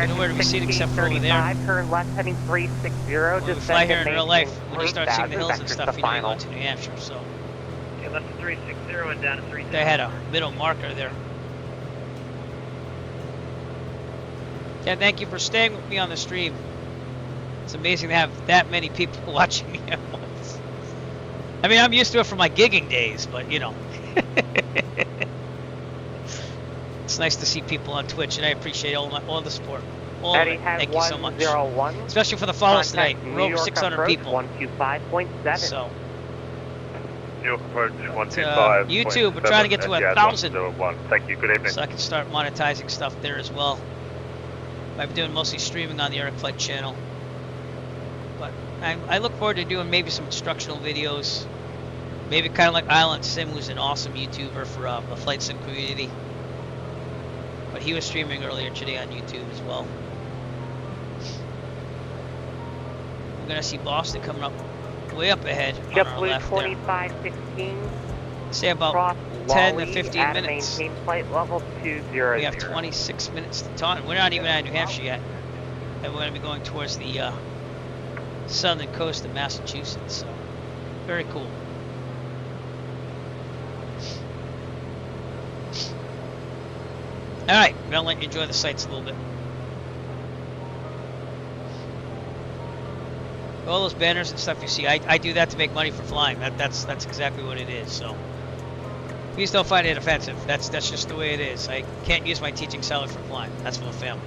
nowhere to be seen except for over there. Turn left heading 360. When we fly here in real life, when you start seeing the hills and stuff, you know you're going to New Hampshire. So Okay, left to 360 and down to 360. they had a middle marker there. Yeah, thank you for staying with me on the stream. It's amazing to have that many people watching me at once. I mean, I'm used to it from my gigging days, but you know. It's nice to see people on Twitch, and I appreciate all the support. All of it. Thank you so much. Especially for the follows tonight. We're over 600 people. 125.7. So, New York approach 125. YouTube, we're trying to get to 1,000. Thank you. Good evening. So I can start monetizing stuff there as well. I've been doing mostly streaming on the Eric Flight channel. But I look forward to doing maybe some instructional videos. Maybe kind of like Island Sim, who's an awesome YouTuber for the flight sim community. But he was streaming earlier today on YouTube as well. We're going to see Boston coming up way up ahead on our left there. 2516. Say about 10 to 15 minutes. Flight level 200. We have 26 minutes to Taunton. We're not even at New Hampshire yet. And we're going to be going towards the southern coast of Massachusetts. So, very cool. Alright, I'm going to let you enjoy the sights a little bit. All those banners and stuff you see, I do that to make money for flying. That's exactly what it is. So please don't find it offensive. That's just the way it is. I can't use my teaching salary for flying. That's for the family.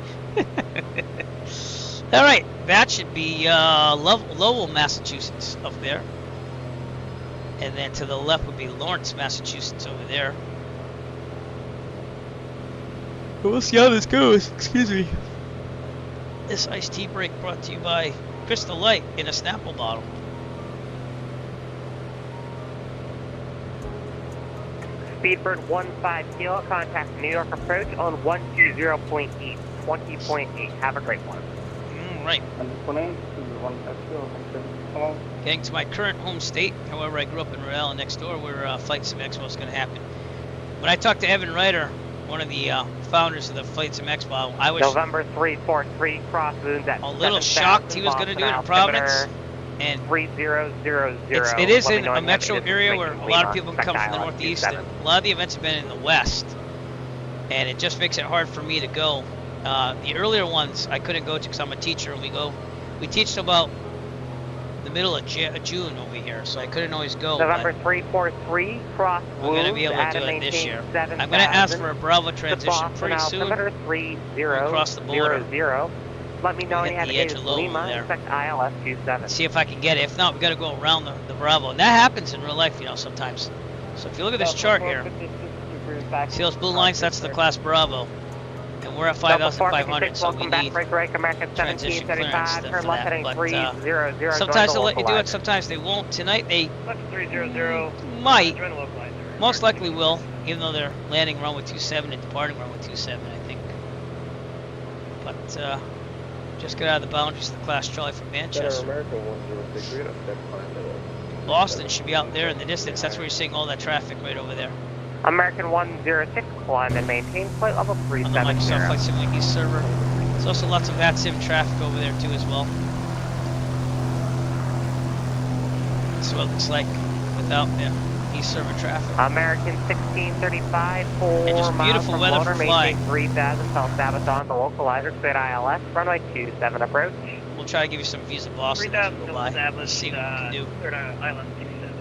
All right, that should be Lowell, Massachusetts, up there, and then to the left would be Lawrence, Massachusetts, over there. But we'll see how this goes. Excuse me. This iced tea break brought to you by Crystal Light in a Snapple bottle. Speedbird 15 kilo, contact New York approach on 120.8, 20.8. Have a great one. Right. Getting to my current home state. However, I grew up in Rhode Island next door where Flight Sim Expo is going to happen. When I talked to Evan Ryder, one of the founders of the Flight Sim Expo, I was November 343 cross moons at a little shocked he was going to do it in Providence. And 3000. it is in a metro area where a lot of people can come from the northeast. And a lot of the events have been in the west, and it just makes it hard for me to go. The earlier ones I couldn't go to because I'm a teacher, and we teach till about the middle of June over here, so I couldn't always go. November 343 cross. We're going to be able to do it this year. I'm going to ask for a Bravo transition pretty soon. Across the border. Let me know when you have the edge of Lima there. Expect ILS 27. See if I can get it. If not, we got to go around the Bravo, and that happens in real life, you know, sometimes. So if you look at this chart here, see those blue lines? That's the class Bravo, and we're at 5,500, so we need transition clearance for that. But sometimes they'll let you do it, sometimes they won't. Tonight they might, most likely will, even though they're landing runway 27 and departing runway 27, I think. But just get out of the boundaries of the class Charlie from Manchester. Boston should be out there in the distance. That's where you're seeing all that traffic right over there. American 106, climb and maintain flight level 370. On the Microsoft Flight Sim East server. There's also lots of VATSIM traffic over there too as well. That's what it looks like without the East server traffic. American 1635, 4 and just beautiful weather for flying. 3000 South Sabaton, the localizer, cleared ILS, runway 27 approach. We'll try to give you some views of Boston as we go by. Let's see what we can do. Third Island 67.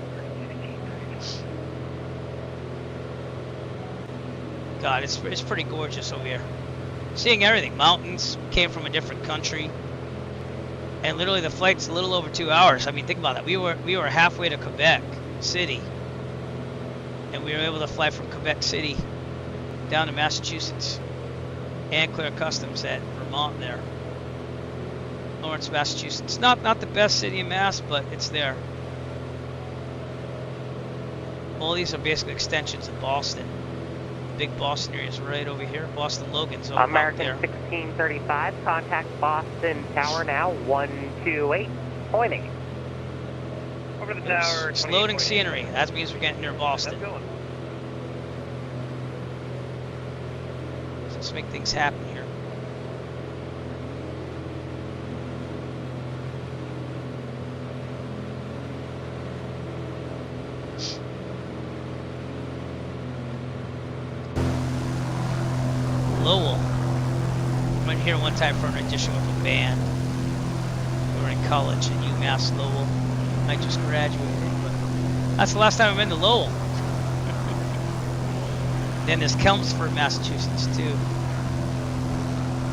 God, it's pretty gorgeous over here. Seeing everything. Mountains, came from a different country. And literally the flight's a little over 2 hours. I mean, think about that. We were halfway to Quebec City. And we were able to fly from Quebec City down to Massachusetts and clear customs at Vermont there. Lawrence, Massachusetts. Not the best city in Mass, but it's there. All these are basically extensions of Boston. big Boston area is right over here. Boston Logan's over American there. 1635, contact Boston Tower now, 128, pointing. Over the tower. It's loading scenery. That means we're getting near Boston. So let's make things happen here. Lowell. I went here one time for an audition with a band. We were in college at UMass Lowell. I just graduated, but that's the last time I've been to Lowell. Then there's Chelmsford, Massachusetts too,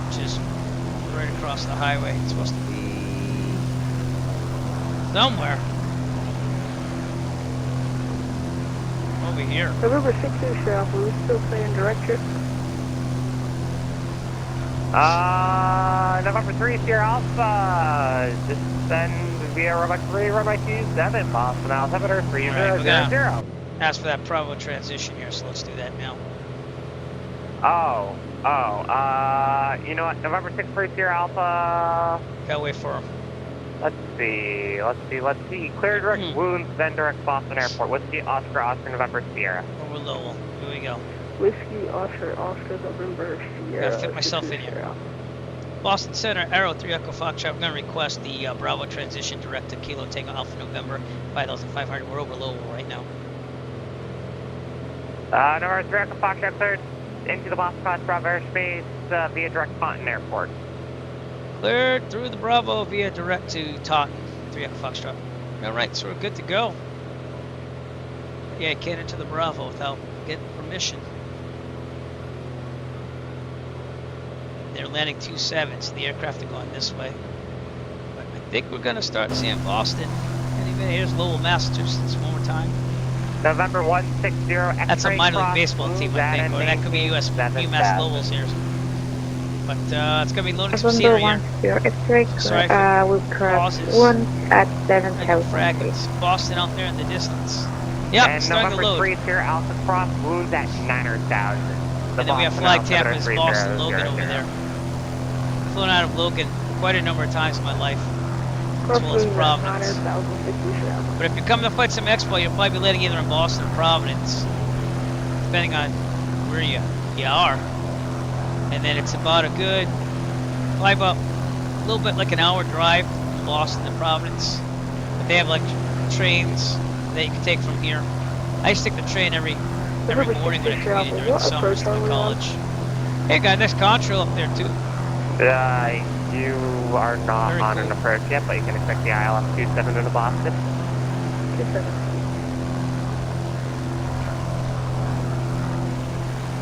which is right across the highway. It's supposed to be somewhere over here. November 6 Sheriff, are we still playing director? November 3 Sierra Alpha, descend via runway 3, runway 27, Boston altimeter 3000. Ask for that Bravo transition here, so let's do that now. You know what, November 6 Sierra Alpha. Gotta wait for him. Let's see. Clear direct wounds, then direct Boston Airport. Whiskey, Oscar, November Sierra. Over Lowell, here we go. Whiskey, Oscar, November, Sierra. Gotta fit myself in here. Boston Center, Arrow 3 Echo Foxtrot. I'm gonna request the Bravo transition direct to Kilo Tango Alpha November 5500. We're over Lowell right now. November 3 Echo Foxtrot cleared into the Boston Class Bravo airspace via direct Taunton Airport. Cleared through the Bravo via direct to Taunton 3 Echo Foxtrot. Alright, so we're good to go. Yeah, I can't enter the Bravo without getting permission. They're landing 27, so the aircraft are going this way. But I think we're going to start seeing Boston. Any minute. Here's Lowell, Massachusetts, one more time. November 160. That's a minor league baseball team, I think, or that could be UMass Lowell's here. But it's going to be loading some scenery here. Sorry for pauses. At 7,000. Fragments. Boston out there in the distance. Yep, and starting to load. November 3 Sierra Alpha Cross, wounds at 9,000. And then we have flag Tampa's Boston Logan over there. I've flown out of Logan quite a number of times in my life, as well as Providence. But if you're coming to fight some expo, you'll probably be landing either in Boston or Providence, depending on where you are. And then it's about a good, probably about a little bit like an hour drive from Boston to Providence. But they have like trains that you can take from here. I used to take the train every morning when I commuted during the summers through college. Hey, got a nice contrail up there too. You are not Very on cool. an approach yet, but you can expect the ILS 27 into Boston. 27.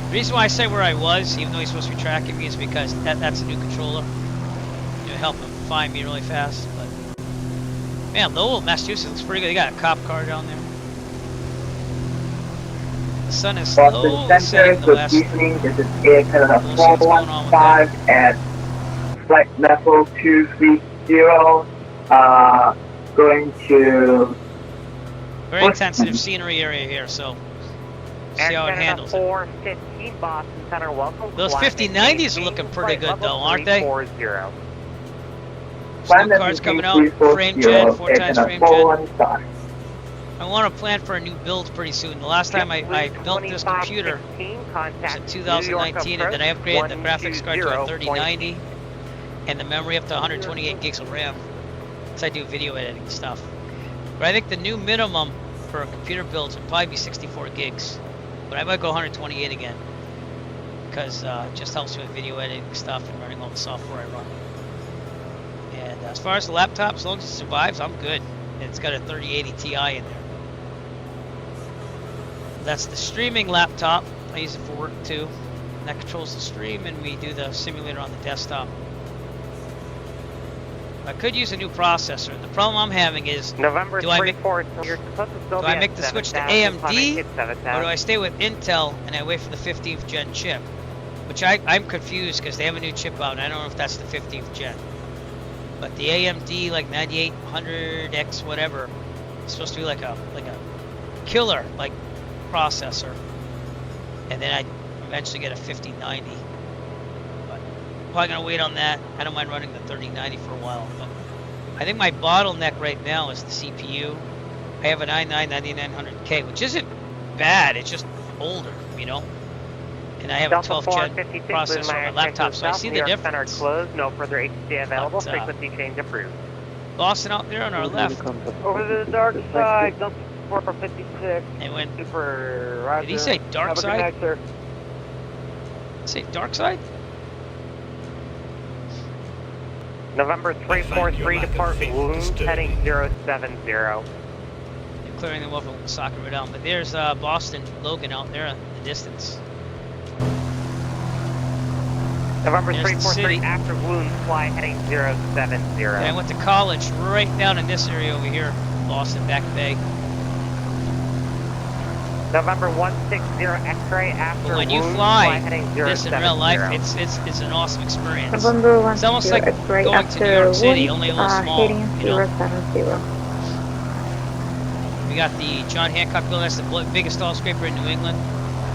The reason why I say where I was, even though he's supposed to be tracking me, is because that's a new controller. It'll help him find me really fast. But man, Lowell, Massachusetts looks pretty good. They got a cop car down there. The sun is slowly setting the west. This is Air Canada 415 at flight level 230, going to... Very intensive scenery area here, so see how it handles it. 415 Boston Center, welcome. Those 5090s are looking pretty good though, aren't they? 340. Still cars coming out, frame gen, 4 times frame gen. I want to plan for a new build pretty soon. The last time I built this computer was in 2019, and then I upgraded the graphics card to a 3090 and the memory up to 128 gigs of RAM. So I do video editing stuff. But I think the new minimum for a computer builds would probably be 64 gigs. But I might go 128 again, because it just helps with video editing stuff and running all the software I run. And as far as the laptop, as long as it survives, I'm good. And it's got a 3080 Ti in there. That's the streaming laptop. I use it for work too. And that controls the stream, and we do the simulator on the desktop. I could use a new processor. The problem I'm having is, November do I make the the switch to AMD, or do I stay with Intel and I wait for the 15th gen chip? Which I'm confused because they have a new chip out, and I don't know if that's the 15th gen. But the AMD like 9800X whatever is supposed to be like a killer like processor. And then eventually get a 5090. But probably gonna wait on that. I don't mind running the 3090 for a while, but I think my bottleneck right now is the CPU. I have an i9-9900K, which isn't bad. It's just older, you know. And I have a 12th gen processor on my laptop, so I see the difference. Closed, no further HC available. But, frequency change approved. Boston out there on our left. Over to the dark side, dump 456. And when Super, Roger. did he say dark Have a good side? night, sir. Say dark side? November 343, depart Wound, heading 070. They're clearing them off of Soccer right down. But there's Boston Logan out there in the distance. November There's 343, after Wound, fly heading 070. And I went to college right down in this area over here, Boston, Back Bay. November 160, X-ray, after But when you Wound, fly heading this 070. in real life, it's an awesome experience. November 160, It's almost like X-ray going to New York City, only a little small. heading You know? 070. We got the John Hancock building. That's the biggest tall scraper in New England.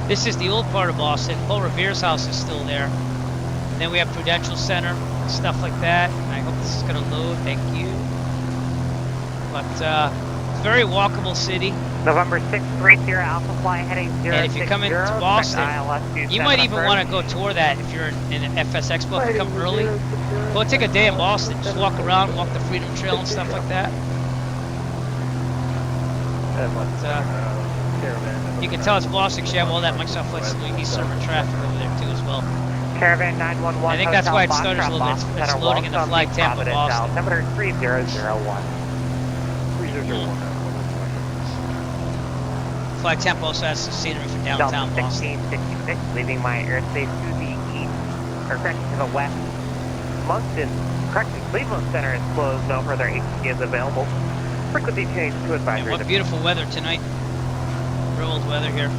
This is the old part of Boston. Trois-Rivières house is still there. And then we have Prudential Center, stuff like that. And I hope this is going to load. Thank you. But very walkable city. November 630, Alpha fly heading 060. And if you come into Boston, you might even want to go tour that if you're in an FS Expo. If you come early, go take a day in Boston. Just walk around, walk the Freedom Trail and stuff like that. But, you can tell it's Boston because you have all that Microsoft Flight East server traffic over there too as well. Caravan 911. I think that's why it stutters a little bit. It's loading in the flag Tampa, Boston. Number 3001. Flag Tampa also has some scenery from downtown Boston. 1666, leaving my airspace to the east, or correction, to the west. Moncton, correction, Cleveland Center is closed. No further HC is available. Frequency change to advisory. And what beautiful weather tonight. Real old weather here.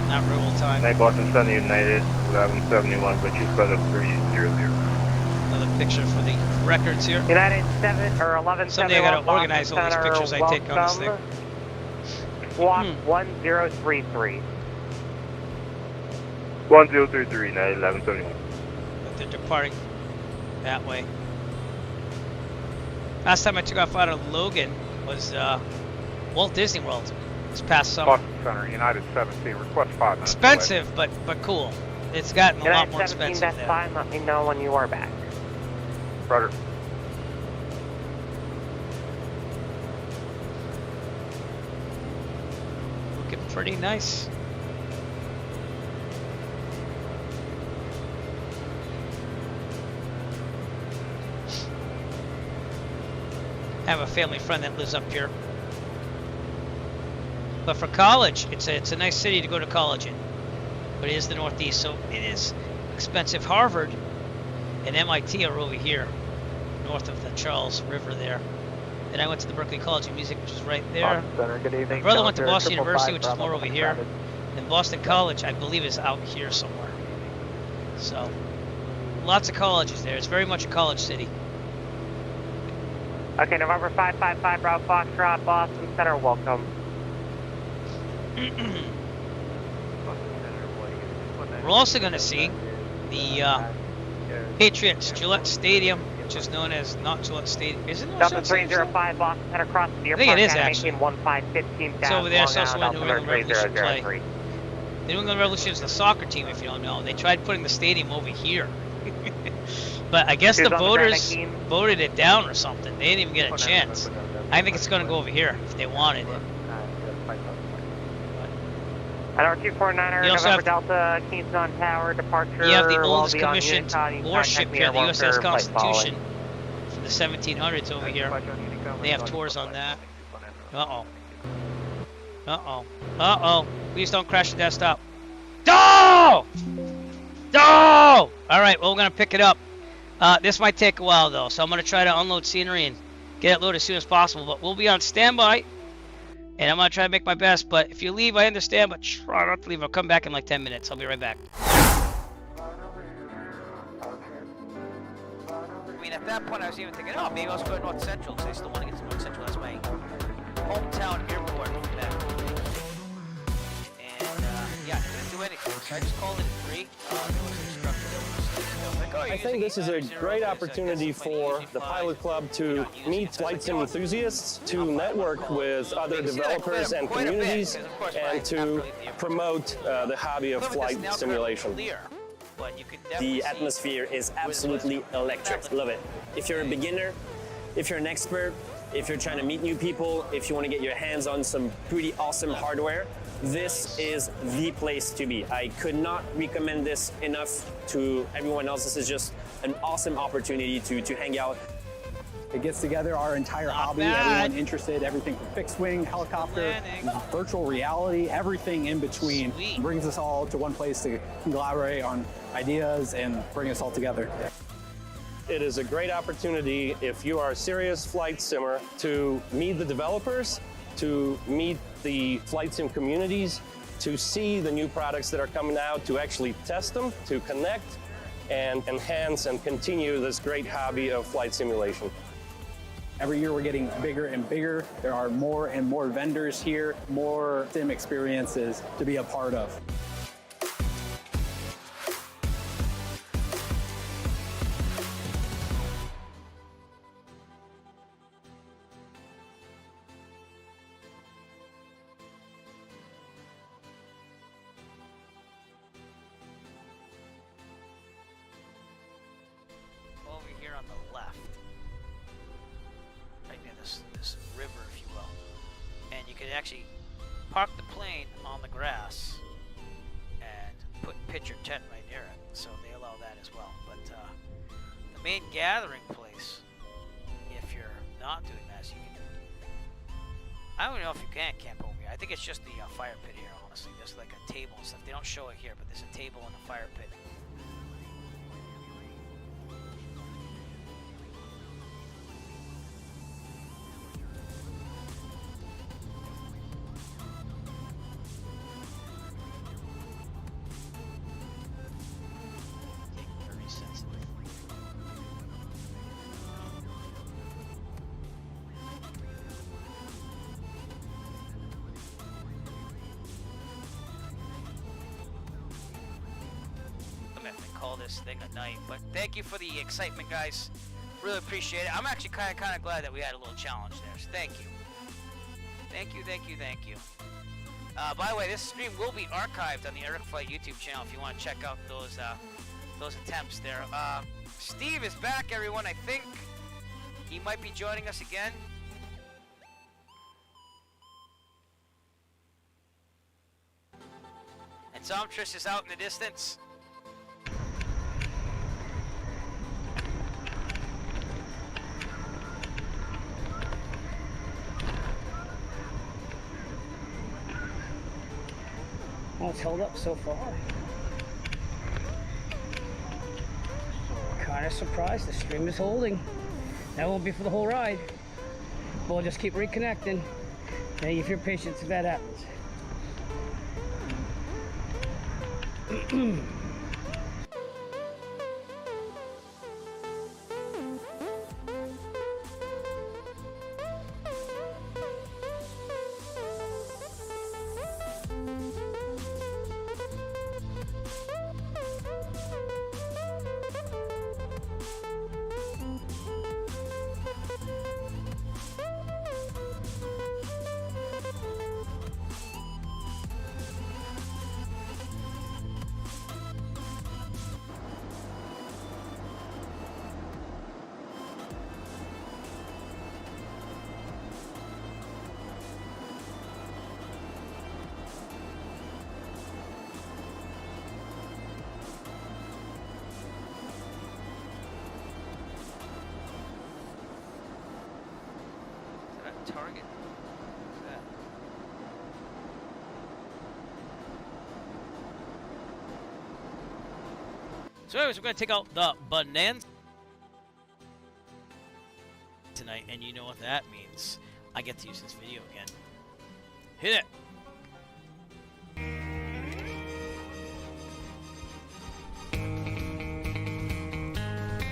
Not real old time. Night Boston Sunday United, 1171, but you spelled up 300. Another picture for the records here. United 7 or 11. Someday I gotta organize all these pictures I take on this thing. Walk 1033. 1033, United 1171. But they're departing that way. Last time I took off out of Logan was Walt Disney World this past summer. Boston Center, United 17, request 5 minutes. Expensive, but cool. It's gotten a lot more expensive that's there. fine. Let me know when you are back. Roger. Looking pretty nice. I have a family friend that lives up here. But for college, it's a nice city to go to college in. But it is the Northeast, so it is expensive. Harvard and MIT are over here, north of the Charles River there. Then I went to the Berklee College of Music, which is right there. Center, good evening. My brother went to Boston University, which is more over here. And Boston College, I believe, is out here somewhere. So, lots of colleges there. It's very much a college city. Okay, November 555, Bravo Foxtrot, Boston Center, welcome. We're also going to see the Patriots Gillette Stadium, which is known as not Gillette Stadium. Isn't it? Delta 305, Boston Center, across the I think it is actually. 1515 It's over there. It's also where New England Revolution play. The New England Revolution is the soccer team, if you don't know. They tried putting the stadium over here. But I guess the voters voted it down or something. They didn't even get a chance. I think it's going to go over here if they wanted it. At R249er, November Delta, Keystone Tower, departure. You have the oldest commissioned warship here, the USS Constitution from the 1700s over here. They have tours on that. Uh-oh. Uh-oh. Uh-oh. Please don't crash the desktop. No! No! Alright, well, we're going to pick it up. This might take a while, though, so I'm going to try to unload scenery and get it loaded as soon as possible. But we'll be on standby. And I'm going to try to make my best, but if you leave, I understand, but try not to leave. I'll come back in like 10 minutes. I'll be right back. I mean, at that point, I was even thinking, oh, maybe I'll go to North Central, because I still want to get to North Central. That's my hometown airport from that. And, yeah, I couldn't do anything. I just call it free. I think this is a great opportunity for the Pilot Club to meet flight sim enthusiasts, to network with other developers and communities, and to promote the hobby of flight simulation. The atmosphere is absolutely electric. Love it. If you're a beginner, if you're an expert, if you're trying to meet new people, if you want to get your hands on some pretty awesome hardware, this is the place to be. I could not recommend this enough to everyone else. This is just an awesome opportunity to hang out. It gets together our entire hobby, everyone interested, everything from fixed wing, helicopter, virtual reality, everything in between. Brings us all to one place to collaborate on ideas and bring us all together. It is a great opportunity if you are a serious flight simmer to meet the developers, to meet the flight sim communities, to see the new products that are coming out, to actually test them, to connect and enhance and continue this great hobby of flight simulation. Every year we're getting bigger and bigger. There are more and more vendors here, more sim experiences to be a part of. Over here on the left, right near this river, if you will, and you could actually park the plane on the grass and pitch your tent right near it, so they allow that as well. But the main gathering place, if you're not doing that, so you can, I don't know if you can camp over here. I think it's just the fire pit here, honestly. There's like a table and stuff. They don't show it here, but there's a table in the fire pit. Call this thing a night, but thank you for the excitement, guys. Really appreciate it. I'm actually kind of glad that we had a little challenge there, so thank you. Thank you. By the way, this stream will be archived on the Eric Flight YouTube channel if you want to check out those attempts there. Steve is back, everyone. I think he might be joining us again. And Zomtress is out in the distance. Well, it's held up so far. Kind of surprised the stream is holding. That won't be for the whole ride. We'll just keep reconnecting. Hey, if you're patient, if that happens. Target. What's that? So anyways, we're going to take out the Bonanza tonight, and you know what that means. I get to use this video again. Hit it!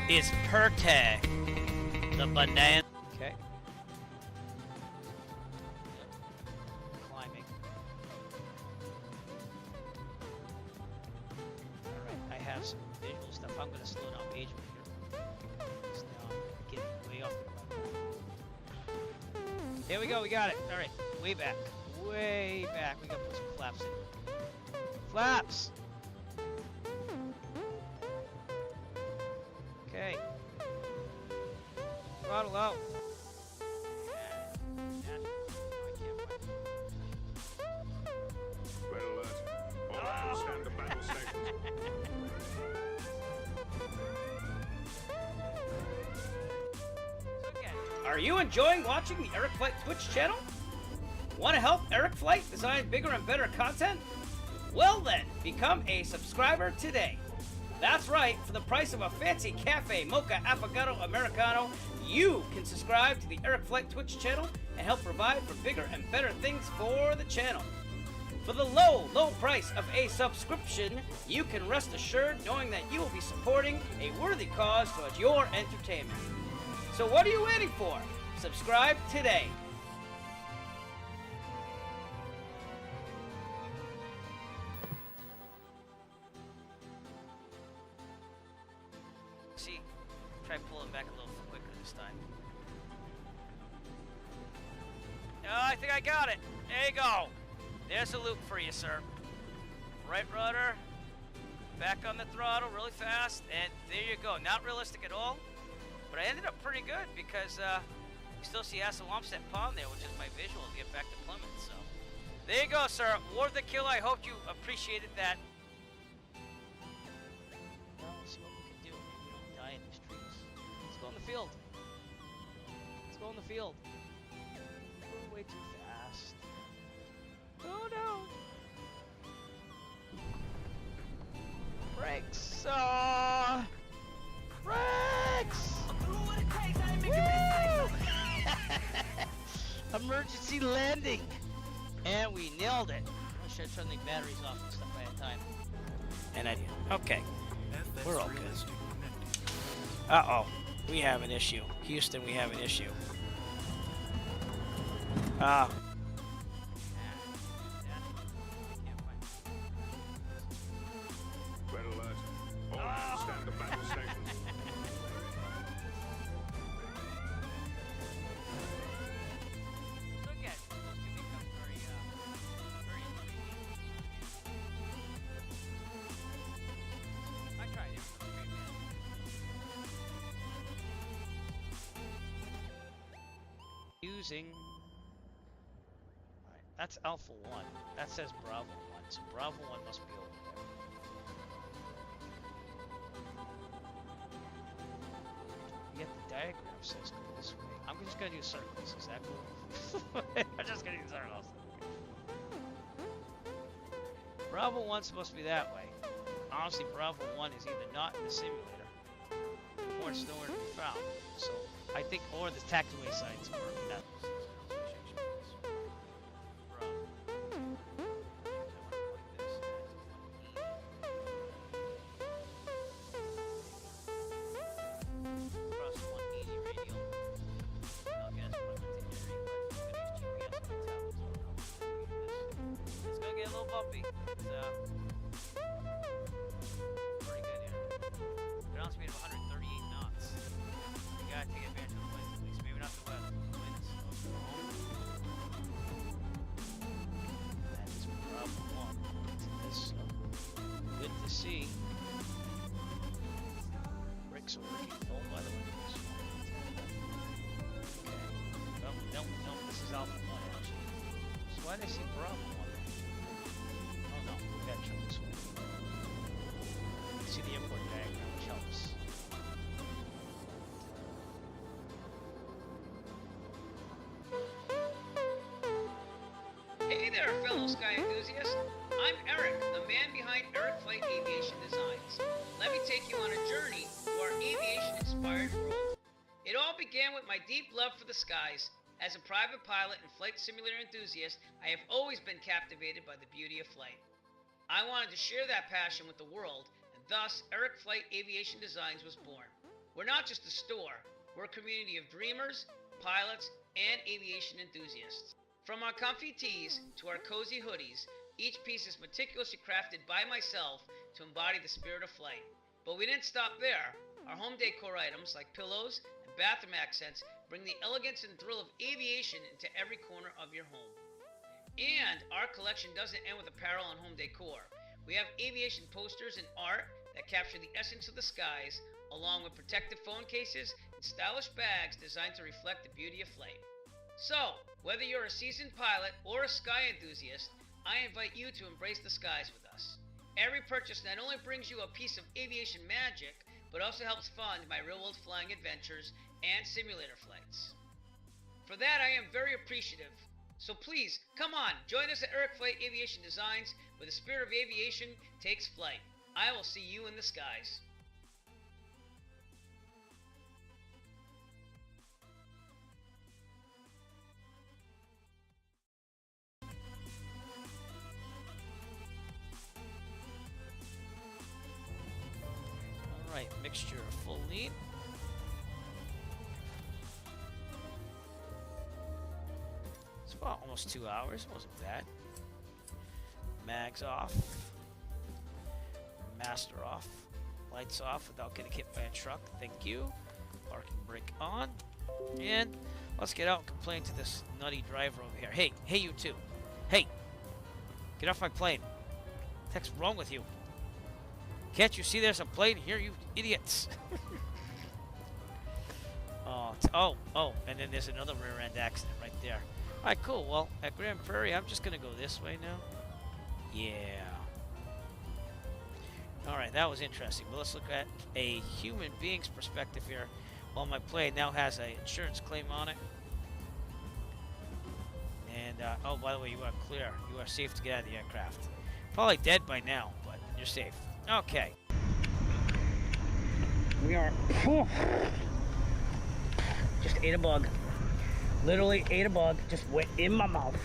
Is Perte the Bonanza? Okay. Climbing. Here we go, we got it. All right, way back. Way back. We got to put some flaps in. Flaps! Okay. Throttle out. Red alert. All hands stand to battle stations. Are you enjoying watching the Eric Flight Twitch channel? Want to help Eric Flight design bigger and better content? Well then, become a subscriber today. That's right, for the price of a fancy cafe, mocha, affogato, americano, you can subscribe to the Eric Flight Twitch channel and help provide for bigger and better things for the channel. For the low, low price of a subscription, you can rest assured knowing that you will be supporting a worthy cause towards your entertainment. So what are you waiting for? Subscribe today. See, try pulling back a little quicker this time. Oh, I think I got it. There you go. There's a loop for you, sir. Right rudder, back on the throttle really fast, and there you go. Not realistic at all, but I ended up pretty good because you still see Assawamsett Pond there, which is my visual to get back to Plymouth. So there you go, sir. Worth the kill. I hope you appreciated that. Well, let's see what we can do. Maybe we don't die in these trees. Let's go in the field. Let's go in the field. We're way too fast. Oh no! Brakes! Brakes! Emergency landing! And we nailed it. I should turn the batteries off and stuff by that time. And I did. Okay. We're all good. Uh-oh. We have an issue. Houston, we have an issue. Red alert. All hands stand to battle stations. So again, those can become very intriguing. I tried it. Using. Alright, that's Alpha 1. That says Bravo 1. So Bravo 1 must be over there. Yet the diagram says go this way. I'm just gonna do circles. Is that cool? I'm just gonna do circles. Bravo 1's supposed to be that way. Honestly, Bravo 1 is either not in the simulator or it's nowhere to be found. So I think, or the taxiway signs were that. Hey there, fellow sky enthusiasts. I'm Eric, the man behind Eric Flight Aviation Designs. Let me take you on a journey to our aviation-inspired world. It all began with my deep love for the skies. As a private pilot and flight simulator enthusiast, I have always been captivated by the beauty of flight. I wanted to share that passion with the world, and thus Eric Flight Aviation Designs was born. We're not just a store, we're a community of dreamers, pilots, and aviation enthusiasts. From our comfy tees to our cozy hoodies, each piece is meticulously crafted by myself to embody the spirit of flight. But we didn't stop there. Our home decor items like pillows and with bathroom accents bring the elegance and thrill of aviation into every corner of your home. And our collection doesn't end with apparel and home decor. We have aviation posters and art that capture the essence of the skies, along with protective phone cases and stylish bags designed to reflect the beauty of flight. So, whether you're a seasoned pilot or a sky enthusiast, I invite you to embrace the skies with us. Every purchase not only brings you a piece of aviation magic, but also helps fund my real-world flying adventures and simulator flights. For that, I am very appreciative. So please, come on, join us at Eric Flight Aviation Designs, where the spirit of aviation takes flight. I will see you in the skies. Alright, mixture of full lead. It's about almost 2 hours, wasn't bad. Mags off. Master off. Lights off without getting hit by a truck. Thank you. Parking brake on. And let's get out and complain to this nutty driver over here. Hey, you two. Hey, get off my plane. What the heck's wrong with you? Can't you see there's a plane here, you idiots? Oh, and then there's another rear end accident right there. Alright, cool. Well, at Grand Prairie, I'm just going to go this way now. Yeah. Alright, that was interesting. But let's look at a human being's perspective here. While my plane now has an insurance claim on it. And, oh, by the way, you are clear. You are safe to get out of the aircraft. Probably dead by now, but you're safe. Okay. We are... Just ate a bug. Literally ate a bug. Just went in my mouth.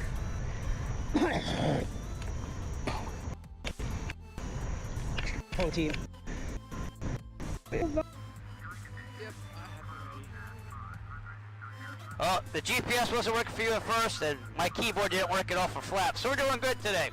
Protein. Oh, the GPS wasn't working for you at first, and my keyboard didn't work at all for flaps. So we're doing good today.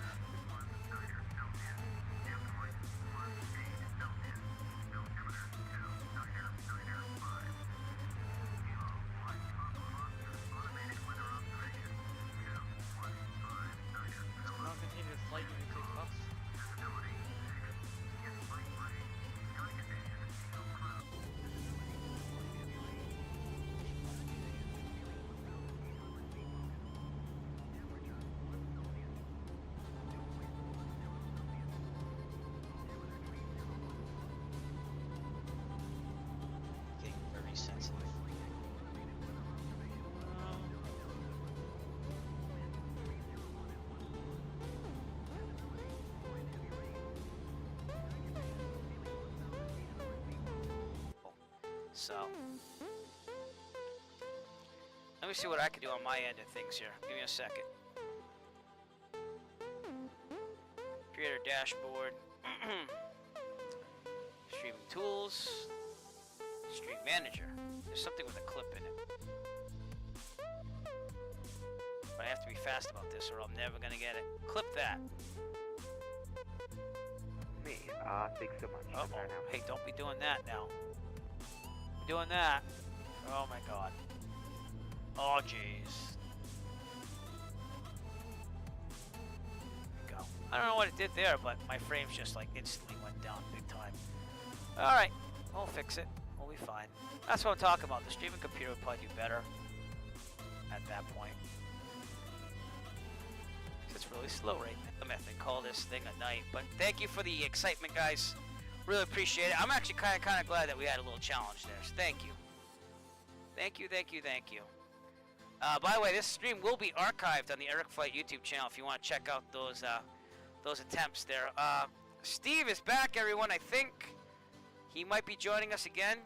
So, let me see what I can do on my end of things here. Give me a second. Creator dashboard. Streaming tools. Stream manager. There's something with a clip in it. But I have to be fast about this or I'm never gonna get it. Clip that. Me, thanks so much. Uh-oh. Hey, don't be doing that now. Doing that. Oh my god. Oh jeez. Go. I don't know what it did there, but my frames just like instantly went down big time. Alright, we'll fix it. We'll be fine. That's what I'm talking about. The streaming computer would probably do better at that point. It's really slow right now. I'm gonna have to call this thing a night, but thank you for the excitement, guys. Really appreciate it. I'm actually kind of glad that we had a little challenge there. So thank you. Thank you. By the way, this stream will be archived on the Eric Flight YouTube channel if you want to check out those attempts there. Steve is back, everyone. I think he might be joining us again.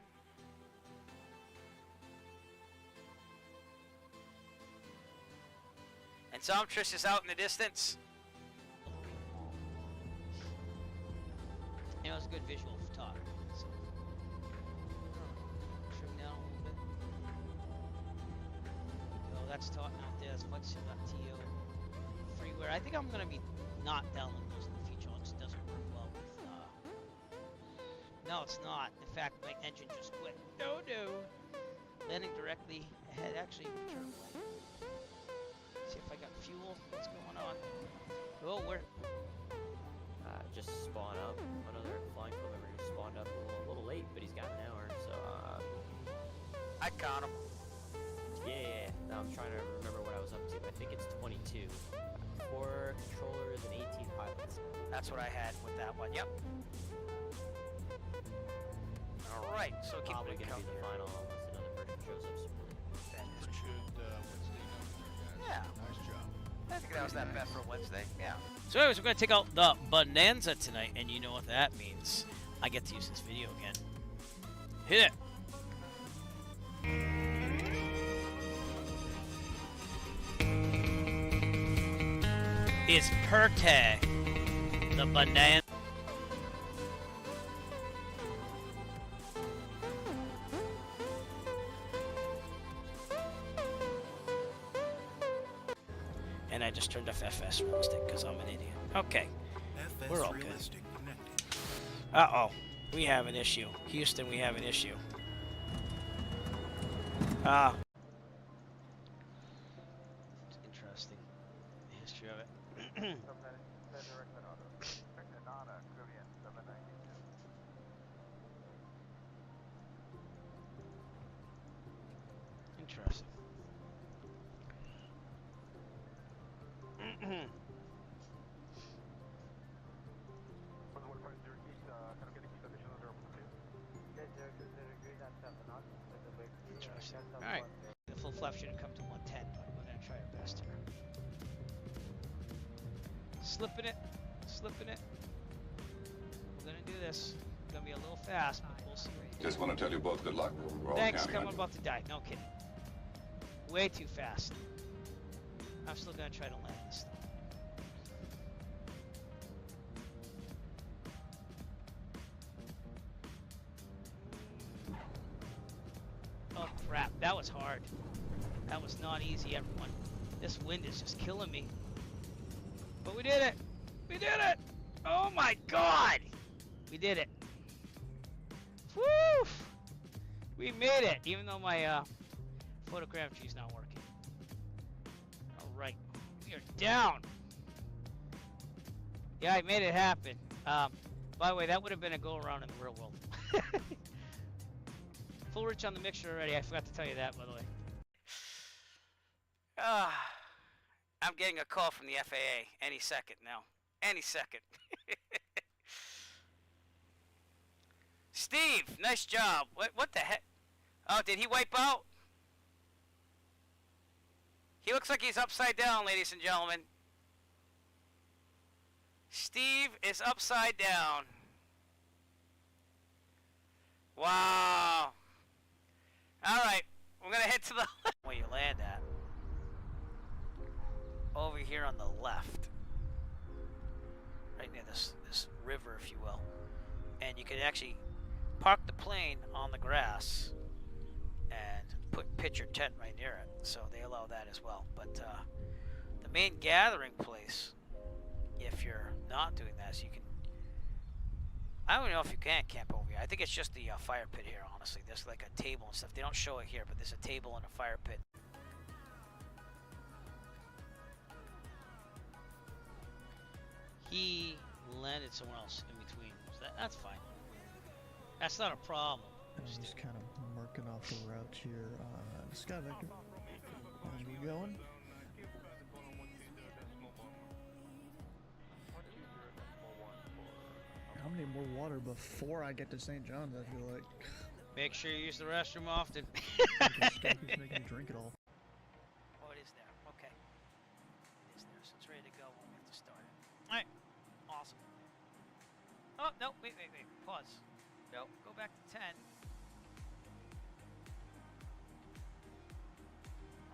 And Zomtress is out in the distance. You know, it's a good visual photography. So. Trim down a little bit. Oh, that's Taunton out there. That's Flight.to. Freeware. I think I'm going to be not downloading those in the future. It just doesn't work well with... No, it's not. In fact, my engine just quit. No. landing directly ahead. Actually, turn away. See if I got fuel. What's going on? Oh, we're just spawn up. Another flying foot member who spawned up a little late, but he's got an hour, so I caught him. Yeah. I'm trying to remember what I was up to. I think it's 22. 4 controllers and 18 pilots. That's what I had with that one. Yep. All right. So keep probably it gonna be the final unless another person shows up soon. That is Pretty true. good Wednesday number, guys. Yeah. Nice job. I think that was that bad for Wednesday. Yeah. So anyways, we're going to take out the Bonanza tonight, and you know what that means. I get to use this video again. Hit it. Is Perte the Bonanza? And I just turned off FS realistic because I'm an idiot. Okay, we're all good. Uh-oh, we have an issue. Houston, we have an issue. It's interesting, the history of it. Interesting. Interesting. Alright. The full flap shouldn't come to 110, but we're going to try our best here. Slipping it. Slipping it. We're going to do this. It's going to be a little fast, but we'll see. Just want to tell you both good luck. We're all Thanks, counting on I'm you. about to die. No kidding. Way too fast. I'm still going to try to land this thing. Oh crap, that was hard. That was not easy, everyone. This wind is just killing me. But we did it! We did it! Oh my god! We did it. Woo! We made it, even though my photogrammetry is not working. Alright, we are down! Yeah, I made it happen. By the way, that would have been a go-around in the real world. Full rich on the mixture already. I forgot to tell you that, by the way. I'm getting a call from the FAA any second now. Any second. Steve, nice job. What the heck? Oh, did he wipe out? He looks like he's upside down, ladies and gentlemen. Steve is upside down. Wow. Alright, we're going to head to the left. Where you land at. Over here on the left. Right near this river, if you will. And you can actually park the plane on the grass and pitch your tent right near it. So they allow that as well. But the main gathering place, if you're not doing that, so you can... I don't know if you can camp over here. I think it's just the fire pit here, honestly. There's like a table and stuff. They don't show it here, but there's a table and a fire pit. He landed somewhere else in between. So that's fine. That's not a problem. I'm just kind of marking off the route here. Skyvector. How's we going? How many more water before I get to St. John's, I feel like. Make sure you use the restroom often. Skype's making me drink it all. Oh, it is there. Okay. It is there. So it's ready to go when we have to start it. Alright. Awesome. Oh, no. Wait. Pause. No. Go back to 10.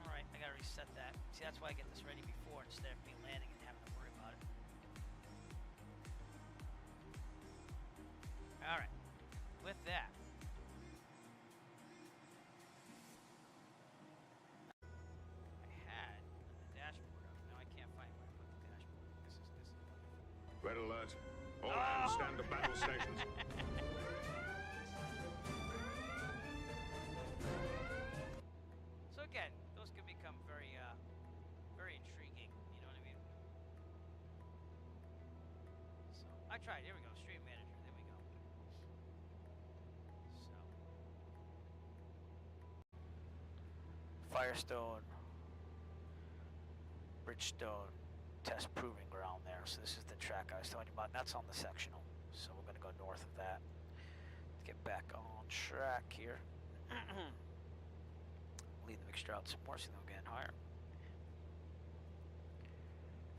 Alright. I gotta reset that. See, that's why I get this ready before instead of me landing and having to worry about it. Alright. With that. I had the dashboard up. Now I can't find where I put the dashboard. This is Red alert. All hands stand to battle stations. I tried. Here we go. Stream manager. There we go. So. Firestone. Bridgestone test proving ground there. So this is the track I was telling you about. That's on the sectional. So we're going to go north of that. Let's get back on track here. Lead the mixture out some more so they'll get higher.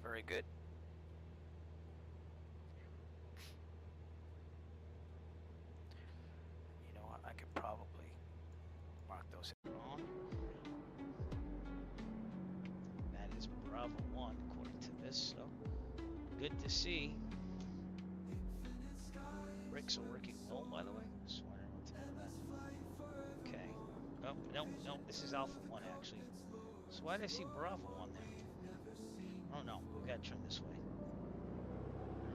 Very good. You know what? I could probably mark those wrong. That is Bravo 1 according to this, so good to see. Brakes are working well, by the way. Just wondering what's happening. Okay. Oh, no, this is Alpha 1 actually. So why did I see Bravo 1 there? Oh no, we gotta turn this way.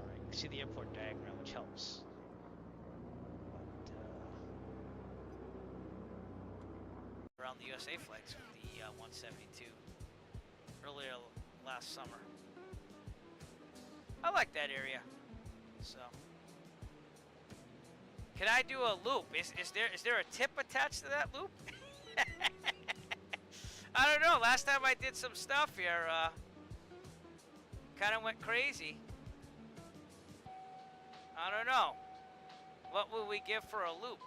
Alright, you can see the airport diagram, which helps. But, around the USA flags with the 172 earlier last summer. I like that area. So, can I do a loop? Is there a tip attached to that loop? I don't know. Last time I did some stuff here, kind of went crazy. I don't know. What would we give for a loop?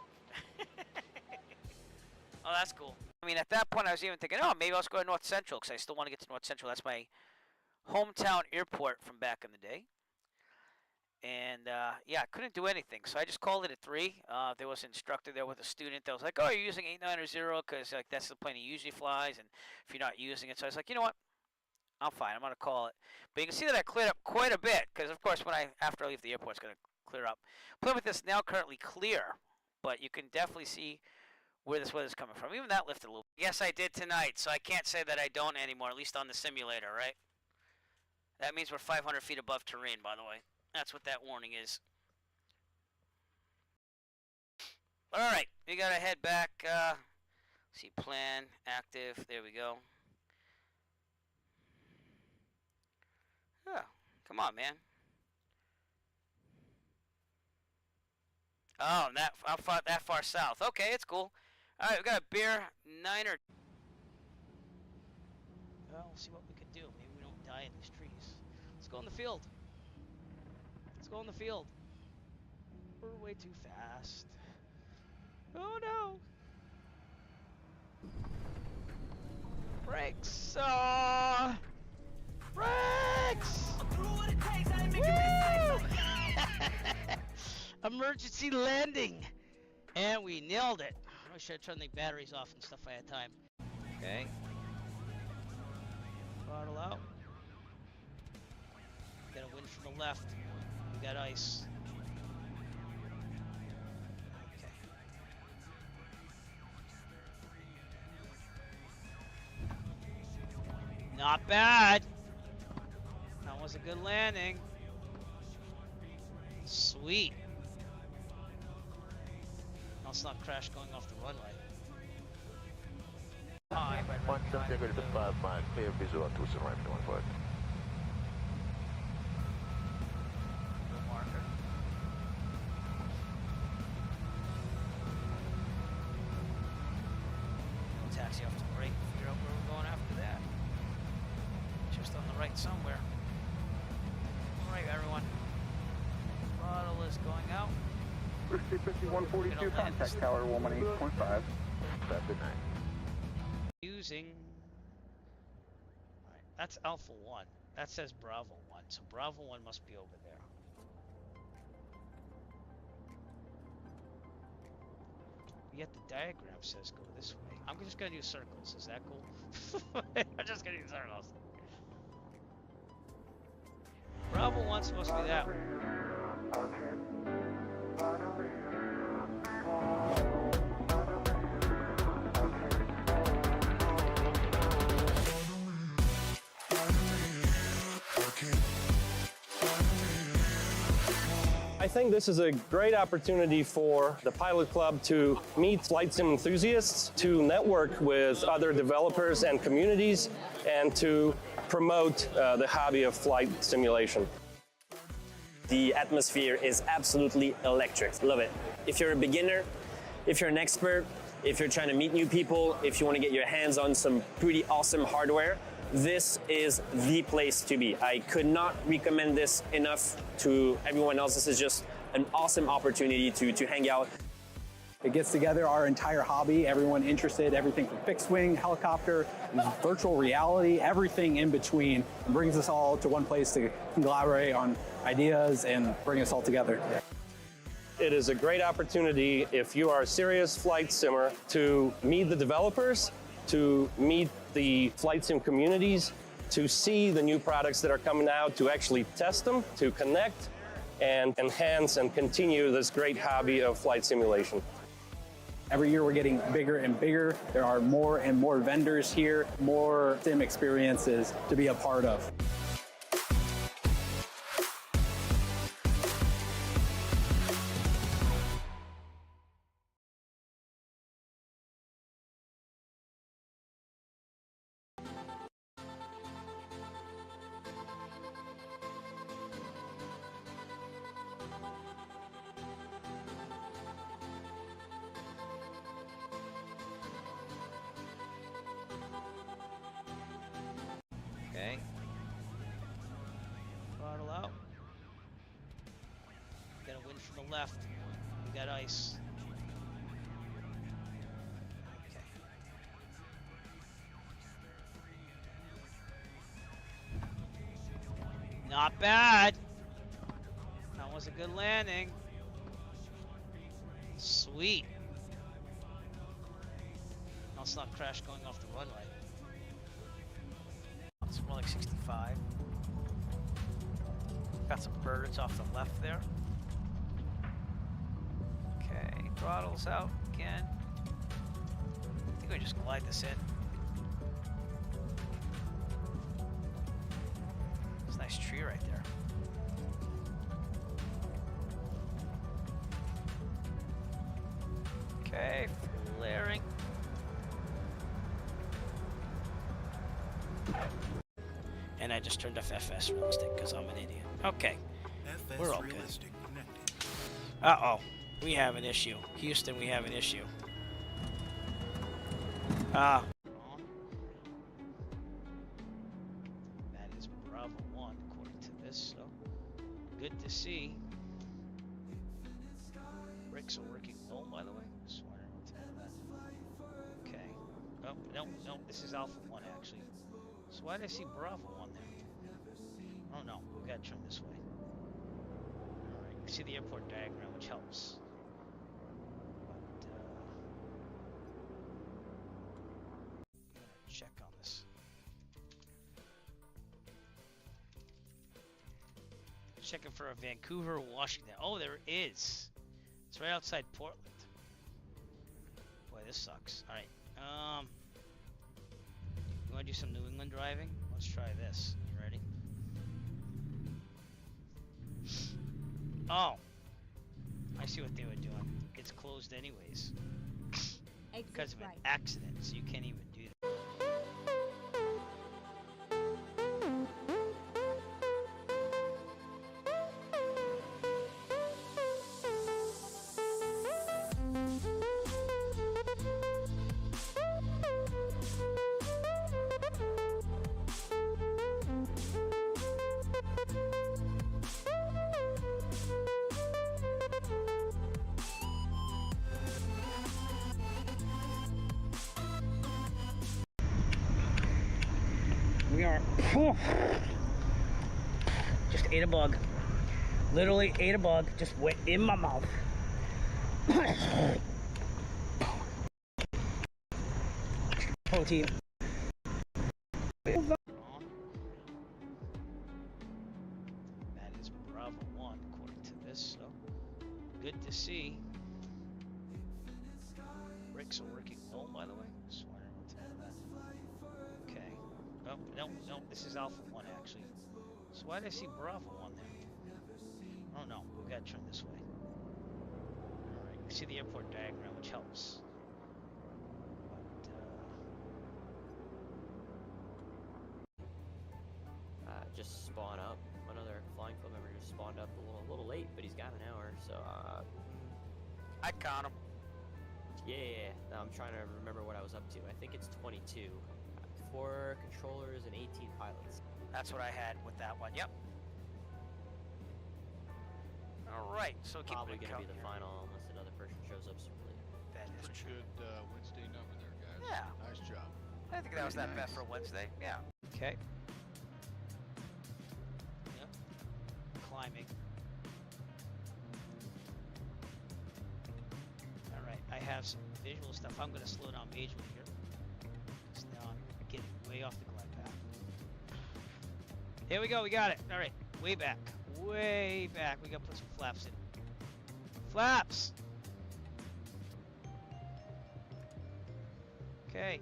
Oh, that's cool. I mean, at that point, I was even thinking, oh, maybe I'll just go to North Central because I still want to get to North Central. That's my hometown airport from back in the day. And, yeah, I couldn't do anything. So I just called it a 3. There was an instructor there with a student that was like, oh, you're using 8900 because, like, that's the plane he usually flies. And if you're not using it. So I was like, you know what? I'm fine. I'm going to call it. But you can see that I cleared up quite a bit because, of course, after I leave the airport, it's going to clear up. Plymouth is now currently clear, but you can definitely see where this weather's coming from. Even that lifted a little. Yes, I did tonight, so I can't say that I don't anymore, at least on the simulator, right? That means we're 500 feet above terrain, by the way. That's what that warning is. All right, we got to head back. See, plan, active. There we go. Yeah, come on, man. Oh, that far south. Okay, it's cool. All right, we got a beer 9 or. Well, we'll see what we can do. Maybe we don't die in these trees. Let's go in the field. Let's go in the field. We're way too fast. Oh no! Brakes! Brakes! Woo! Emergency landing! And we nailed it. I should have turned the batteries off and stuff if I had time. Okay. Throttle out. Got a wind from the left. We got ice. Okay. Not bad. That was a good landing. Sweet. Let's not crash going off the runway. Hi, 170 to 5 miles, clear visual to surround going forward. No marker. We'll taxi off to the right and figure out where we're going after that. Just on the right somewhere. Alright, everyone. Throttle is going out. 142, contact tower 118.5. That's good night. Using. Alright, that's Alpha 1. That says Bravo 1. So Bravo 1 must be over there. Yet the diagram says go this way. I'm just gonna do circles. Is that cool? I'm just gonna do circles. Bravo 1's supposed to be that way. I think this is a great opportunity for the Pilot Club to meet flight sim enthusiasts, to network with other developers and communities, and to promote the hobby of flight simulation. The atmosphere is absolutely electric. Love it. If you're a beginner, if you're an expert, if you're trying to meet new people, if you want to get your hands on some pretty awesome hardware, this is the place to be. I could not recommend this enough to everyone else. This is just an awesome opportunity to hang out. It gets together our entire hobby, everyone interested, everything from fixed wing, helicopter, virtual reality, everything in between. It brings us all to one place to collaborate on ideas and bring us all together. It is a great opportunity if you are a serious flight simmer to meet the developers, to meet the flight sim communities, to see the new products that are coming out, to actually test them, to connect and enhance and continue this great hobby of flight simulation. Every year we're getting bigger and bigger. There are more and more vendors here, more sim experiences to be a part of. Okay. Throttle out. Got a wind from the left. We got ice. Okay. Not bad. That was a good landing. Sweet. Let's not crash going off the runway. It's more like 65. Got some birds off the left there. Okay, throttles out again. I think we just glide this in. It's a nice tree right there. Okay, flaring. And I just turned off FS realistic because I'm an idiot. Okay, we're all good. Uh-oh, we have an issue. Houston, we have an issue. That is Bravo 1 according to this, so good to see. Brakes are working well, by the way. Just wondering what to do that. Okay. Oh, no, this is Alpha 1 actually. So why did I see Bravo on there? Oh no, we gotta turn this way. Alright, you can see the airport diagram, which helps. But, I'm gonna check on this. Checking for a Vancouver, Washington. Oh, there is. It's right outside Portland. Boy, this sucks. Alright, you want to do some New England driving? Let's try this. You ready? Oh, I see what they were doing. It's closed anyways because of an accident, so you can't even do that. We are just ate a bug. Literally ate a bug. Just went in my mouth. Protein. That is Bravo 1 according to this, so good to see. Brakes are working well, by the way. Just wondering what to do that. Okay. Oh, no, this is Alpha 1 actually. So why did I see Bravo on there? Oh no, we gotta turn this way. Alright, you can see the airport diagram, which helps. But, just spawn up another flying club member just spawned up a little late, but he's got an hour, so I'd count him. Yeah. No, I'm trying to remember what I was up to. I think it's 22. 4 controllers and 18 pilots. That's what I had with that one. Yep. All right. So keep probably going to be the final unless another person shows up super late. That is Pretty true. good Wednesday number there, guys. Yeah. Nice job. I think that was that best for Wednesday. Yeah. Okay. Yep. Climbing. All right. I have some visual stuff. I'm going to slow down majorly here. So now I'm getting way off the glide path. Here we go. We got it. All right. Way back. Way back. We got to put some flaps in. Flaps! Okay.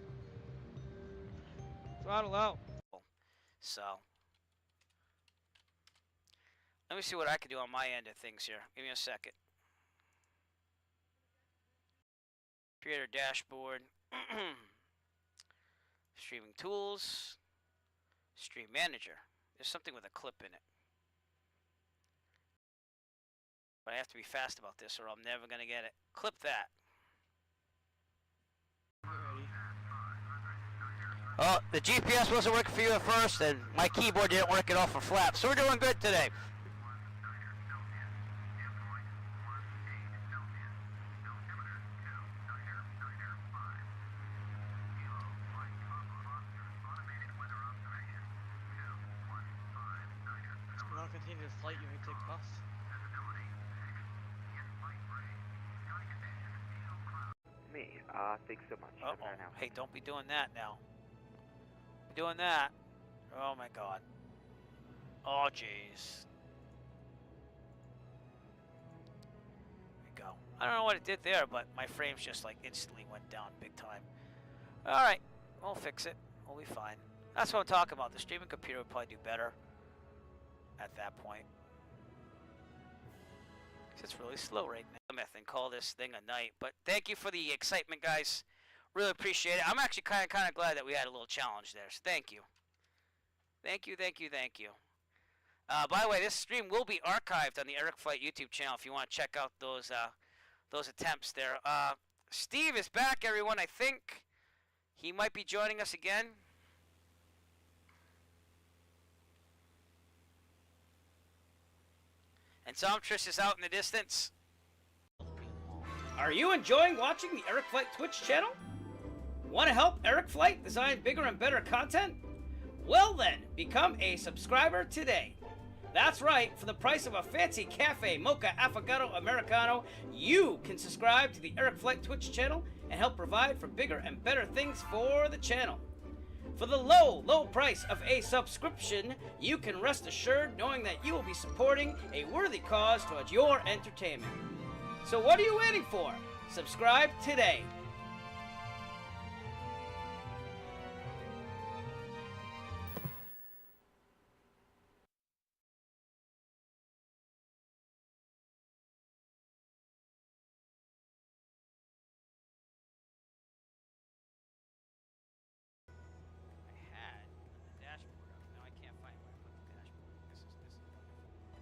Throttle out. So, let me see what I can do on my end of things here. Give me a second. Creator dashboard. Streaming tools. Stream manager. There's something with a clip in it. But I have to be fast about this or I'm never going to get it. Clip that. Oh, the GPS wasn't working for you at first, and my keyboard didn't work at all for flaps. So we're doing good today. We're not continuing the flight, you may take off. Me, thanks so much. Uh-oh. Hey, don't be doing that now. Be doing that. Oh my god. Oh jeez. There we go. I don't know what it did there, but my frames just like instantly went down big time. Alright, we'll fix it. We'll be fine. That's what I'm talking about. The streaming computer would probably do better at that point. It's really slow right now. And call this thing a night. But thank you for the excitement, guys. Really appreciate it. I'm actually kind of glad that we had a little challenge there. So thank you. Thank you. By the way, this stream will be archived on the Eric Flight YouTube channel if you want to check out those attempts there. Steve is back, everyone. I think he might be joining us again. And Somtress is out in the distance. Are you enjoying watching the Eric Flight Twitch channel? Want to help Eric Flight design bigger and better content? Well then, become a subscriber today. That's right, for the price of a fancy cafe, mocha, affogato, americano, you can subscribe to the Eric Flight Twitch channel and help provide for bigger and better things for the channel. For the low price of a subscription, you can rest assured knowing that you will be supporting a worthy cause towards your entertainment. So what are you waiting for? Subscribe today.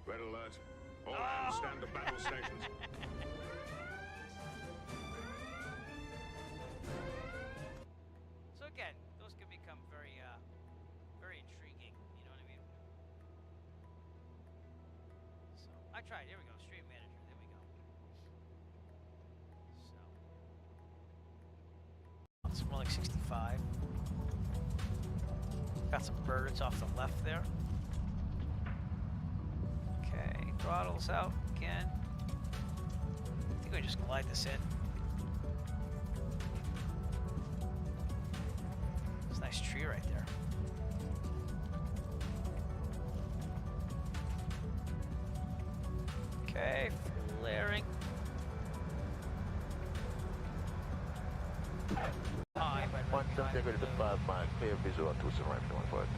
Red alert. All hands stand to battle stations. So again, those can become very intriguing. You know what I mean? So I tried. Here we go. Stream manager. There we go. So it's more like 65. Got some birds off the left there. Okay, throttles out again. I think we just glide this in. It's a nice tree right there. Okay, flaring. One subject ready to 5 miles, clear visual on Tucson right going forward.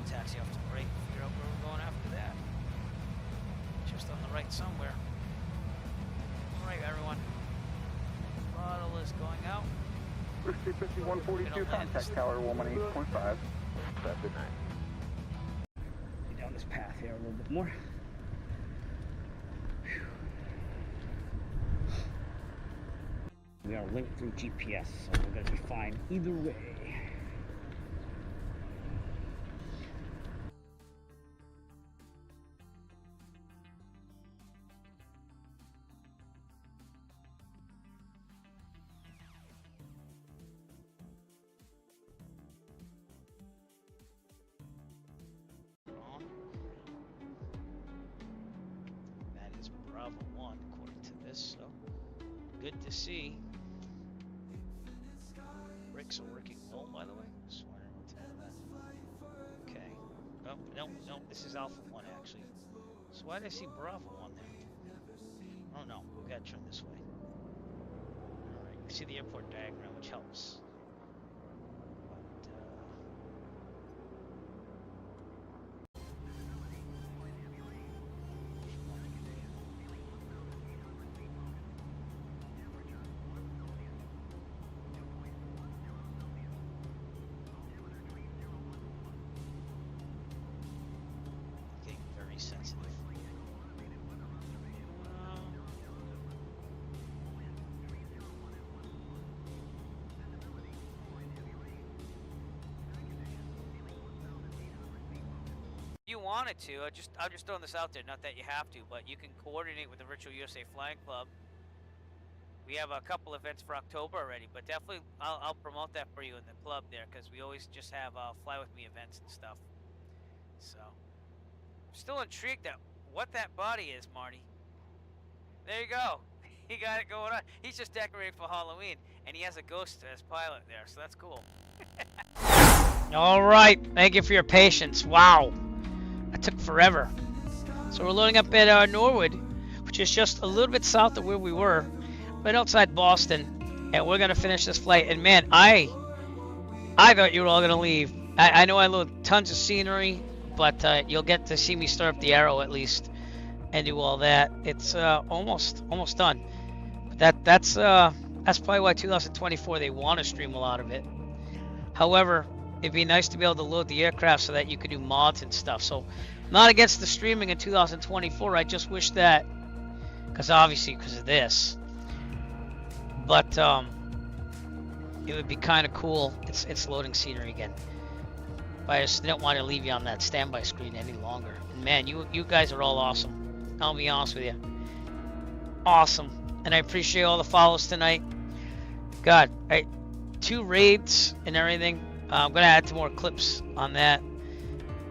Taxi off to the right, figure out where we're going after that. Just on the right somewhere. Alright, everyone. throttle is going out. Whiskey 5142, contact tower 118.5. Good night. Get down this path here a little bit more. We are linked through GPS, so we're going to be fine either way. That is Bravo 1 according to this, so good to see. Brakes are working well, by the way. Just wondering what to do that. Okay. Oh, no, this is Alpha 1 actually. So why did I see Bravo 1 there? Oh no, we gotta turn this way. Alright, you can see the airport diagram, which helps. Sensitive. You wanted to, I'm just throwing this out there, not that you have to, but you can coordinate with the Virtual USA Flying Club. We have a couple events for October already, but definitely I'll promote that for you in the club there, because we always just have Fly With Me events and stuff. So, I'm still intrigued at what that body is, Marty. There you go. He got it going on. He's just decorating for Halloween, and he has a ghost as pilot there, so that's cool. All right, thank you for your patience. Wow, that took forever. So we're loading up at Norwood, which is just a little bit south of where we were, right outside Boston, and we're gonna finish this flight. And man, I thought you were all gonna leave. I know I load tons of scenery, but you'll get to see me start up the Arrow at least and do all that. It's almost done. But that's probably why 2024 they want to stream a lot of it. However, it'd be nice to be able to load the aircraft so that you could do mods and stuff. So not against the streaming in 2024. I just wish that, because of this. But it would be kind of cool. It's loading scenery again. But I just didn't want to leave you on that standby screen any longer. And man, you guys are all awesome. I'll be honest with you. Awesome. And I appreciate all the follows tonight. God, 2 raids and everything. I'm going to add 2 more clips on that.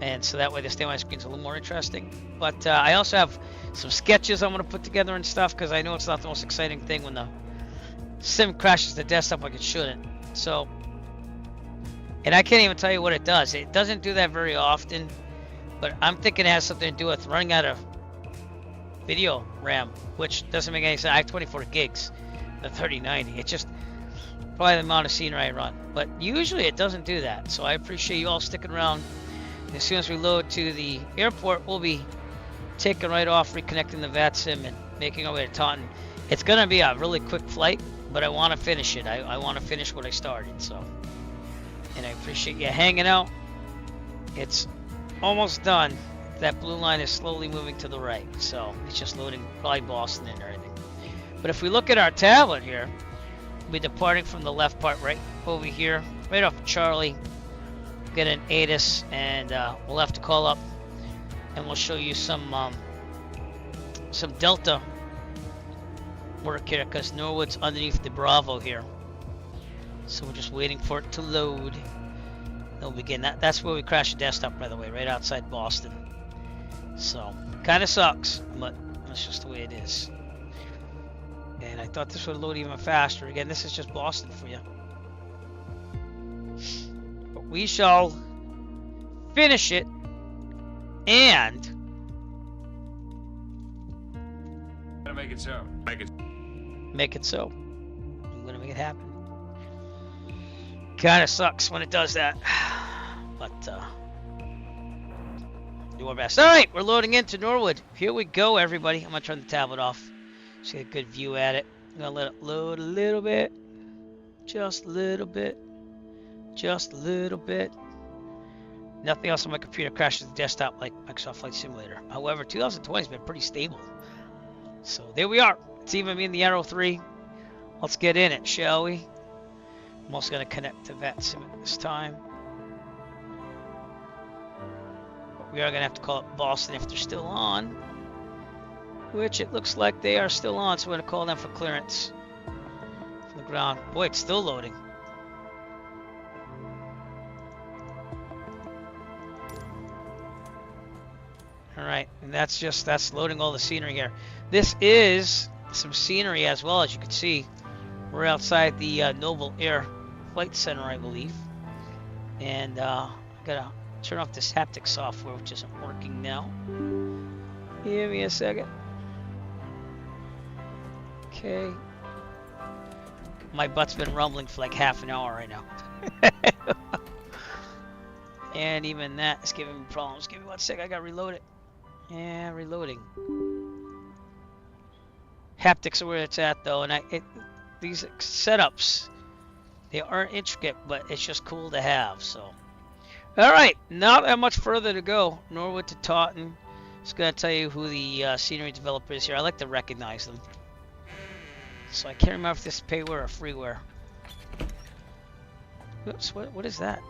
And so that way the standby screen's a little more interesting. But I also have some sketches I'm going to put together and stuff, because I know it's not the most exciting thing when the sim crashes the desktop like it shouldn't. So, and I can't even tell you what it does. It doesn't do that very often, but I'm thinking it has something to do with running out of video RAM, which doesn't make any sense. I have 24 gigs, the 3090. It's just probably the amount of scenery I run. But usually it doesn't do that. So I appreciate you all sticking around. As soon as we load to the airport, we'll be taking right off, reconnecting the VATSIM, and making our way to Taunton. It's going to be a really quick flight, but I want to finish it. I want to finish what I started. So. And I appreciate you hanging out. It's almost done. That blue line is slowly moving to the right, so it's just loading probably Boston and everything. But if we look at our tablet here, we'll be departing from the left part right over here, right off of Charlie. Get an ATIS, and we'll have to call up, and we'll show you some Delta work here, because Norwood's underneath the Bravo here. So we're just waiting for it to load. They'll begin. That's where we crashed the desktop, by the way, right outside Boston. So, kind of sucks, but that's just the way it is. And I thought this would load even faster. Again, this is just Boston for you. But we shall finish it, and Gonna make it so. Make it so. I'm gonna make it happen. Kind of sucks when it does that, but do our best. All right, we're loading into Norwood. Here we go, everybody. I'm gonna turn the tablet off so you get a good view at it. I'm gonna let it load a little bit. Just a little bit. Just a little bit. Nothing else on my computer crashes the desktop like Microsoft Flight Simulator. However, 2020 has been pretty stable. So there we are. It's even me in the Arrow 3. Let's get in it, shall we? I'm also going to connect to VATSIM at this time. But we are going to have to call it Boston if they're still on. Which it looks like they are still on, so we're going to call them for clearance from the ground. Boy, it's still loading. Alright, and that's loading all the scenery here. This is some scenery as well, as you can see. We're outside the Noble Air Flight Center, I believe. And I gotta turn off this haptic software, which isn't working now. Give me a second. Okay. My butt's been rumbling for like half an hour right now. And even that is giving me problems. Give me 1 sec, I gotta reload it. Yeah, reloading. Haptics are where it's at though, and these setups, they aren't intricate, but it's just cool to have. So, all right, not that much further to go. Norwood to Taunton. Just gonna tell you who the scenery developer is here. I like to recognize them. So I can't remember if this is payware or freeware. Oops, what is that?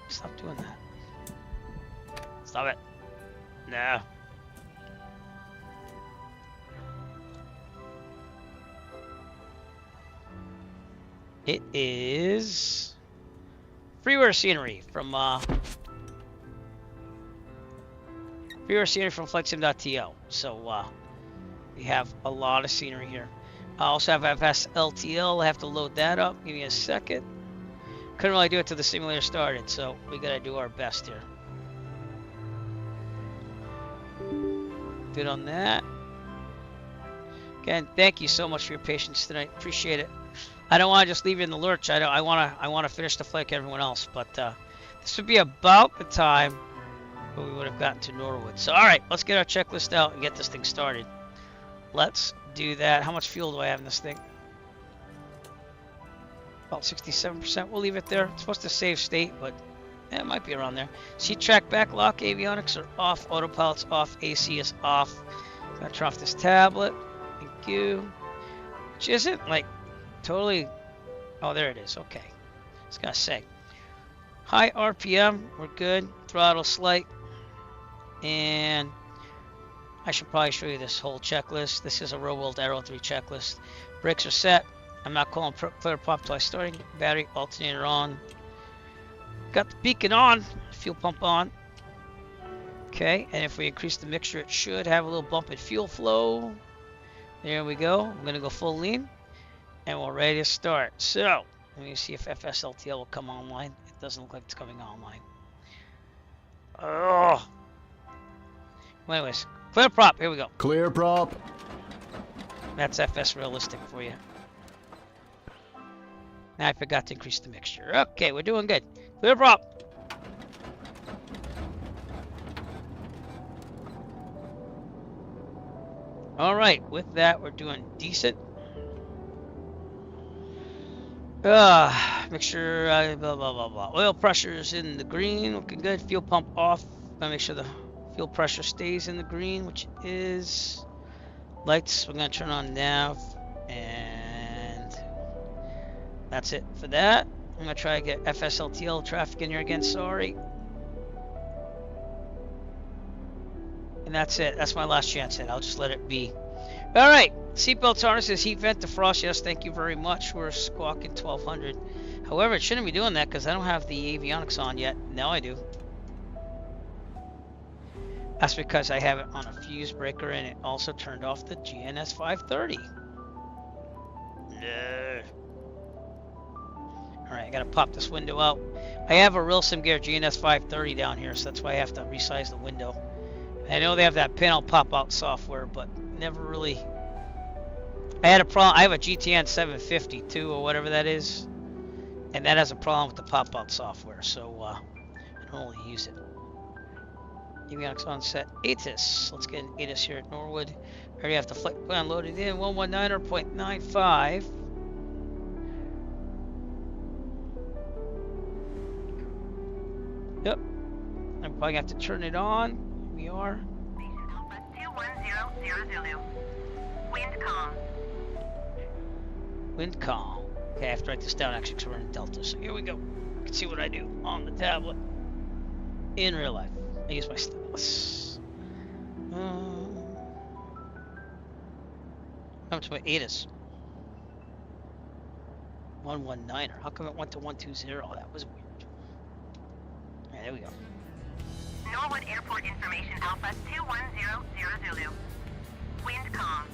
Stop doing that. Stop it. No. It is freeware scenery from FlightSim.to. So we have a lot of scenery here. I also have FSLTL. I have to load that up. Give me a second. Couldn't really do it till the simulator started, so we gotta do our best here. Good on that. Again, thank you so much for your patience tonight. Appreciate it. I don't want to just leave you in the lurch. I want to finish the flight like everyone else, but this would be about the time when we would have gotten to Norwood. So, all right, let's get our checklist out and get this thing started. Let's do that. How much fuel do I have in this thing? About 67%. We'll leave it there. It's supposed to save state, but it might be around there. Seat track backlock, avionics are off, autopilot's off, AC is off. Gonna turn off this tablet. Thank you. Which isn't like totally. Oh, there it is. Okay. I was gonna say. High RPM, we're good. Throttle slight. And I should probably show you this whole checklist. This is a Real World Arrow 3 checklist. Brakes are set. I'm not calling clear pop till I start. Battery alternator on. Got the beacon on. Fuel pump on. Okay, and if we increase the mixture, it should have a little bump in fuel flow. There we go. I'm gonna go full lean, and we're ready to start. So let me see if FSLTL will come online. It doesn't look like it's coming online. Oh. Well, anyways, clear prop. Here we go. Clear prop. That's FS realistic for you. Now I forgot to increase the mixture. Okay, we're doing good. Clear prop. All right, with that, we're doing decent. Make sure, blah, blah, blah, blah. Oil pressure is in the green, looking good. Fuel pump off. Gotta make sure the fuel pressure stays in the green, which is lights. We're gonna turn on nav, and that's it for that. I'm gonna try to get FSLTL traffic in here again. Sorry. And that's it. That's my last chance at it. I'll just let it be. All right. Seatbelt harnesses, heat vent, defrost. Yes, thank you very much. We're squawking 1200. However, it shouldn't be doing that because I don't have the avionics on yet. Now I do. That's because I have it on a fuse breaker and it also turned off the GNS 530. No. All right, I gotta pop this window out. I have a real SimGear GNS 530 down here, so that's why I have to resize the window. I know they have that panel pop-out software, but never really. I had a problem. I have a GTN 750 too, or whatever that is, and that has a problem with the pop-out software, so I don't really use it. Avionics on set. ATIS. Let's get an ATIS here at Norwood. I already have the flight plan loaded in. 119er.95. Yep. I'm probably going to have to turn it on. We are. Alpha 210 Zulu. Wind calm. Wind calm. Okay, I have to write this down actually because we're in Delta. So here we go. You can see what I do on the tablet in real life. I use my stylus. Come to my ATIS. 119er. How come it went to 120? That was weird. Alright, there we go. Norwood Airport information Alpha 210 Zulu. Wind calm.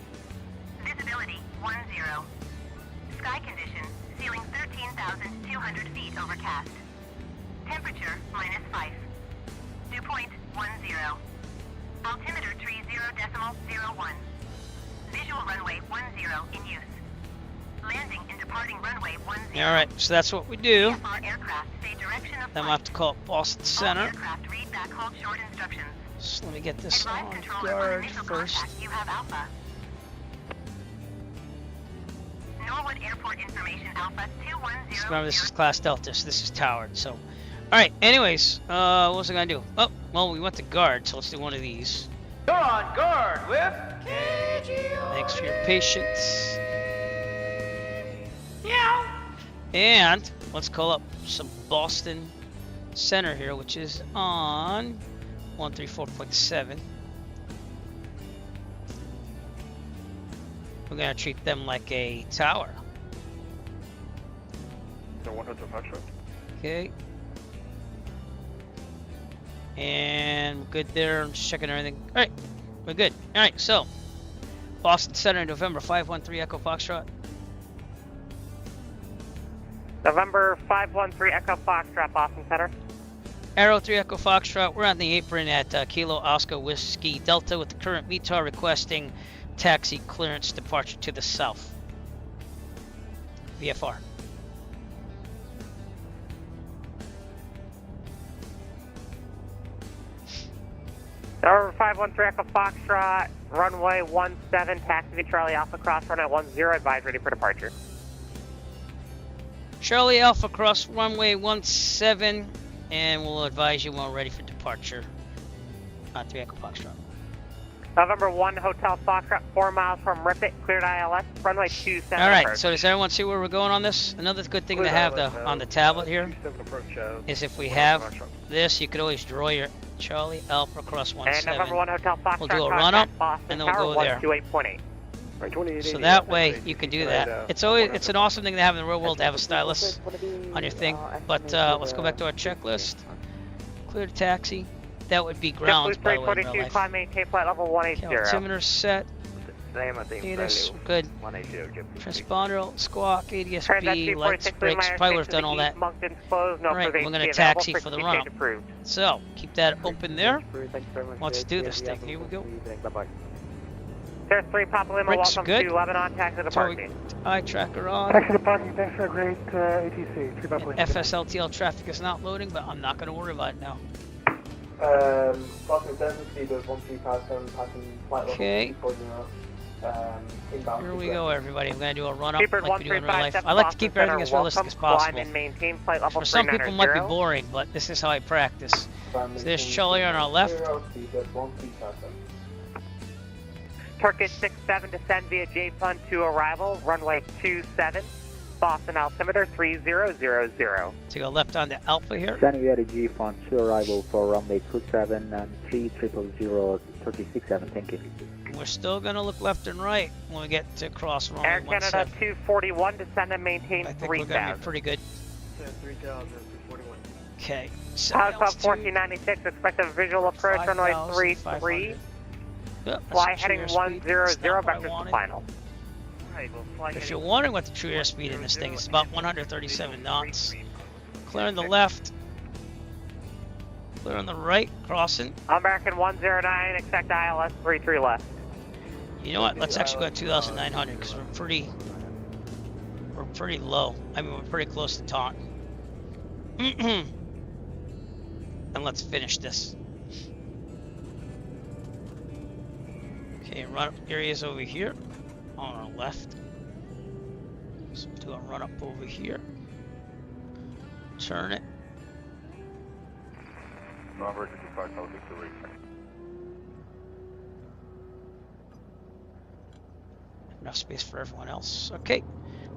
Visibility 10. Sky condition, ceiling 13,200 feet overcast. Temperature -5. Dew point 10. Altimeter tree 0.01. Visual runway 10 in use. Landing and departing runway 10. Alright, so that's what we do. Aircraft, stay direction of Then we'll have to call it Boston Center. aircraft read back hold short instructions. So let me get this Advise on controller on guard initial first. contact. You have Alpha. Norwood Airport information Alpha 210. So remember, this is Class Delta, so this is towered. So, alright, anyways, what was I going to do? Oh, well, we went to guard, so let's do one of these. You're on guard with KGO. Thanks for your patience. Yeah. And let's call up some Boston Center here, which is on 134.7. We're gonna treat them like a tower. So 100 Foxtrot. Okay. And we're good there. I'm just checking everything. Alright, we're good. Alright, so Boston Center, November 513 Echo Foxtrot. November 513 Echo Foxtrot, Boston Center. Arrow 3 Echo Foxtrot, we're on the apron at Kilo Oscar Whiskey Delta with the current VTOL requesting taxi clearance departure to the south. VFR. November 513 Echo Foxtrot, runway 17, taxi to Charlie Alpha Cross, runway 10, advise ready for departure. Charlie Alpha Cross runway 17, and we'll advise you when we're ready for departure on 3 Echo Foxtrot. November 1 Hotel Foxtrot, 4 miles from Ripit, cleared ILS, runway 27. Alright, so does everyone see where we're going on this? Another good thing to have on the tablet here is if we have this, you could always draw your Charlie Alpha Cross 17. And November 1 Hotel Foxtrot, we'll do a run up, and then we'll go there. 128.8. So that way you can do that. It's an awesome thing to have in the real world to have a stylus on your thing. But let's go back to our checklist. Clear to taxi. That would be grounds, by the way, in real life. Climb maintain flight level 180. Altimeter set. ATIS, good. Transponder, squawk, ADSB, lights, brakes. Probably would have done all that. Alright, we're going to taxi for the run-up. So, keep that open there. Let's do this thing. Here we go. There's 3 Papa Lima, Brakes welcome good. to Lebanon, taxi departing. Eye tracker on. Taxi departing, thanks for a great ATC. 3 Papa Lima. FSLTL traffic is not loading, but I'm not going to worry about it now. Boston Center, speed of 1357, passing flight level Okay. 240, inbound. Here we go, everybody. I'm going to do a run-up Keeper like we do in real life. 1357, I like to keep everything as Boston realistic as Center, possible. climb and maintain flight level For some people it might be 390. boring, but this is how I practice. So there's Charlie on our left. Speed of 1357. Turkish 67, descend via J-Fund to arrival, runway 27, Boston altimeter 3000. To go left on the Alpha here. Descend via the G-Fund to arrival for runway 27 and 3000, Turkish 67, thank you. We're still going to look left and right when we get to cross runway Air Canada 17. 241, descend and maintain I think we're going to be 3000. pretty good. 3,000, 241. Okay. House Club 1496, expect a visual approach, runway 33. Yep, Fly heading 100, vectors to final. If you're wondering what the true airspeed in this thing is, about 137 knots. Clearing the left. Clear on the right, crossing. American 109, expect ILS 33 left. You know what? Let's actually go at 2,900 because we're pretty low. I mean, we're pretty close to Taunton. And let's finish this. Okay, run-up areas over here on our left. So do a run-up over here. Turn it. Robert, 55 South Victory. Enough space for everyone else. Okay.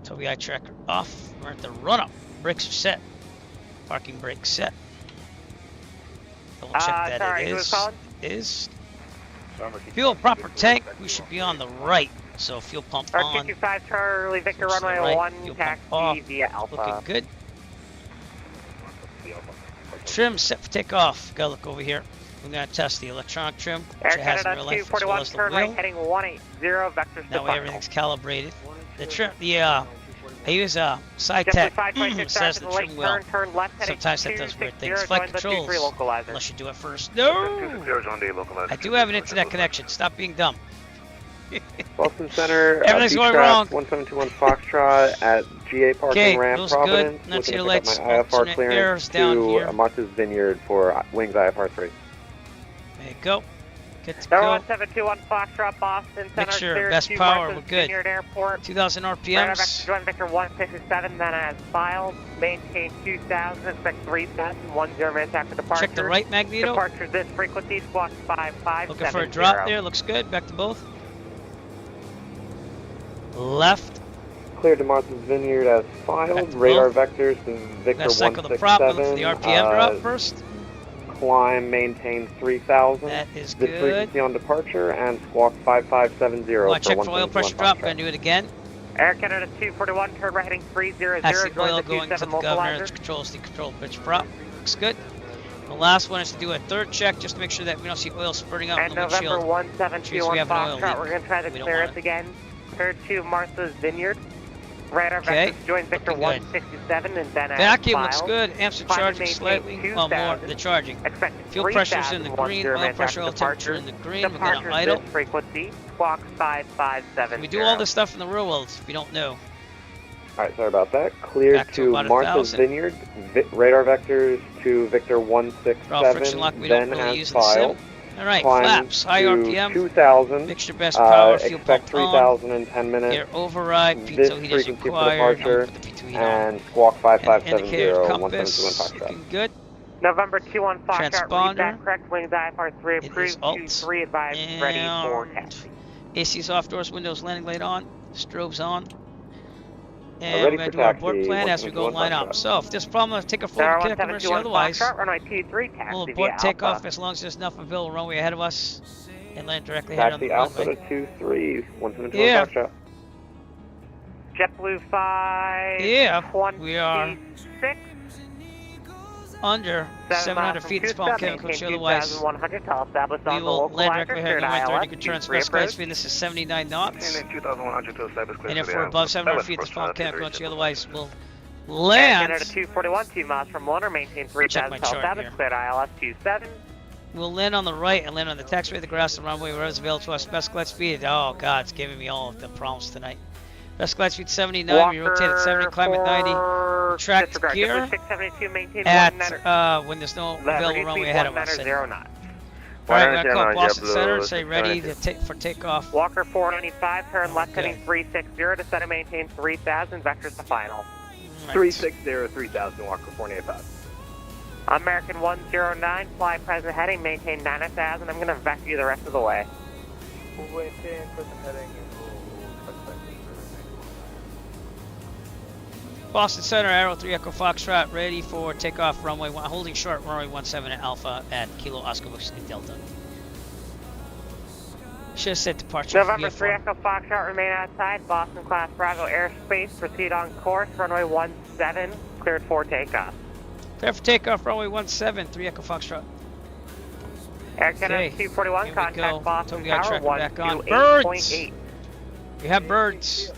TOBI tracker off. We're at the run-up. Brakes are set. Parking brake set. Double check that it is. Fuel proper tank. We should be on the right. So fuel pump on. 225 Charlie Victor runway right. 1 Fuel taxi pump off. via Alpha. Looking good. Trim set for takeoff. Gotta look over here. We're gonna test the electronic trim, which Air it has in Canada real life, as well 241 as the turn right wheel. heading 180 vectors to That way final. everything's calibrated. The trim, I use a side tech says the trim wheel. Sometimes that does weird things. Flight controls, unless you do it first. No! I do have an internet connection. Stop being dumb. Boston Center, Everything's going wrong. 1721 Foxtrot at GA Parking Ramp, those Providence. good. That's your Looking lights. to pick up my IFR Alternate clearance errors down to here. Martha's Vineyard for Wings IFR 3. There you go. Good to Air go. 1721 Foxtrot, Boston Center, Mixture, clear best to power, Martha's we're good. Vineyard Airport. 2,000 Radar RPMs. vector join Victor 167, then as filed. Maintain 2,000, expect 3,000, 10 minutes after departure. Check the right magneto. Departure this frequency, squawk 5570. Looking for a drop there. Looks good. Back to both. Left. Clear to Martha's Vineyard as filed. Radar vectors to Victor 167. Cycle the prop. Look for the RPM drop first. Climb, maintain 3,000. That is this good. frequency on departure and squawk 5570 Well, I for check for oil pressure drop. Gonna do it again. Air Canada 241, turn right heading 300. That's the oil join the going to the 27 governor. localizer. It controls the control pitch prop. Looks good. The last one is to do a third check just to make sure that we don't see oil spurting out And in the November windshield. 1721 we have an oil Foxtrot, leak. we're going to try the We don't clearance want it. again. Clear to Martha's Vineyard. Radar Okay. vectors join Victor Looking good. 167 and then as Vacuum looks filed. good. Amps are Climb charging maintain slightly. Well, more. 2,000. They're charging. Expect Fuel pressure's in the 3,000, green. 10 Oil minutes pressure, after oil temperature in the green. We're Departure gonna idle. this frequency, squawk 5570. We do all this stuff in the real world if you don't know. Alright, sorry about that. Cleared Back to to about Martha's 1,000. Vineyard. Radar vectors to Victor Draw friction 167, lock. We don't then really as use in the sim. filed. Alright, Climb flaps. High to RPM. 2,000. Mixture best power. Fuel Expect pump on. 3,000 in 10 minutes. Air override. This Pitot heat is frequency for required. departure. Put the pitot heat on. And squawk And 5570, indicator 171 compass. Foxtrot. Looking good. November 21 Foxtrot, read Transponder. that correct. Wings IFR 3 It is approved. alt. 23 advised, ready for And taxi. AC's off, doors, windows, landing light on. Strobes on. And Ready we're going for to do our taxi, board plan as we go 171 line up. Foxtrot. So if there's a problem, let's take a full Tower kick commercial. 1721 Otherwise, Foxtrot, runway 23 taxi we'll via abort takeoff Alpha. as long as there's enough available runway ahead of us and land directly ahead on the Taxi Alpha runway. to 23, 171 Yeah. Foxtrot. JetBlue 5. Yeah, 26. we are under 700 feet. This palm chemical coach. Otherwise, 2,100 tall established we on the will land localizer. directly Cleared ahead of the 30 ILS. good turn. Free Specified approach. speed. This is 79 knots. And 2,100 to establish clear And if to the we're above Alpha. 700 feet, Dallas this palm approach chemical traffic coach. Otherwise, we'll Air land. Canada 241, 2 miles from one, or maintain Check my 3,000 tall chart established. here. Cleared ILS 27. We'll land on the right and land on the taxiway, the grass, the runway, wherever's available to us. Best glide speed. Oh, God, it's giving me all of the problems tonight. Best glide speed 79. We rotate at 70, climb at 90. Track Disregard. gear 672, maintain at 1 when there's no Liberty, available runway speed ahead of us. 190 And, knots. all right, we're going to call 190, Boston JetBlue, Center. Say ready 692. for takeoff. Walker 495, turn left Okay. heading 360, descend and maintain 3,000, vectors to final. 360, 3,000, Walker 485. American 109, fly present heading, maintain 9,000. I'm going to vector you the rest of the way. Maintain present heading. Boston Center, Arrow 3 Echo Foxtrot, ready for takeoff, runway 1, holding short, runway 17 at Alpha at Kilo Oscar Whiskey Delta. Should have said departure. November 3 Echo Foxtrot, remain outside. Boston class Bravo airspace, proceed on course, runway 17, cleared for takeoff. Clear for takeoff, runway 17, 3 Echo Foxtrot. Air Canada Okay, 241, here we go. contact Boston Toby, I Tower track back on. 128.8. We have birds.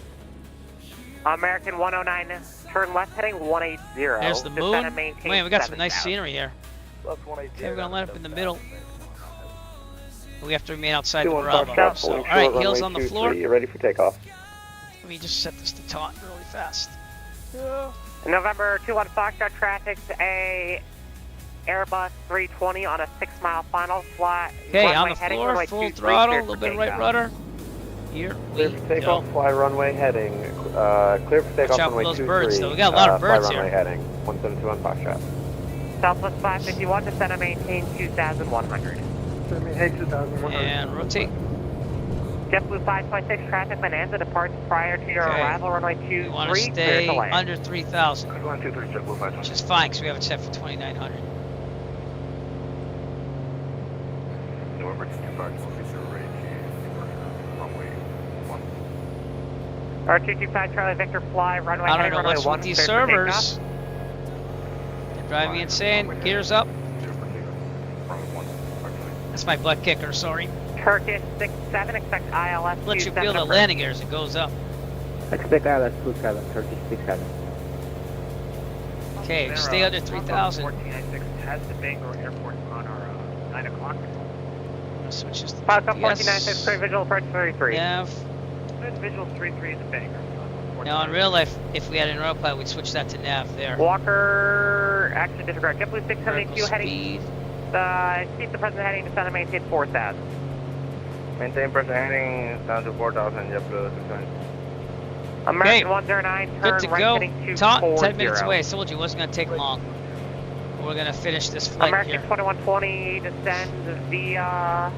American 109, turn left heading 180. There's the descend moon. and maintain Man, we got some nice 7,000. scenery here. Left 180. Okay, we're going to line up in the middle. We have to remain outside the 21 Bravo. Foxtrot, So, holding all right, short, heels runway on the 23, floor. you're ready for takeoff. Let me just set this to taut really fast. November 21 Foxtrot traffic to a Airbus 320 on a 6-mile final flight. Okay, on runway the heading, floor, runway full 23, throttle, a cleared little for bit of right takeoff. rudder. Here Clear we for takeoff, go. fly runway heading. Clear for takeoff, out for runway those 23. birds, though. We got a lot of birds fly runway here. heading. 1721 Foxtrot. Southwest 551, descend and maintain 2,100. Hey, 2,100. And rotate. JetBlue 526, traffic Bonanza departs prior to your Okay. arrival, runway 23, We want to clear stay to land. under 3,000, 123, JetBlue 526. which is fine because we have it set for 2,900. November 25, officer range, runway 1. R225 Charlie Victor fly, runway I don't heading know runway what's 1, with these clear for takeoff. servers. They're driving me insane. Gears up. That's my butt kicker, sorry. Turkish 67, expect ILS Let you 27 feel the approach. landing gear as it goes up. Expect ILS 27, Turkish 67. Okay, stay under 3,000. 1496 has the Bangor Airport on our 9 o'clock. I'm gonna switch this to Falcon GPS. 1496, clear visual approach 33. Yeah. Visual 33 is a Bangor. Now in real life, if we had an aeroplan, we'd switch that to nav there. Walker, actually disregard. JetBlue 672 Vertical heading. speed. Keep the present heading, descend and maintain 4,000. Maintain present heading down to 4,000, JetBlue 672. American 109, turn Good to right go. heading 240. Taunton, 10 minutes away. I told you it wasn't going to take long. We're going to finish this flight American here. 2120, descend via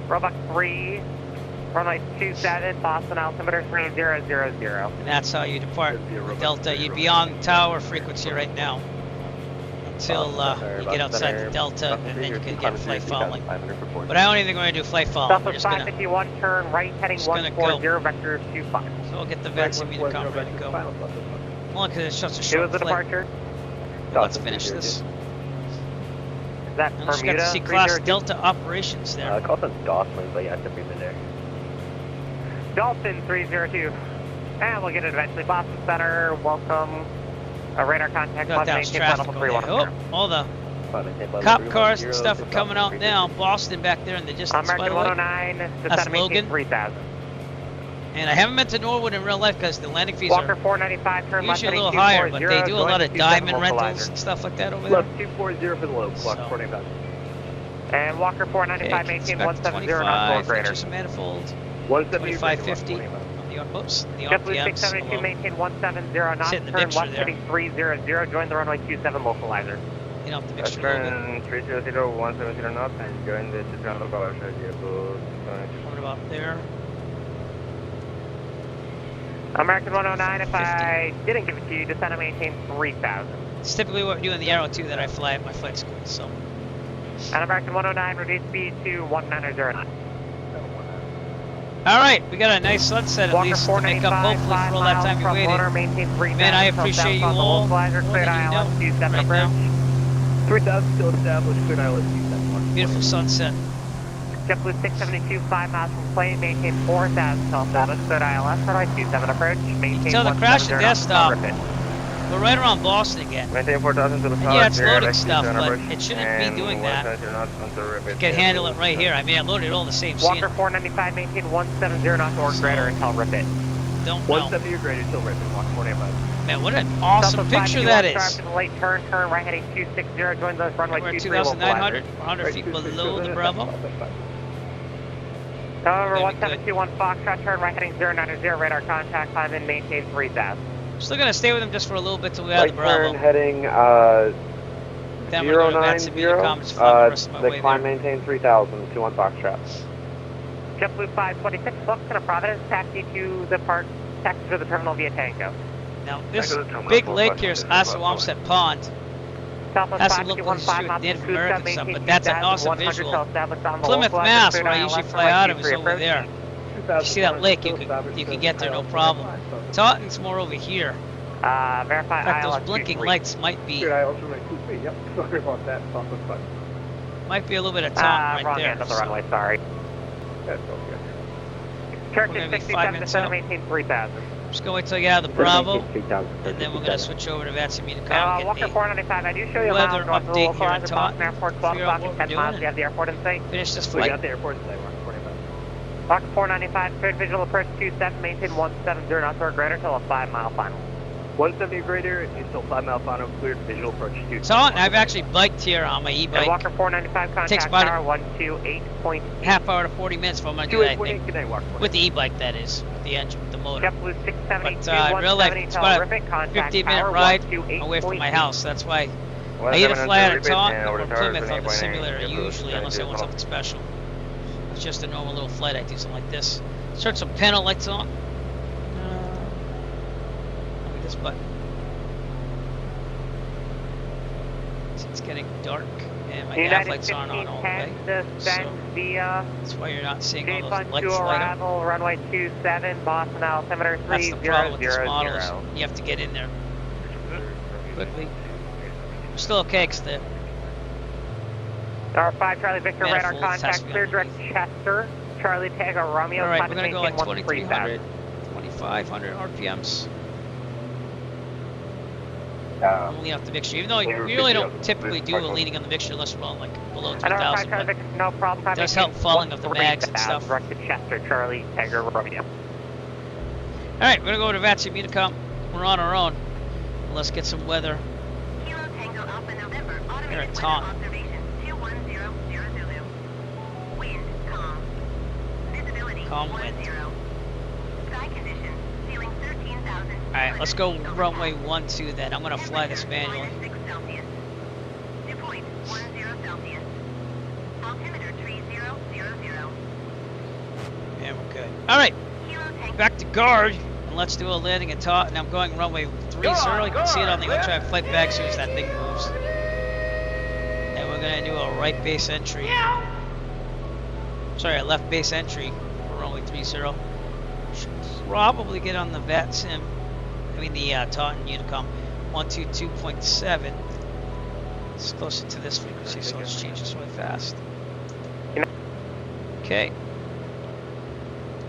Roebuck 3, runway 27, Boston altimeter 3000. And that's how you depart with Delta. You'd be on tower frequency right now until you get outside the Delta, and then you can get flight following. But I don't even think we're going to do flight following. We're Southwest just going to 551, turn right heading 140, vector 25. so we'll get the Vaximeter com ready to go. Only because it's such a It short was a flight. departure. Let's finish this. Is that I just got Bermuda? to see class 302? Delta operations there. Call them Dawson, but yeah, it's a bit there. Dalton 302. And we'll get it eventually. Boston Center, welcome. Radar contact, Got that maintain traffic level over there. 310. Oh, all the cop cars and stuff are coming out now. Boston back there in the distance, by American the way. 109, That's descend maintain Logan. 3000. And I haven't been to Norwood in real life because the landing fees Walker are 495, turn left usually a heading little higher, but 240, they do a lot of 27 diamond localizer. rentals and stuff like that over there. Left 240 for the low, clock 49,000. And Walker 495, Okay, maintain expect 170 knots 25, or greater. features a manifold, 170, 2550 on the oops, the JetBlue RPMs. 672, Below. maintain 170 knots, Sit in the turn mixture left there. heading 300, join the runway 27 localizer. You know, the mixture a little bit. Turn 300, 170 knots, and join the Citroen localizer, JetBlue 672. What about there? American 109, if I didn't give it to you, descend and maintain 3000. It's typically what we do in the Aero 2 that I fly at my flight school, so. And American 109, reduce speed to 1909. Alright, we got a nice sunset at Walker least to make up 495, hopefully 5 for all that miles time you from waited. Motor, maintain 3000. Man, I till appreciate you south on the all localizer, more cleared than you ILS know 27 right approach. now. 3,000 still established, cleared ILS 27. Beautiful sunset. JetBlue 672, 5 miles from plane, maintain 4000 till established, cleared ILS, runway 27 approach, maintain tell the crash 170 and knots, desktop. rip it. We're right around Boston again. Maintain 4,000 to the And south. yeah, it's clear loading ILS stuff, 27 but approach, it shouldn't and be doing that. 170 knots onto rip it. You can handle it right here. I mean, I loaded all the same scene. Walker 495, maintain 170 knots or greater until rip it. Don't know. 170 or greater till rip it. Walker 495. Man, what an awesome Southwest picture 551, that sharp is. to the late turn, right heading 260, join the runway We're at 23 2,900, localizer. 100 feet below the Bravo. However, Very good. 1721 Foxtrot, turn right heading 090, radar contact, climb in, maintain 3000. Still gonna stay with him just for a little bit till we out of the Right turn Bravo. heading Then we're going to Vaximeter com, just fly the rest of my the way climb there. maintain 3,000, 21 Foxtrot. JetBlue 526, Buxton of Providence, taxi to the park, taxi to the terminal via Tango. Now, this big lake here is Assawamsett Pond. Southwest Has some look 551, like 5 street miles Native from American Coosa, stuff, maintain but that's an awesome 2,100 visual. till established on the Plymouth, localizer, Mass, cleared where I ILS, usually fly runway out of, is 23 over approach. there. You see that lake, you can get there no problem. Taunton's more over here. Verify In fact, ILS those blinking 23. lights might be Cleared ILS runway 23, yep. Sorry about that, Southwest 5. might be a little bit of Taunton Wrong right there. end of the so runway, sorry. That's okay. We're Turkish gonna be 5 67, minutes descend out. and maintain 3000. Just gonna wait till you get out of the Bravo, 3,000, and then we're gonna switch over to Vaximeter com. Walker 495, I do show you a weather mile north of the update here at localizer, Boston Taunton. Airport, 12 Figure out o'clock what and we're 10 miles. doing We have the airport in sight. Finish this We flight. got the airport today, Walker 45. Walker 495, cleared visual approach 27, maintain 170 knots or greater till a 5 mile final. 170 or greater, and still 5 mile final, cleared visual approach 2. Taunton, I've actually biked here on my And e-bike. Walker 495, Takes contact about tower 128.8. half hour to 40 minutes for I'm gonna do that, I think. Good night, Walker. With the e-bike, that is. With the engine, with the motor. JetBlue 672, But in real life, 170 it's till about a Rivet, contact 15-minute tower ride 128.8. away from my house. That's why I either fly out of Taunton or Plymouth on the simulator usually, unless I want something special. It's just a normal little flight. I do something like this. Start some panel lights on. Look at this button. It's getting dark and my nav lights aren't on all the way. So that's why you're not seeing all those lights light up. Arrival, runway 27, Boston altimeter 3000. That's the problem with this model is you have to get in there quickly. We're still okay because the R5 Charlie Victor radar contact clear direct Chester. Charlie Tango Romeo. All right, we're gonna go like 2300, 2500 RPMs. Only off the mixture, even though we really don't typically do a leaning on the mixture unless we're on like below 2000. No problem. It does help falling of the mags and stuff. Direct to Chester, Charlie Tango Romeo. All right, we're gonna go to VATSIM Unicom. We're on our own. Let's get some weather. Here at Taunton. Calm wind. Alright, let's go runway 12 then. I'm going to fly this manually. Yeah, we're good. Alright, back to guard. And let's do a landing at Taunton. I'm going runway 30. You can see it on the electronic flight bag as soon as that thing moves. And we're going to do a right base entry. Sorry, a left base entry. Runway 30. Should probably get on the VATSIM. I mean the Taunton Unicom 122.7. It's closer to this frequency, so let's change this really fast. Okay.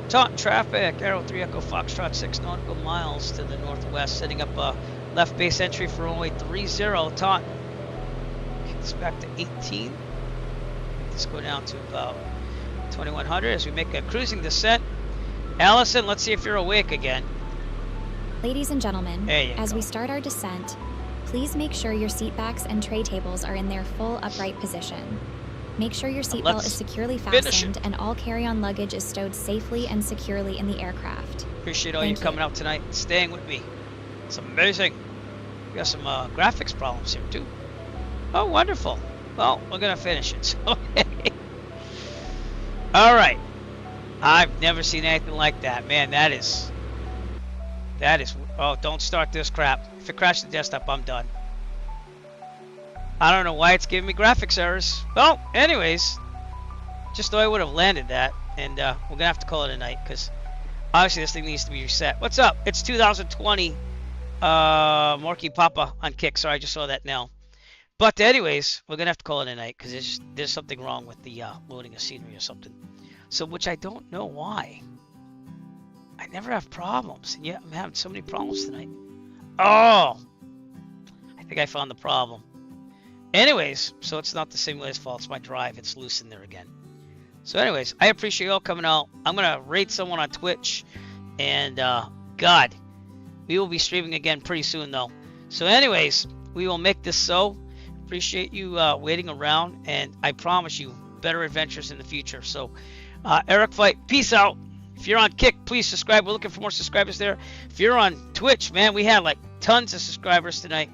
Taunton traffic, Arrow 3 Echo Foxtrot 6 nautical miles to the northwest, setting up a left base entry for runway 30 Taunton. It's back to 18. Let's go down to about 2100 as we make a cruising descent. Allison, let's see if you're awake again. Ladies and gentlemen, as we start our descent, please make sure your seat backs and tray tables are in their full upright position. Make sure your seatbelt is securely fastened and all carry-on luggage is stowed safely and securely in the aircraft. Appreciate all you coming out tonight and staying with me. It's amazing. We got some graphics problems here too. Oh, wonderful. Well, we're gonna finish it. So all right. I've never seen anything like that, man. That is. Oh, don't start this crap. If it crashes the desktop, I'm done. I don't know why it's giving me graphics errors. Well, anyways, just thought I would have landed that, and we're gonna have to call it a night because obviously this thing needs to be reset. What's up? It's 2020. Morky Papa on Kick. Sorry, I just saw that now. But anyways, we're gonna have to call it a night because there's something wrong with the loading of scenery or something. So, which I don't know why. I never have problems, and yet I'm having so many problems tonight. Oh! I think I found the problem. Anyways, so it's not the simulator's fault, it's my drive. It's loose in there again. So anyways, I appreciate you all coming out. I'm going to rate someone on Twitch, and God, we will be streaming again pretty soon, though. So anyways, we will make this so. Appreciate you waiting around, and I promise you better adventures in the future. So, Eric Fight, peace out. If you're on Kick, please subscribe. We're looking for more subscribers there. If you're on Twitch, man, we had like tons of subscribers tonight.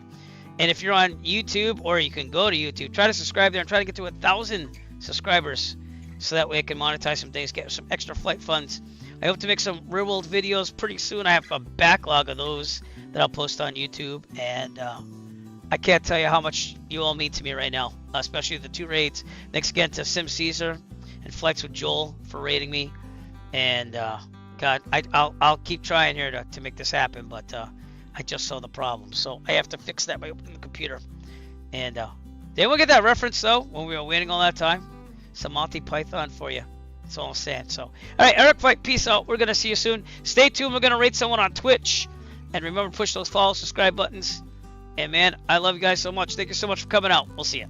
And if you're on YouTube, or you can go to YouTube, try to subscribe there and try to get to 1,000 subscribers. So that way I can monetize some things, get some extra flight funds. I hope to make some real world videos pretty soon. I have a backlog of those that I'll post on YouTube. And I can't tell you how much you all mean to me right now, especially the 2 raids. Thanks again to Sim Caesar and Flights with Joel for raiding me. And God, I'll keep trying here to make this happen, but I just saw the problem, so I have to fix that by opening the computer. And then we'll get that reference though when we were waiting all that time. Some Monty Python for you. That's all I'm saying. So, all right, Eric Fight, peace out. We're gonna see you soon. Stay tuned. We're gonna rate someone on Twitch, and remember to push those follow, subscribe buttons. And man, I love you guys so much. Thank you so much for coming out. We'll see you.